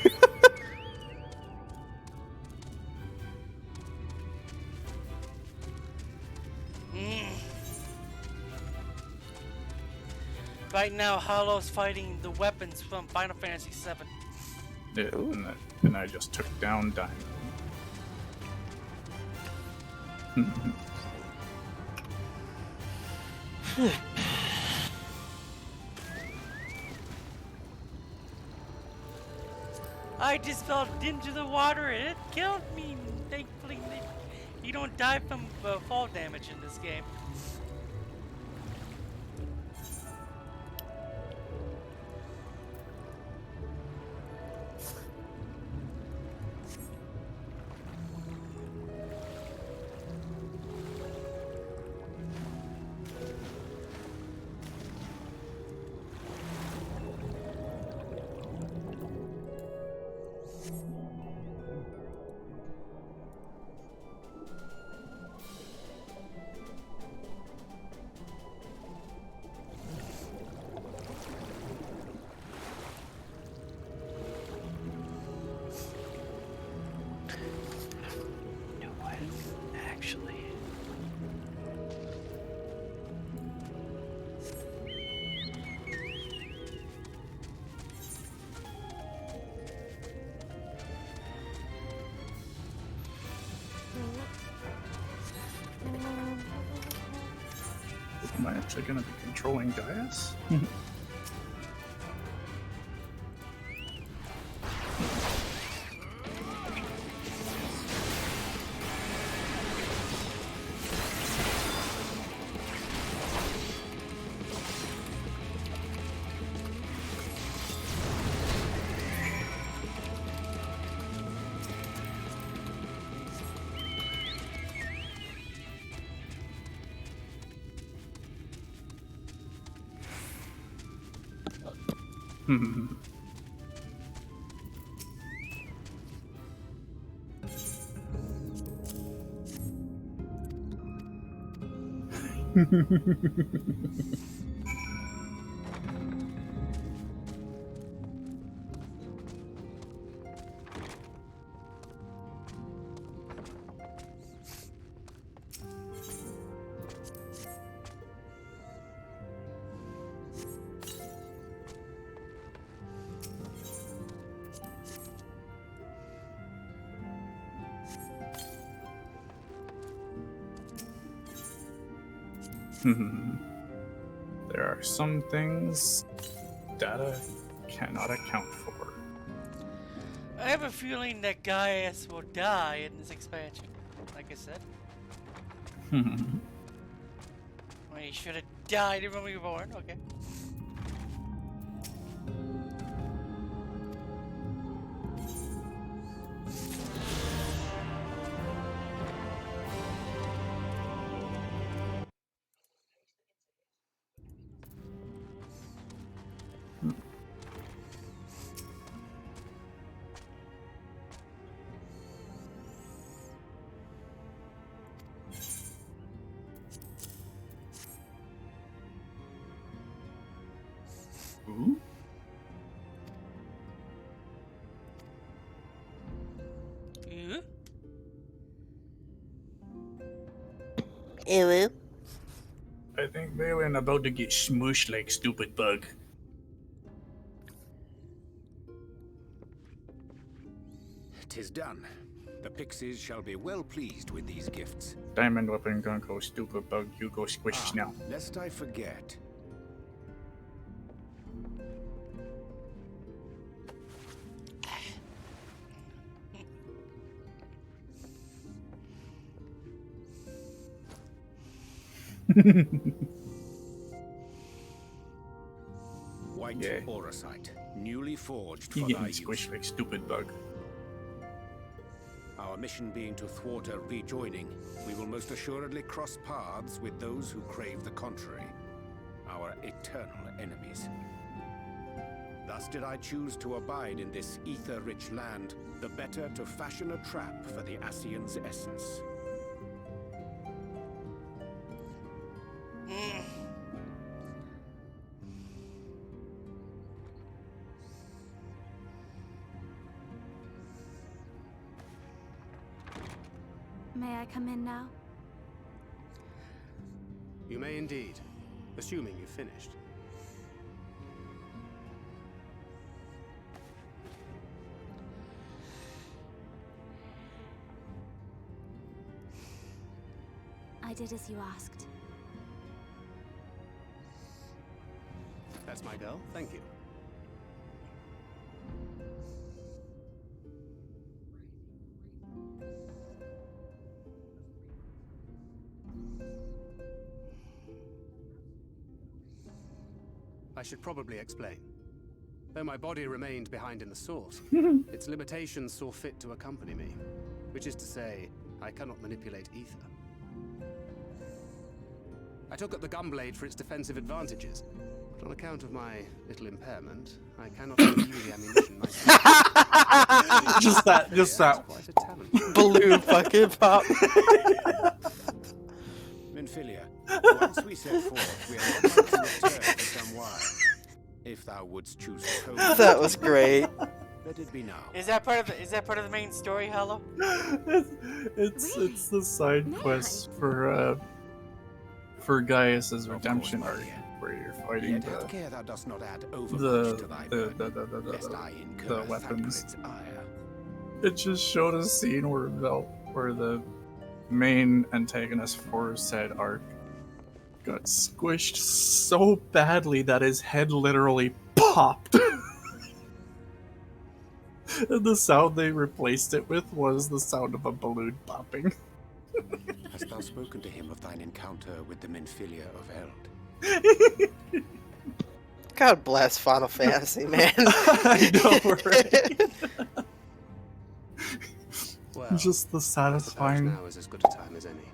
Right now, Hollow's fighting the weapons from Final Fantasy VII.
Yeah, and I just took down Diamond.
I just fell into the water and it killed me. Thankfully, you don't die from fall damage in this game.
Am I actually going to be controlling Gaius? There are some things data cannot account for.
I have a feeling that Gaius will die in this expansion. Like I said. Well, he should have died when we were born. Okay.
Ooh.
Yeah.
Ew.
I think Balin about to get smushed like stupid bug.
"'Tis done. The pixies shall be well pleased with these gifts.
Diamond weapon gun go stupid bug, you go squish now.
Lest I forget. White Auracite, newly forged
You
for
getting
thy use.
squished like stupid bug.
Our mission being to thwart a rejoining, we will most assuredly cross paths with those who crave the contrary, our eternal enemies. Thus did I choose to abide in this ether-rich land, the better to fashion a trap for the Ascian's essence.
May I come in now?
You may indeed, assuming you've finished.
I did as you asked.
That's my girl, thank you. I should probably explain. Though my body remained behind in the source, its limitations saw fit to accompany me, which is to say, I cannot manipulate ether. I took up the gunblade for its defensive advantages, but on account of my little impairment, I cannot review the ammunition myself.
just that.
Quite a talent.
Balloon fucking pop.
Minfilia, once we set forth, we are about to return for some while. If thou wouldst choose to hold
That was great.
let it be now.
Is that part of the main story, Hollow?
It's the side quest for Gaius's redemption arc, where you're fighting
Yet have care thou dost not add overmuch
the
to thy burden, lest I incur
weapons.
Thackeray's ire.
It just showed a scene where the main antagonist for said arc got squished so badly that his head literally popped. And the sound they replaced it with was the sound of a balloon popping.
Hast thou spoken to him of thine encounter with the Minfilia of Eld?
God bless Final Fantasy, man.
I know, right?
Well,
Just the satisfying.
now is as good a time as any.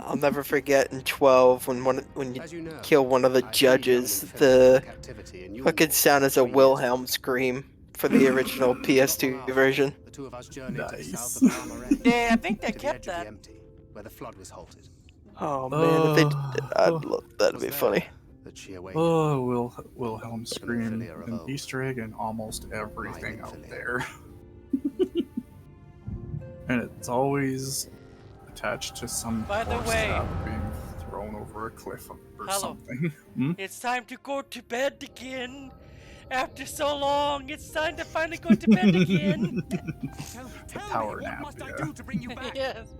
I'll never forget in 12 when you
As you know,
kill one of the
I
judges,
examined
the
captivity and you
fucking sound is a Wilhelm scream for the original PS2 version.
The two of us journeyed to the south
Nice.
of Armoray.
Yeah, I think they
to the
kept
edge of
that.
the empty, where the flood was halted.
Oh man, if they did that, that'd be funny.
That she awakened.
Oh, Wilhelm
The
scream,
Minfilia of
an
old.
Easter egg in almost everything
My
out
Minfilia.
there. And it's always attached to some
By the
poor
way-
sap being thrown over a cliff or
Hello.
something. Hmm?
It's time to go to bed again. After so long, it's time to finally go to bed again.
Tell
Power
me, what
nap,
must I
yeah.
do to bring you back?
Yes.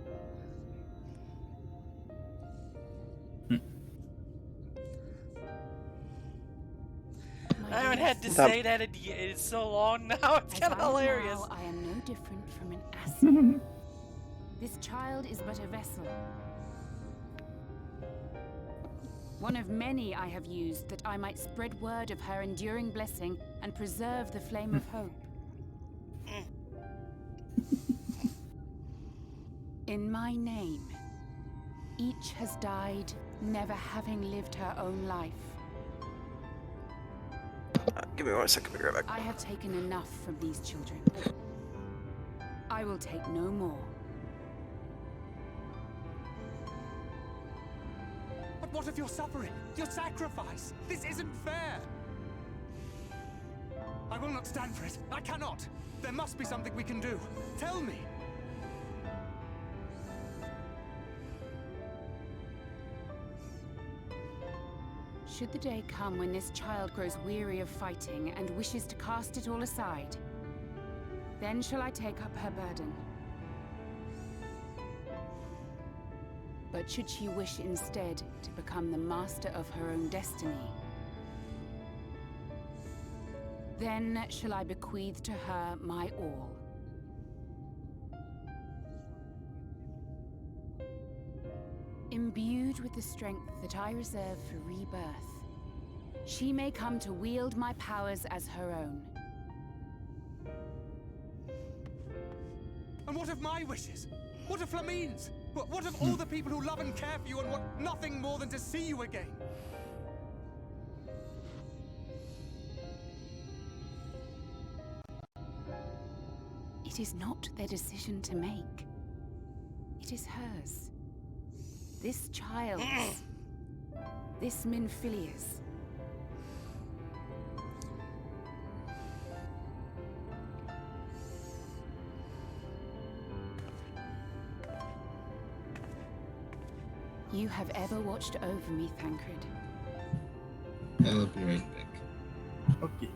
I haven't had to say that in so long now. It's kind of hilarious.
I am no different from an asset. This child is but a vessel. One of many I have used that I might spread word of her enduring blessing and preserve the flame of hope. In my name, each has died, never having lived her own life.
Give me 1 second to be right back.
I have taken enough from these children. I will take no more.
But what of your suffering? Your sacrifice? This isn't fair! I will not stand for it. I cannot. There must be something we can do. Tell me.
Should the day come when this child grows weary of fighting and wishes to cast it all aside, then shall I take up her burden. But should she wish instead to become the master of her own destiny, then shall I bequeath to her my all. Imbued with the strength that I reserve for rebirth, she may come to wield my powers as her own.
And what of my wishes? What of Flamine's? What of all the people who love and care for you and want nothing more than to see you again?
It is not their decision to make. It is hers. This child's. This Minfilia's. You have ever watched over me, Thancred.
I'll be right back.
Okay.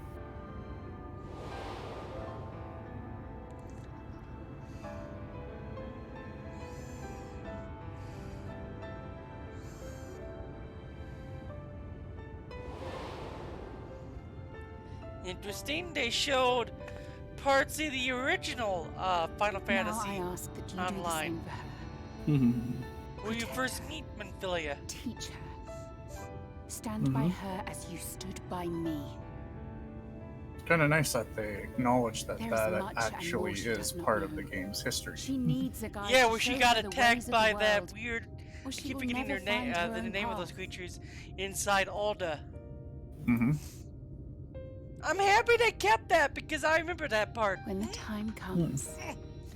Interesting. They showed parts of the original Final Fantasy
Now I ask that you
online.
do the same for her.
Where you first meet Minfilia.
Teach her. Stand by her as you stood by me.
Kind of nice that they acknowledge that
There is
that
much and
actually
more she
is
does not
part of
know.
the game's history.
She needs a guide
Yeah,
to
where she
show
got
her the
attacked
ways of
by
the
that
world,
weird.
or
I
she
keep
will
forgetting
never
their name.
find her
The
own
name of
path.
those creatures inside Alda.
Mm-hmm.
I'm happy they kept that because I remember that part.
When the time comes,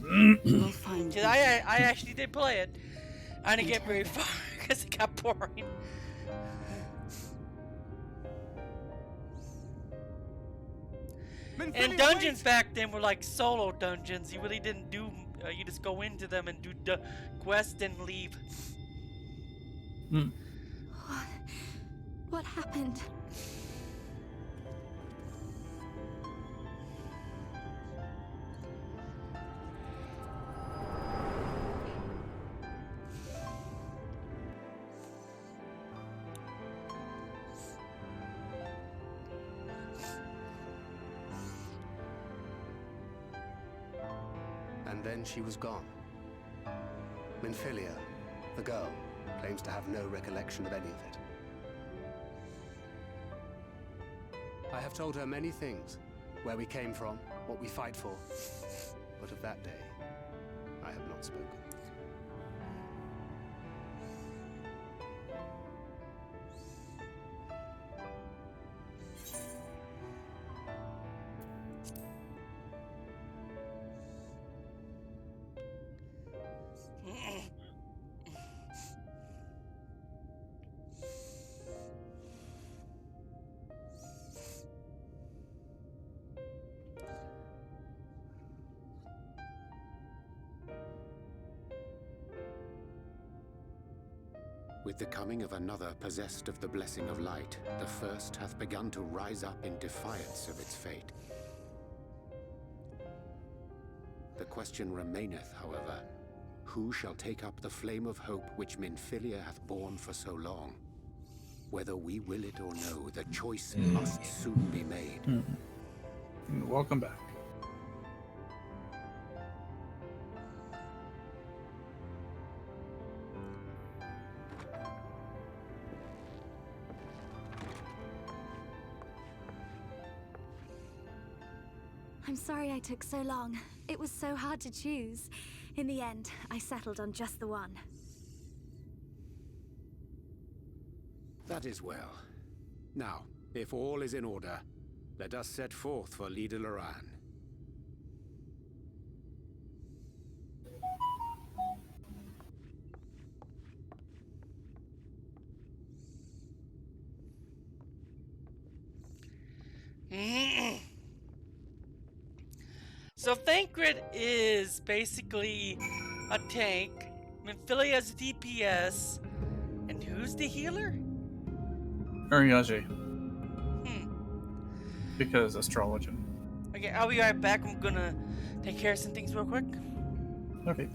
you
will find
Because I actually did play it. I didn't get very far because it got boring. And dungeons back then were like solo dungeons. You really didn't do. You just go into them and do the quest and leave.
What happened?
And then she was gone. Minfilia, the girl, claims to have no recollection of any of it. I have told her many things. Where we came from, what we fight for. But of that day, I have not spoken.
With the coming of another possessed of the blessing of light, the first hath begun to rise up in defiance of its fate. The question remaineth, however, who shall take up the flame of hope which Minfilia hath borne for so long? Whether we will it or no, the choice must soon be made.
Welcome back.
I'm sorry I took so long. It was so hard to choose. In the end, I settled on just the one.
That is well. Now, if all is in order, let us set forth for Leader Loran.
So Thancred is basically a tank. Minfilia is DPS. And who's the healer?
Urianger. Because astrology.
Okay, I'll be right back. I'm gonna take care of some things real quick.
Okay.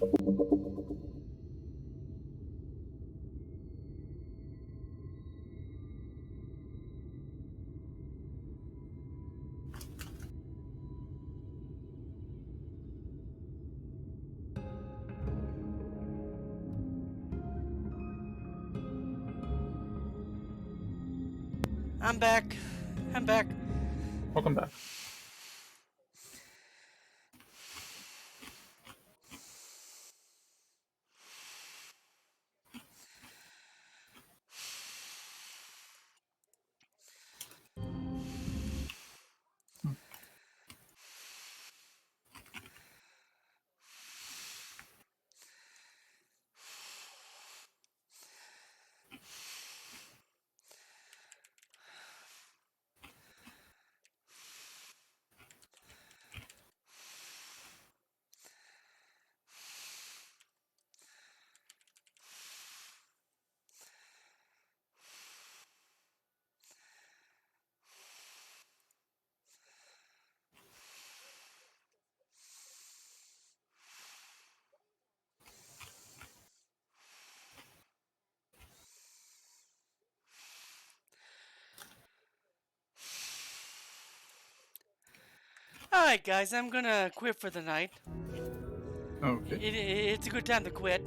I'm back. I'm back.
Welcome back.
Alright, guys, I'm gonna quit for the night.
Okay.
It's a good time to quit.